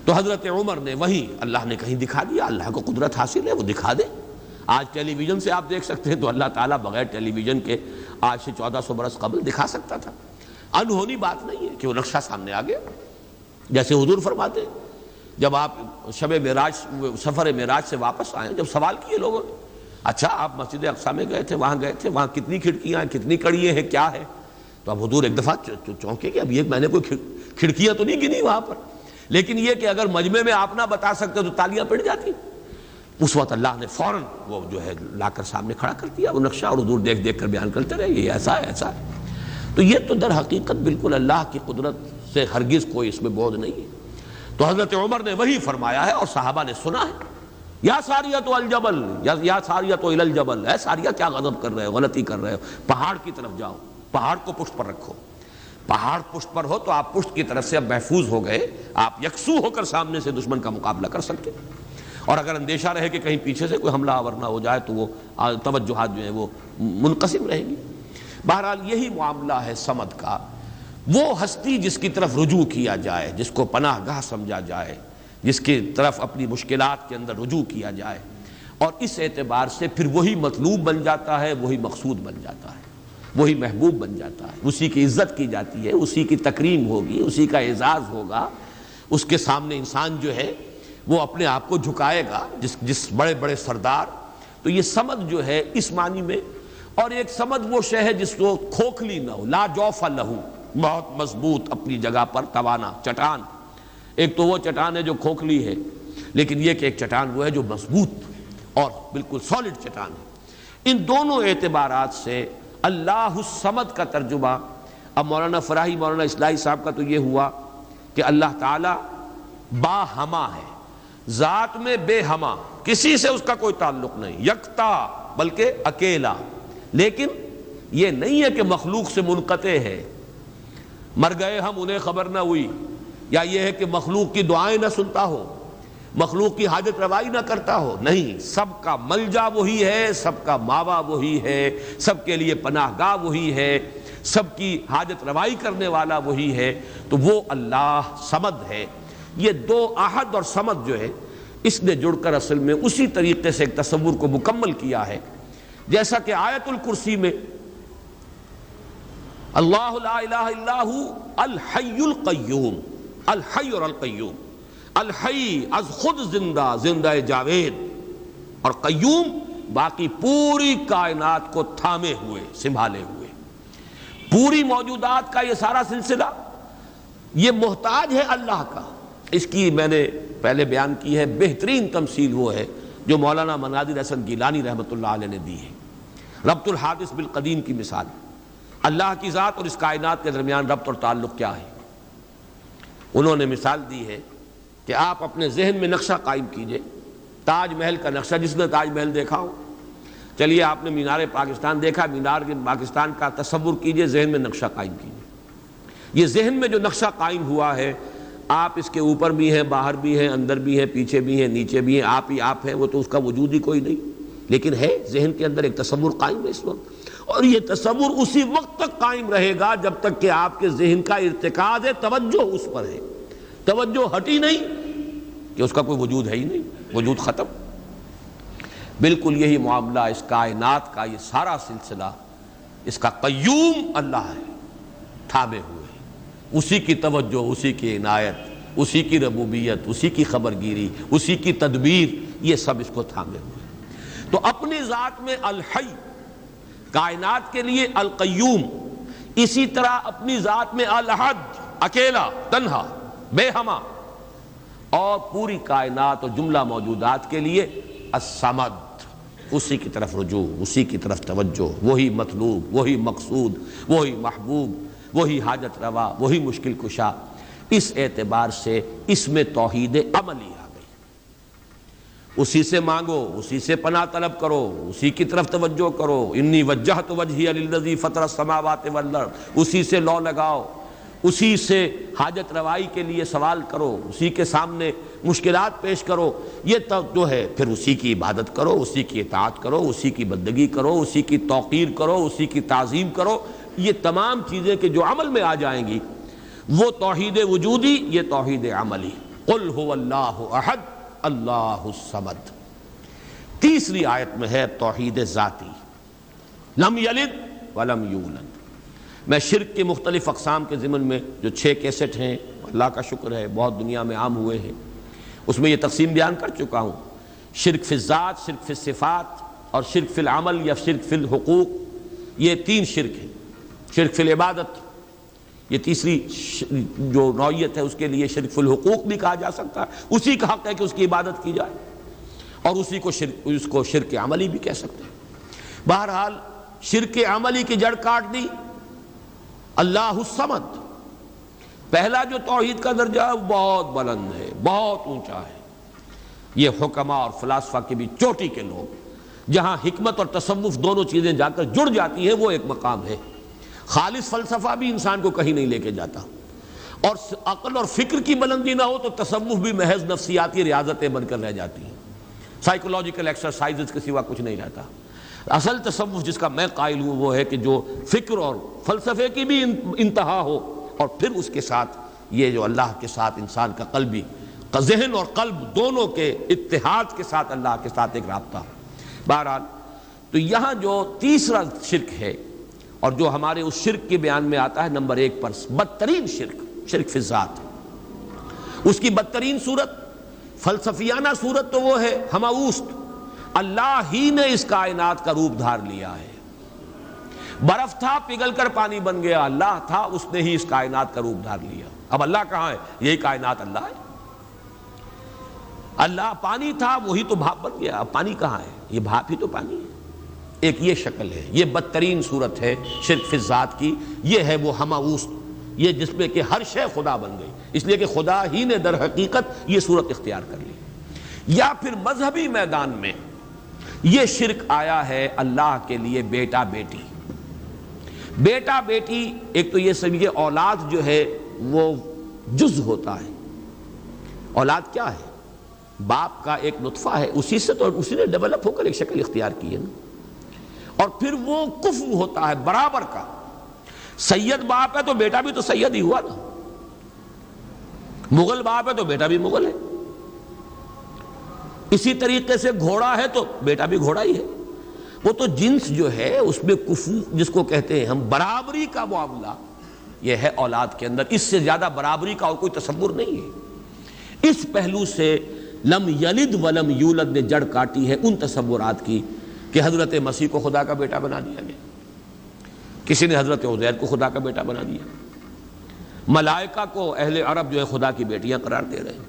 تو حضرت عمر نے وہیں اللہ نے کہیں دکھا دیا، اللہ کو قدرت حاصل ہے وہ دکھا دے۔ آج ٹیلی ویژن سے آپ دیکھ سکتے ہیں، تو اللہ تعالیٰ بغیر ٹیلی ویژن کے آج سے 1400 برس قبل دکھا سکتا تھا۔ انہونی بات نہیں ہے کہ وہ نقشہ سامنے آ گیا، جیسے حضور فرماتے ہیں جب آپ شب معراج سفر معراج سے واپس آئے، جب سوال کیے لوگوں نے اچھا آپ مسجد اقصی میں گئے تھے، وہاں کتنی کھڑکیاں ہیں، کتنی کڑیاں ہیں، کیا ہے؟ تو اب حضور ایک دفعہ چونکے کہ اب یہ میں نے کوئی کھڑکیاں تو نہیں گنی وہاں پر، لیکن یہ کہ اگر مجمع میں آپ نہ بتا سکتے تو تالیاں پڑ جاتی۔ اس وقت اللہ نے فوراً وہ جو ہے لا کر سامنے کھڑا کر دیا وہ نقشہ، اور حضور دیکھ دیکھ کر بیان کرتے رہے یہ ایسا ہے ایسا ہے۔ تو یہ تو در حقیقت بالکل اللہ کی قدرت سے ہرگز کوئی اس میں بعد نہیں ہے۔ تو حضرت عمر نے وہی فرمایا ہے اور صحابہ نے سنا ہے، یا ساریۃ الجبل، یا ساریۃ الی الجبل، اے ساریہ کیا غضب کر رہے ہو، غلطی کر رہے ہو، پہاڑ کی طرف جاؤ، پہاڑ کو پشت پر رکھو۔ پہاڑ پشت پر ہو تو آپ پشت کی طرف سے اب محفوظ ہو گئے، آپ یکسو ہو کر سامنے سے دشمن کا مقابلہ کر سکتے، اور اگر اندیشہ رہے کہ کہیں پیچھے سے کوئی حملہ آور نہ ہو جائے تو وہ توجہات جو ہیں وہ منقسم رہیں گی۔ بہرحال یہی معاملہ ہے صمد کا، وہ ہستی جس کی طرف رجوع کیا جائے، جس کو پناہ گاہ سمجھا جائے، جس کی طرف اپنی مشکلات کے اندر رجوع کیا جائے، اور اس اعتبار سے پھر وہی مطلوب بن جاتا ہے، وہی مقصود بن جاتا ہے، وہی محبوب بن جاتا ہے، اسی کی عزت کی جاتی ہے، اسی کی تکریم ہوگی، اسی کا اعزاز ہوگا، اس کے سامنے انسان جو ہے وہ اپنے آپ کو جھکائے گا، جس بڑے بڑے سردار. تو یہ سمد جو ہے اس معنی میں، اور ایک سمد وہ شے ہے جس کو کھوکھلی نہ ہو، لا جوف لہو، بہت مضبوط اپنی جگہ پر توانا چٹان. ایک تو وہ چٹان ہے جو کھوکھلی ہے، لیکن یہ کہ ایک چٹان وہ ہے جو مضبوط اور بالکل سالڈ چٹان ہے. ان دونوں اعتبارات سے اللہ الصمد کا ترجمہ اب مولانا فراہی، مولانا اصلاحی صاحب کا تو یہ ہوا کہ اللہ تعالی با ہما ہے، ذات میں بے ہما، کسی سے اس کا کوئی تعلق نہیں، یکتا بلکہ اکیلا. لیکن یہ نہیں ہے کہ مخلوق سے منقطع ہے، مر گئے ہم انہیں خبر نہ ہوئی، یا یہ ہے کہ مخلوق کی دعائیں نہ سنتا ہو، مخلوق کی حاجت روائی نہ کرتا ہو. نہیں، سب کا ملجا وہی ہے، سب کا ماوا وہی ہے، سب کے لیے پناہ گاہ وہی ہے، سب کی حاجت روائی کرنے والا وہی ہے. تو وہ اللہ صمد ہے. یہ دو احد اور صمد جو ہے اس نے جڑ کر اصل میں اسی طریقے سے ایک تصور کو مکمل کیا ہے، جیسا کہ آیت الکرسی میں اللہ لا الہ الا ہو الحی القیوم، الحی اور القیوم، الحی از خود زندہ، زندہ جاوید، اور قیوم باقی پوری کائنات کو تھامے ہوئے، سنبھالے ہوئے. پوری موجودات کا یہ سارا سلسلہ یہ محتاج ہے اللہ کا. اس کی میں نے پہلے بیان کی ہے، بہترین تمثیل وہ ہے جو مولانا مناظر حسن گیلانی رحمۃ اللہ علیہ نے دی ہے. ربط الحادث بالقدیم کی مثال، اللہ کی ذات اور اس کائنات کے درمیان ربط اور تعلق کیا ہے. انہوں نے مثال دی ہے کہ آپ اپنے ذہن میں نقشہ قائم کیجئے، تاج محل کا نقشہ، جس نے تاج محل دیکھا ہو. چلیے آپ نے مینار پاکستان دیکھا، مینار پاکستان کا تصور کیجئے، ذہن میں نقشہ قائم کیجئے. یہ ذہن میں جو نقشہ قائم ہوا ہے، آپ اس کے اوپر بھی ہیں، باہر بھی ہیں، اندر بھی ہیں، پیچھے بھی ہیں، نیچے بھی ہیں، آپ ہی آپ ہیں، وہ تو اس کا وجود ہی کوئی نہیں، لیکن ہے ذہن کے اندر ایک تصور قائم ہے اس وقت. اور یہ تصور اسی وقت تک قائم رہے گا جب تک کہ آپ کے ذہن کا ارتکاز ہے، توجہ اس پر ہے، توجہ ہٹی نہیں کہ اس کا کوئی وجود ہے ہی نہیں، وجود ختم. بالکل یہی معاملہ اس کائنات کا، یہ سارا سلسلہ اس کا قیوم اللہ ہے، تھامے ہوئے، اسی کی توجہ، اسی کی عنایت، اسی کی ربوبیت، اسی کی خبرگیری، اسی کی تدبیر، یہ سب اس کو تھامے ہوئے. تو اپنی ذات میں الحی، کائنات کے لیے القیوم، اسی طرح اپنی ذات میں الاحد، اکیلا، تنہا، بے ہما، اور پوری کائنات اور جملہ موجودات کے لیے الصمد، اسی کی طرف رجوع، اسی کی طرف توجہ، وہی مطلوب، وہی مقصود، وہی محبوب، وہی حاجت روا، وہی مشکل کشا. اس اعتبار سے اس میں توحید عملی آ گئی. اسی سے مانگو، اسی سے پناہ طلب کرو، اسی کی طرف توجہ کرو. انی وجہت وجہی للذی فطر السماوات والارض، اسی سے لو لگاؤ، اسی سے حاجت روائی کے لیے سوال کرو، اسی کے سامنے مشکلات پیش کرو. یہ جو ہے پھر اسی کی عبادت کرو، اسی کی اطاعت کرو، اسی کی بندگی کرو، اسی کی توقیر کرو، اسی کی تعظیم کرو. یہ تمام چیزیں کہ جو عمل میں آ جائیں گی وہ توحید وجودی، یہ توحید عملی. قل هو اللہ احد اللہ الصمد. تیسری آیت میں ہے توحید ذاتی، لم یلد ولم یولد. میں شرک کے مختلف اقسام کے ضمن میں جو 6 کیسٹ ہیں، اللہ کا شکر ہے بہت دنیا میں عام ہوئے ہیں، اس میں یہ تقسیم بیان کر چکا ہوں. شرک فی الذات، شرک فی الصفات، اور شرک فی العمل یا شرک فی الحقوق. یہ 3 شرک ہیں. شرک فی العبادت، یہ تیسری جو نوعیت ہے، اس کے لیے شرک فی الحقوق بھی کہا جا سکتا ہے. اسی کا حق ہے کہ اس کی عبادت کی جائے، اور اسی کو اس کو شرک عملی بھی کہہ سکتے ہیں. بہرحال شرک عملی کی جڑ کاٹ دی اللہ الصمد. پہلا جو توحید کا درجہ ہے وہ بہت بلند ہے، بہت اونچا ہے. یہ حکماء اور فلاسفہ کی بھی چوٹی کے لوگ، جہاں حکمت اور تصوف دونوں چیزیں جا کر جڑ جاتی ہیں، وہ ایک مقام ہے. خالص فلسفہ بھی انسان کو کہیں نہیں لے کے جاتا، اور عقل اور فکر کی بلندی نہ ہو تو تصوف بھی محض نفسیاتی ریاضتیں بن کر رہ جاتی ہیں، سائیکولوجیکل ایکسرسائزز کے سوا کچھ نہیں رہتا. اصل تصوف جس کا میں قائل ہوں وہ ہے کہ جو فکر اور فلسفے کی بھی انتہا ہو، اور پھر اس کے ساتھ یہ جو اللہ کے ساتھ انسان کا قلبی، ذہن اور قلب دونوں کے اتحاد کے ساتھ اللہ کے ساتھ ایک رابطہ. بہرحال تو یہاں جو تیسرا شرک ہے، اور جو ہمارے اس شرک کے بیان میں آتا ہے نمبر 1 پر، بدترین شرک، شرک فی الذات. اس کی بدترین صورت، فلسفیانہ صورت تو وہ ہے ہماوست، اللہ ہی نے اس کائنات کا روپ دھار لیا ہے۔ برف تھا پگھل کر پانی بن گیا، اللہ تھا اس نے ہی اس کائنات کا روپ دھار لیا۔ اب اللہ کہاں ہے؟ یہی کائنات اللہ ہے۔ اللہ پانی تھا وہی تو بھاپ بن گیا، اب پانی کہاں ہے؟ یہ بھاپ ہی تو پانی ہے۔ ایک یہ شکل ہے، یہ بدترین صورت ہے شرک فی الذات کی، یہ ہے وہ ہماوست، یہ جس میں کہ ہر شے خدا بن گئی، اس لیے کہ خدا ہی نے در حقیقت یہ صورت اختیار کر لی۔ یا پھر مذہبی میدان میں یہ شرک آیا ہے اللہ کے لیے بیٹا بیٹی۔ بیٹا بیٹی ایک تو یہ سمجھے اولاد جو ہے وہ جز ہوتا ہے۔ اولاد کیا ہے؟ باپ کا ایک نطفہ ہے، اسی سے تو اسی نے ڈیولپ ہو کر ایک شکل اختیار کی ہے نا۔ اور پھر وہ کفو ہوتا ہے برابر کا، سید باپ ہے تو بیٹا بھی تو سید ہی ہوا نا، مغل باپ ہے تو بیٹا بھی مغل ہے، اسی طریقے سے گھوڑا ہے تو بیٹا بھی گھوڑا ہی ہے۔ وہ تو جنس جو ہے اس میں کفو جس کو کہتے ہیں ہم، برابری کا معاملہ یہ ہے اولاد کے اندر، اس سے زیادہ برابری کا اور کوئی تصور نہیں ہے۔ اس پہلو سے لم یلد ولم یولد نے جڑ کاٹی ہے ان تصورات کی کہ حضرت مسیح کو خدا کا بیٹا بنا دیا گیا، کسی نے حضرت عزیر کو خدا کا بیٹا بنا دیا، ملائکہ کو اہل عرب جو ہے خدا کی بیٹیاں قرار دے رہے ہیں۔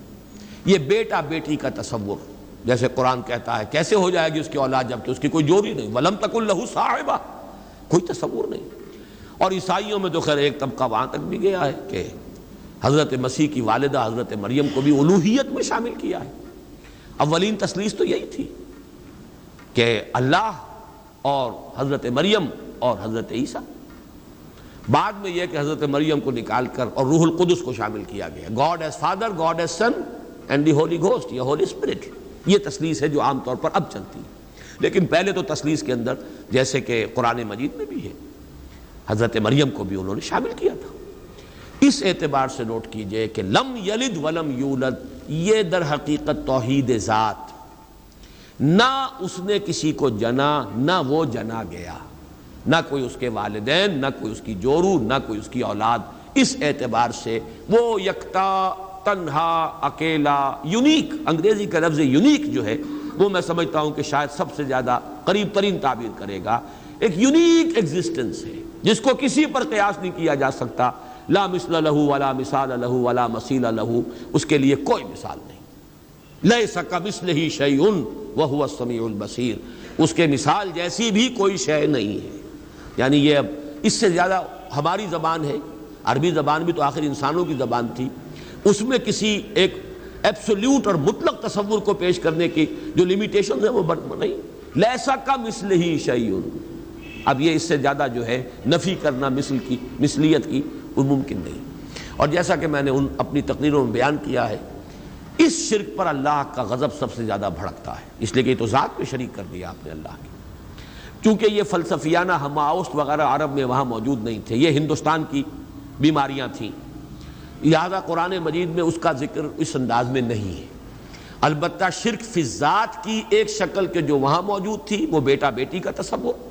یہ بیٹا بیٹی کا تصور، جیسے قرآن کہتا ہے کیسے ہو جائے گی اس کی اولاد جبکہ اس کی کوئی جوڑی نہیں، وَلَمْ تَكُنْ لَهُ صَاحِبَةٌ، کوئی تصور نہیں۔ اور عیسائیوں میں تو خیر ایک طبقہ وہاں تک بھی گیا ہے کہ حضرت مسیح کی والدہ حضرت مریم کو بھی الوہیت میں شامل کیا ہے۔ اولین تثلیث تو یہی تھی کہ اللہ اور حضرت مریم اور حضرت عیسیٰ، بعد میں یہ کہ حضرت مریم کو نکال کر اور روح القدس کو شامل کیا گیا، God is Father, God is Son and the Holy Ghost یا ہولی اسپرٹ۔ یہ تثلیث ہے جو عام طور پر اب چلتی ہے، لیکن پہلے تو تثلیث کے اندر جیسے کہ قرآن مجید میں بھی ہے، حضرت مریم کو بھی انہوں نے شامل کیا تھا۔ اس اعتبار سے نوٹ کیجئے کہ لم یلد ولم یولد یہ در حقیقت توحید ذات، نہ اس نے کسی کو جنا نہ وہ جنا گیا، نہ کوئی اس کے والدین، نہ کوئی اس کی جورو، نہ کوئی اس کی اولاد۔ اس اعتبار سے وہ یکتا، تنہا، اکیلا، یونیک، انگریزی کا لفظ یونیک جو ہے وہ میں سمجھتا ہوں کہ شاید سب سے زیادہ قریب ترین تعبیر کرے گا، ایک یونیک ایگزسٹنس ہے جس کو کسی پر قیاس نہیں کیا جا سکتا، لا مثل لہ ولا مثال لہ ولا مثیل لہ، اس کے لیے کوئی مثال نہیں، لیس کمثلہ شیء وہو السمیع البصیر، اس کے مثال جیسی بھی کوئی شے نہیں ہے۔ یعنی یہ اب اس سے زیادہ ہماری زبان ہے، عربی زبان بھی تو آخر انسانوں کی زبان تھی، اس میں کسی ایک ایبسولوٹ اور مطلق تصور کو پیش کرنے کی جو لیمیٹیشن ہے وہ نہیں، لیسا کمثلہ شیء، اب یہ اس سے زیادہ جو ہے نفی کرنا مثل کی، مثلیت کی، وہ ممکن نہیں۔ اور جیسا کہ میں نے اپنی تقریروں میں بیان کیا ہے، اس شرک پر اللہ کا غضب سب سے زیادہ بھڑکتا ہے، اس لیے کہ یہ تو ذات میں شریک کر دیا آپ نے اللہ کی، چونکہ یہ فلسفیانہ ہماوست وغیرہ عرب میں وہاں موجود نہیں تھے، یہ ہندوستان کی بیماریاں تھیں، لہذا قرآن مجید میں اس کا ذکر اس انداز میں نہیں ہے۔ البتہ شرک فی الذات کی ایک شکل کے جو وہاں موجود تھی وہ بیٹا بیٹی کا تصور،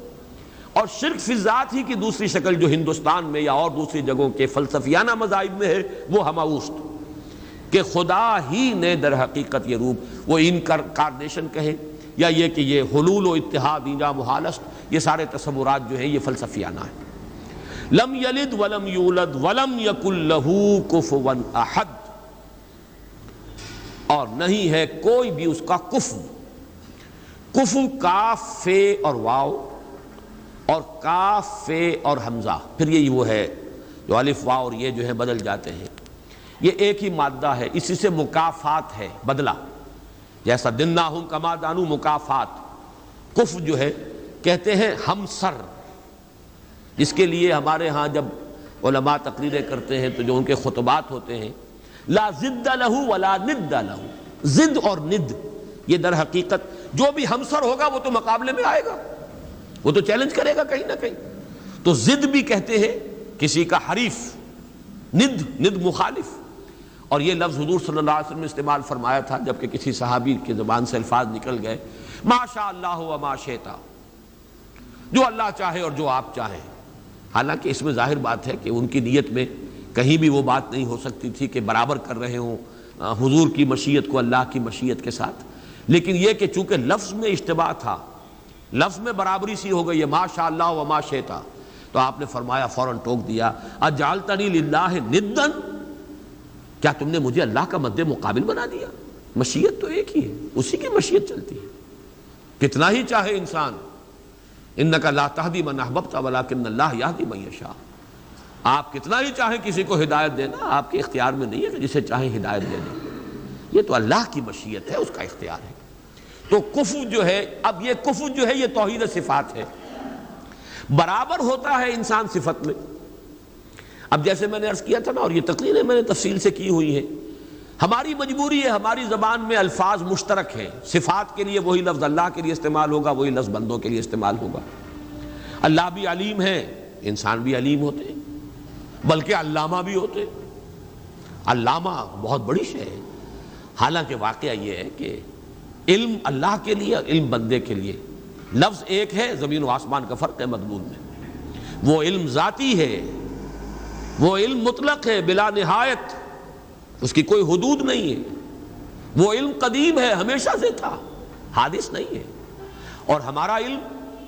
اور شرک فی الذات ہی کی دوسری شکل جو ہندوستان میں یا اور دوسری جگہوں کے فلسفیانہ مذاہب میں ہے وہ ہماوست، کہ خدا ہی نے در حقیقت یہ روپ، وہ انکارنیشن کہیں یا یہ کہ یہ حلول و اتحاد ایجا محالست، یہ سارے تصورات جو ہیں یہ فلسفیانہ ہیں۔ لم یلد ولم یولد ولم یکن لہ کفوا احد، اور نہیں ہے کوئی بھی اس کا کفو، کفو کاف فے اور واو، اور کاف فے اور حمزہ، پھر یہ وہ ہے جو الف واو اور یہ جو ہے بدل جاتے ہیں، یہ ایک ہی مادہ ہے، اسی سے مکافات ہے، بدلہ، جیسا دناہم کما دانو مکافات۔ کف جو ہے کہتے ہیں ہمسر، جس کے لیے ہمارے ہاں جب علماء تقریریں کرتے ہیں تو جو ان کے خطبات ہوتے ہیں، لا ضد لہ ولا ند لہ، ضد اور ند یہ در حقیقت جو بھی ہمسر ہوگا وہ تو مقابلے میں آئے گا، وہ تو چیلنج کرے گا کہیں نہ کہیں، تو ضد بھی کہتے ہیں کسی کا حریف، ند مخالف۔ اور یہ لفظ حضور صلی اللہ علیہ وسلم نے استعمال فرمایا تھا جبکہ کسی صحابی کی زبان سے الفاظ نکل گئے، ما شاء اللہ و ما شئت، جو اللہ چاہے اور جو آپ چاہیں، حالانکہ اس میں ظاہر بات ہے کہ ان کی نیت میں کہیں بھی وہ بات نہیں ہو سکتی تھی کہ برابر کر رہے ہوں حضور کی مشیت کو اللہ کی مشیت کے ساتھ، لیکن یہ کہ چونکہ لفظ میں اشتباہ تھا، لفظ میں برابری سی ہو گئی ہے، ما شاء اللہ و ما شئتا، تو آپ نے فرمایا، فوراً ٹوک دیا، اجعلتنی للہ ندًا، کیا تم نے مجھے اللہ کا مد مقابل بنا دیا؟ مشیت تو ایک ہی ہے، اسی کی مشیت چلتی ہے، کتنا ہی چاہے انسان، انک لا تہدی من احببت ولکن اللہ یہدی من یشاء، آپ کتنا ہی چاہیں کسی کو ہدایت دینا، آپ کے اختیار میں نہیں ہے کہ جسے چاہیں ہدایت دے دیں، یہ تو اللہ کی مشیت ہے، اس کا اختیار ہے۔ تو کفر جو ہے، اب یہ کفر جو ہے یہ توحید صفات ہے، برابر ہوتا ہے انسان صفت میں۔ اب جیسے میں نے عرض کیا تھا نا، اور یہ تقریریں میں نے تفصیل سے کی ہوئی ہیں، ہماری مجبوری ہے، ہماری زبان میں الفاظ مشترک ہیں، صفات کے لیے وہی لفظ اللہ کے لیے استعمال ہوگا، وہی لفظ بندوں کے لیے استعمال ہوگا۔ اللہ بھی علیم ہے، انسان بھی علیم ہوتے ہیں، بلکہ علامہ بھی ہوتے ہیں۔ علامہ بہت بڑی شے ہے، حالانکہ واقعہ یہ ہے کہ علم اللہ کے لیے اور علم بندے کے لیے لفظ ایک ہے، زمین و آسمان کا فرق ہے مضمون میں۔ وہ علم ذاتی ہے، وہ علم مطلق ہے بلا نہایت، اس کی کوئی حدود نہیں ہے، وہ علم قدیم ہے، ہمیشہ سے تھا، حادث نہیں ہے۔ اور ہمارا علم،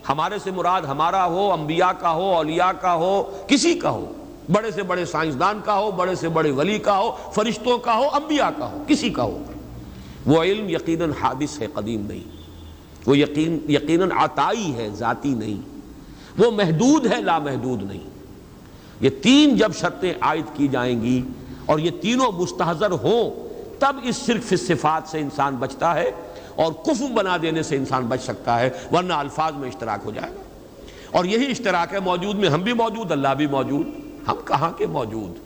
ہمارے سے مراد ہمارا ہو، انبیاء کا ہو، اولیاء کا ہو، کسی کا ہو، بڑے سے بڑے سائنسدان کا ہو، بڑے سے بڑے ولی کا ہو، فرشتوں کا ہو، انبیاء کا ہو، کسی کا ہو، وہ علم یقیناً حادث ہے، قدیم نہیں، وہ یقیناً عطائی ہے، ذاتی نہیں، وہ محدود ہے، لامحدود نہیں۔ یہ تین جب شرطیں عائد کی جائیں گی اور یہ تینوں مستحضر ہوں، تب اس شرک فی الصفات سے انسان بچتا ہے اور کفر بنا دینے سے انسان بچ سکتا ہے، ورنہ الفاظ میں اشتراک ہو جائے گا۔ اور یہی اشتراک ہے موجود میں، ہم بھی موجود، اللہ بھی موجود، ہم کہاں کے موجود؟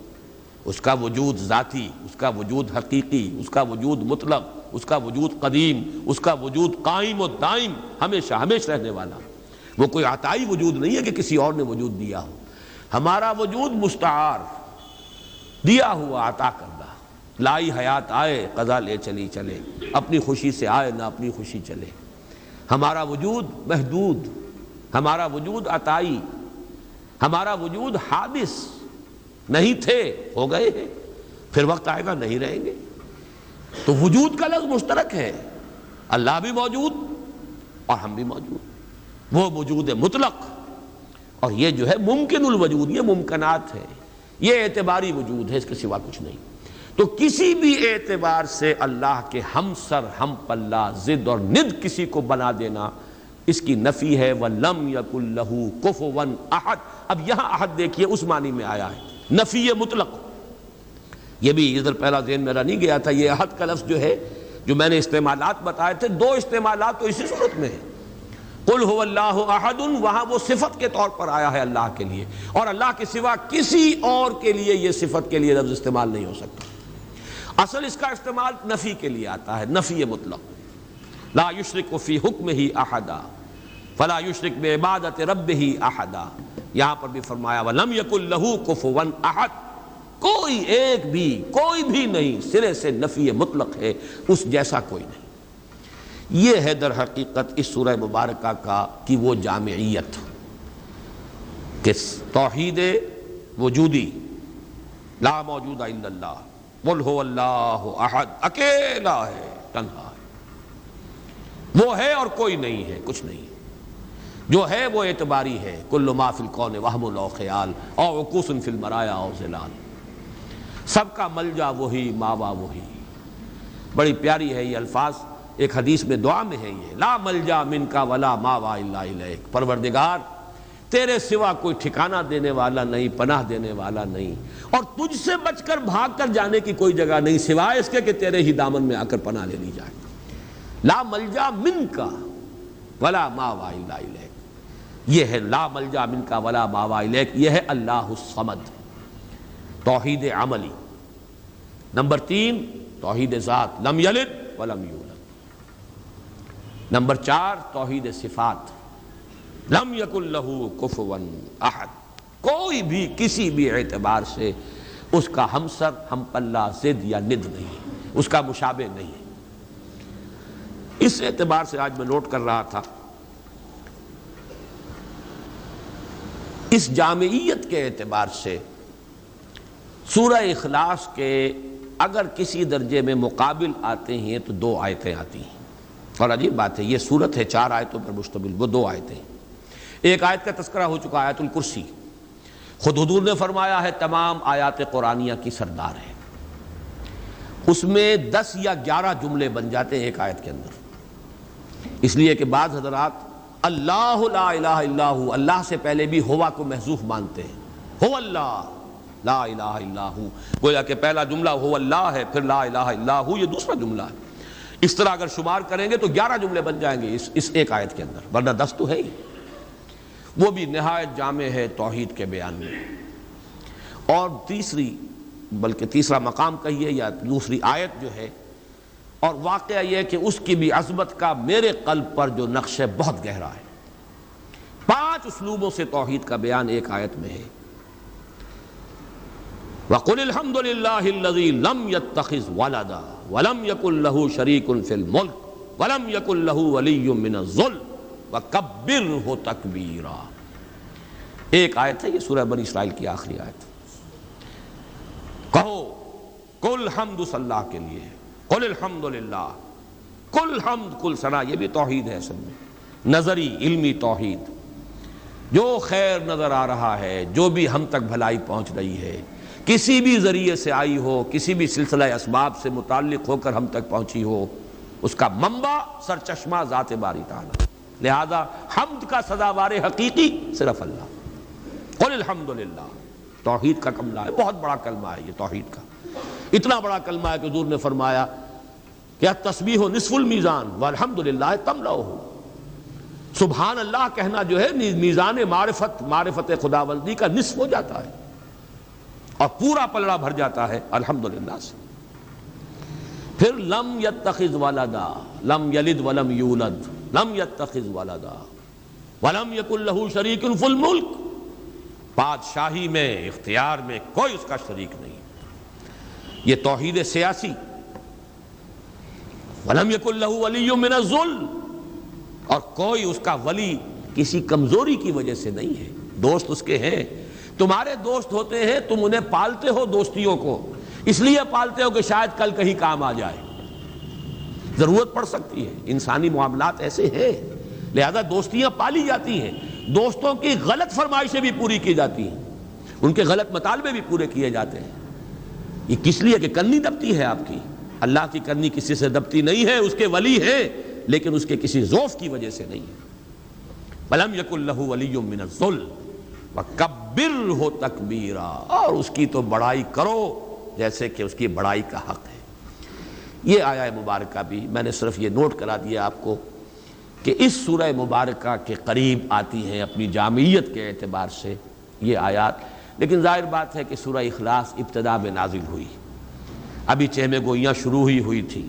اس کا وجود ذاتی، اس کا وجود حقیقی، اس کا وجود مطلق، اس کا وجود قدیم، اس کا وجود قائم و دائم، ہمیشہ ہمیشہ رہنے والا۔ وہ کوئی عطائی وجود نہیں ہے کہ کسی اور نے وجود دیا ہو، ہمارا وجود مستعار، دیا ہوا، عطا کردہ۔ لائی حیات آئے، قضا لے چلی چلے، اپنی خوشی سے آئے نہ اپنی خوشی چلے۔ ہمارا وجود محدود، ہمارا وجود عطائی، ہمارا وجود حادث، نہیں تھے ہو گئے ہیں، پھر وقت آئے گا نہیں رہیں گے۔ تو وجود کا لفظ مشترک ہے، اللہ بھی موجود اور ہم بھی موجود، وہ وجود مطلق، اور یہ جو ہے ممکن الوجود، یہ ممکنات ہے، یہ اعتباری وجود ہے، اس کے سوا کچھ نہیں۔ تو کسی بھی اعتبار سے اللہ کے ہم سر، ہم پلہ، ضد اور ند کسی کو بنا دینا، اس کی نفی ہے۔ وَلَمْ يَكُنْ لَهُ كُفُوًا أَحَدٌ۔ اب یہاں احد دیکھیے اس معنی میں آیا ہے، نفی مطلق۔ یہ بھی ادھر پہلا ذہن میرا نہیں گیا تھا، یہ احد کا لفظ جو ہے، جو میں نے استعمالات بتائے تھے، دو استعمالات تو اسی صورت میں ہیں۔ قل هو اللہ احد، وہاں وہ صفت کے طور پر آیا ہے اللہ کے لیے، اور اللہ کے سوا کسی اور کے لیے یہ صفت کے لیے لفظ استعمال نہیں ہو سکتا۔ اصل اس کا استعمال نفی کے لیے آتا ہے، نفی مطلق، لا یشرک فی حکمہ احدا فلا یشرک بعبادۃ ربہ احدا۔ یہاں پر بھی فرمایا وَلَمْ يَكُنْ لَهُ كُفُوًا أَحَدٌ، کوئی ایک بھی، کوئی بھی نہیں، سرے سے نفی مطلق ہے، اس جیسا کوئی نہیں۔ یہ ہے در حقیقت اس سورہ مبارکہ کی وہ جامعیت کہ توحید وجودی، لا موجود الا اللہ، قل هو اللہ احد، اکیلا ہے، تنہا ہے، وہ ہے اور کوئی نہیں ہے، کچھ نہیں ہے، جو ہے وہ اعتباری ہے، کل ما فی الکون وہم او خیال او عکوس فی المرایا او ظلال، سب کا ملجا وہی، ماوا وہی۔ بڑی پیاری ہے یہ الفاظ، ایک حدیث میں دعا میں ہے یہ، لا ملجا منکا ولا ماوا الا الیک، پروردگار تیرے سوا کوئی ٹھکانہ دینے والا نہیں، پناہ دینے والا نہیں، اور تجھ سے بچ کر بھاگ کر جانے کی کوئی جگہ نہیں سوائے اس کے کہ تیرے ہی دامن میں آ کر پناہ لے لی جائے۔ لا ملجا منکا ولا ماوا الا الیک، یہ ہے لا ملجا منکا ولا ماوا الیک، یہ ہے اللہ الصمد، توحید عملی۔ نمبر 3 توحید ذات، لم یلد ولم یولد۔ نمبر 4 توحید صفات، لم یکن لہ کفوا احد، کوئی بھی کسی بھی اعتبار سے اس کا ہمسر، ہم پلہ، ضد یا ند نہیں ہے، اس کا مشابہ نہیں ہے۔ اس اعتبار سے آج میں نوٹ کر رہا تھا، اس جامعیت کے اعتبار سے سورہ اخلاص کے اگر کسی درجے میں مقابل آتے ہیں تو 2 آیتیں آتی ہیں، اور عجیب بات ہے یہ صورت ہے 4 آیتوں پر مشتمل، وہ 2 آیتیں۔ ایک آیت کا تذکرہ ہو چکا آیت الکرسی، خود حضور نے فرمایا ہے تمام آیات قرآنیہ کی سردار ہے، اس میں 10 یا 11 جملے بن جاتے ہیں ایک آیت کے اندر، اس لیے کہ بعض حضرات اللہ لا الہ الا ہو، اللہ سے پہلے بھی ہوا کو محذوف مانتے ہیں، ہو اللہ لا الہ الا ہو، گویا کہ پہلا جملہ ہو اللہ ہے، پھر لا الہ الا ہو یہ دوسرا جملہ ہے۔ اس طرح اگر شمار کریں گے تو 11 جملے بن جائیں گے اس ایک آیت کے اندر، ورنہ 10 تو ہے ہی، وہ بھی نہایت جامع ہے توحید کے بیان میں۔ اور تیسرا مقام کہیے یا دوسری آیت جو ہے، اور واقعہ یہ کہ اس کی بھی عظمت کا میرے قلب پر جو نقش ہے بہت گہرا ہے۔ 5 اسلوبوں سے توحید کا بیان ایک آیت میں ہے۔ وَقُلِ الْحَمْدُ لِلَّهِ الَّذِي لَمْ يَتَّخِذْ وَلَدًا وَلَمْ يَكُنْ لَهُ شَرِيكٌ فِي الْمُلْكِ وَلَمْ يَكُنْ لَهُ وَلِيٌّ مِّنَ الذُّلِّ وَكَبِّرْهُ تَكْبِيرًا۔ ایک آیت ہے یہ سورہ بنی اسرائیل کی آخری آیت۔ کہو کل حمد صلی اللہ کے لیے، قل الحمد للہ، کل حمد کل ثنا، یہ بھی توحید ہے اصل میں، نظری علمی توحید۔ جو خیر نظر آ رہا ہے، جو بھی ہم تک بھلائی پہنچ رہی ہے، کسی بھی ذریعے سے آئی ہو، کسی بھی سلسلہ اسباب سے متعلق ہو کر ہم تک پہنچی ہو، اس کا منبع سرچشمہ ذات باری تعالی، لہذا حمد کا سزاوار حقیقی صرف اللہ۔ قل الحمد للہ، توحید کا کلمہ ہے، بہت بڑا کلمہ ہے یہ توحید کا، اتنا بڑا کلمہ ہے کہ حضور نے فرمایا کہ التسبیح نصف المیزان والحمد للہ تملؤہ، سبحان اللہ کہنا جو ہے میزان معرفت خداوندی کا نصف ہو جاتا ہے، اور پورا پلڑا بھر جاتا ہے الحمدللہ سے۔ پھر لم یتخذ ولدا، لم یلد ولم یولد، لم یتخذ ولدا ولم یکن لہ شریک فی الملک، بادشاہی میں اختیار میں کوئی اس کا شریک نہیں، یہ توحید سیاسی۔ ولم یکن لہ ولی من الذل، اور کوئی اس کا ولی کسی کمزوری کی وجہ سے نہیں ہے، دوست اس کے ہیں، تمہارے دوست ہوتے ہیں، تم انہیں پالتے ہو، دوستیوں کو اس لیے پالتے ہو کہ شاید کل کہیں کام آ جائے، ضرورت پڑ سکتی ہے، انسانی معاملات ایسے ہیں، لہذا دوستیاں پالی جاتی ہیں، دوستوں کی غلط فرمائشیں بھی پوری کی جاتی ہیں، ان کے غلط مطالبے بھی پورے کیے جاتے ہیں، یہ کس لیے کہ کرنی دبتی ہے آپ کی، اللہ کی کرنی کسی سے دبتی نہیں ہے، اس کے ولی ہیں لیکن اس کے کسی ذوف کی وجہ سے نہیں ہے۔ وَلَمْ يَكُنْ لَهُ وَلِيٌّ مِّنَ الذُّلِّ وَكَبِّرْهُ تَكْبِيرًا، اور اس کی تو بڑائی کرو جیسے کہ اس کی بڑائی کا حق ہے۔ یہ آیہ مبارکہ بھی میں نے صرف یہ نوٹ کرا دیا آپ کو کہ اس سورہ مبارکہ کے قریب آتی ہیں اپنی جامعیت کے اعتبار سے یہ آیات، لیکن ظاہر بات ہے کہ سورہ اخلاص ابتدا میں نازل ہوئی، ابھی چہمے گوئیاں شروع ہی ہوئی تھی،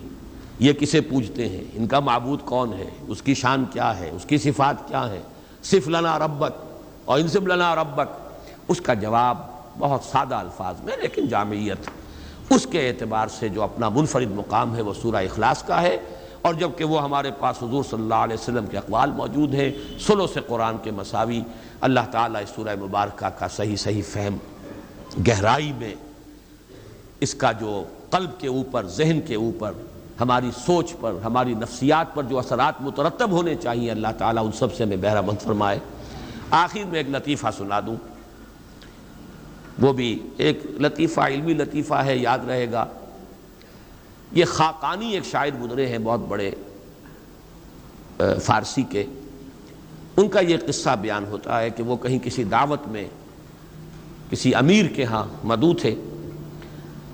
یہ کسے پوجتے ہیں، ان کا معبود کون ہے، اس کی شان کیا ہے، اس کی صفات کیا ہے، صف لنا ربک اور انصب لنا ربک، اس کا جواب بہت سادہ الفاظ میں لیکن جامعیت اس کے اعتبار سے جو اپنا منفرد مقام ہے وہ سورہ اخلاص کا ہے، اور جبکہ وہ ہمارے پاس حضور صلی اللہ علیہ وسلم کے اقوال موجود ہیں ثلث قرآن کے مساوی، اللہ تعالیٰ اس سورہ مبارکہ کا صحیح فہم گہرائی میں اس کا جو قلب کے اوپر، ذہن کے اوپر، ہماری سوچ پر، ہماری نفسیات پر جو اثرات مترتب ہونے چاہیے، اللہ تعالیٰ ان سب سے ہمیں بہرہ مند فرمائے۔ آخر میں ایک لطیفہ سنا دوں، وہ بھی ایک لطیفہ، علمی لطیفہ ہے، یاد رہے گا۔ یہ خاقانی ایک شاعر گزرے ہیں بہت بڑے فارسی کے، ان کا یہ قصہ بیان ہوتا ہے کہ وہ کہیں کسی دعوت میں کسی امیر کے ہاں مدعو تھے،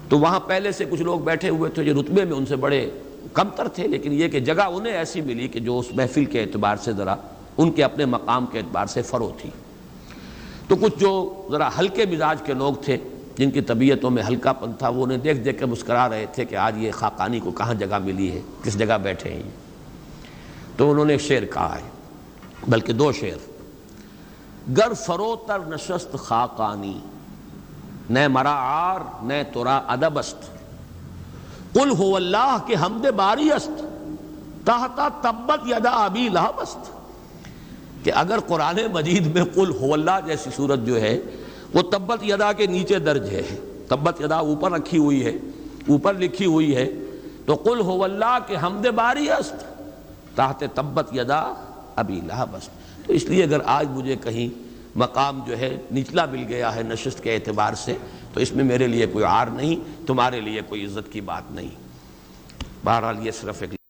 تو وہاں پہلے سے کچھ لوگ بیٹھے ہوئے تھے جو رتبے میں ان سے بڑے کمتر تھے، لیکن یہ کہ جگہ انہیں ایسی ملی کہ جو اس محفل کے اعتبار سے ذرا ان کے اپنے مقام کے اعتبار سے فروغ تھی۔ تو کچھ جو ذرا ہلکے مزاج کے لوگ تھے، جن کی طبیعتوں میں ہلکا پن تھا، وہ انہیں دیکھ دیکھ کے مسکرا رہے تھے کہ آج یہ خاقانی کو کہاں جگہ ملی ہے، کس جگہ بیٹھے ہیں۔ تو انہوں نے ایک شعر کہا ہے، بلکہ 2 شعر۔ گر فروتر نشست خاقانی، نہ مرا عار نہ ترا ادب است، قل هو اللہ کے حمد باری است، تحتا تبت یدا ابی لہب است، کہ اگر قرآن مجید میں قل هو اللہ جیسی صورت جو ہے وہ تبت یدا کے نیچے درج ہے، تبت یدا اوپر رکھی ہوئی ہے، اوپر لکھی ہوئی ہے تو قل هو اللہ کے حمد باری است تحت تبت یدا ابی لہب است. تو اس لیے اگر آج مجھے کہیں مقام جو ہے نچلا مل گیا ہے نشست کے اعتبار سے تو اس میں میرے لیے کوئی عار نہیں، تمہارے لیے کوئی عزت کی بات نہیں. بہرحال یہ صرف ایک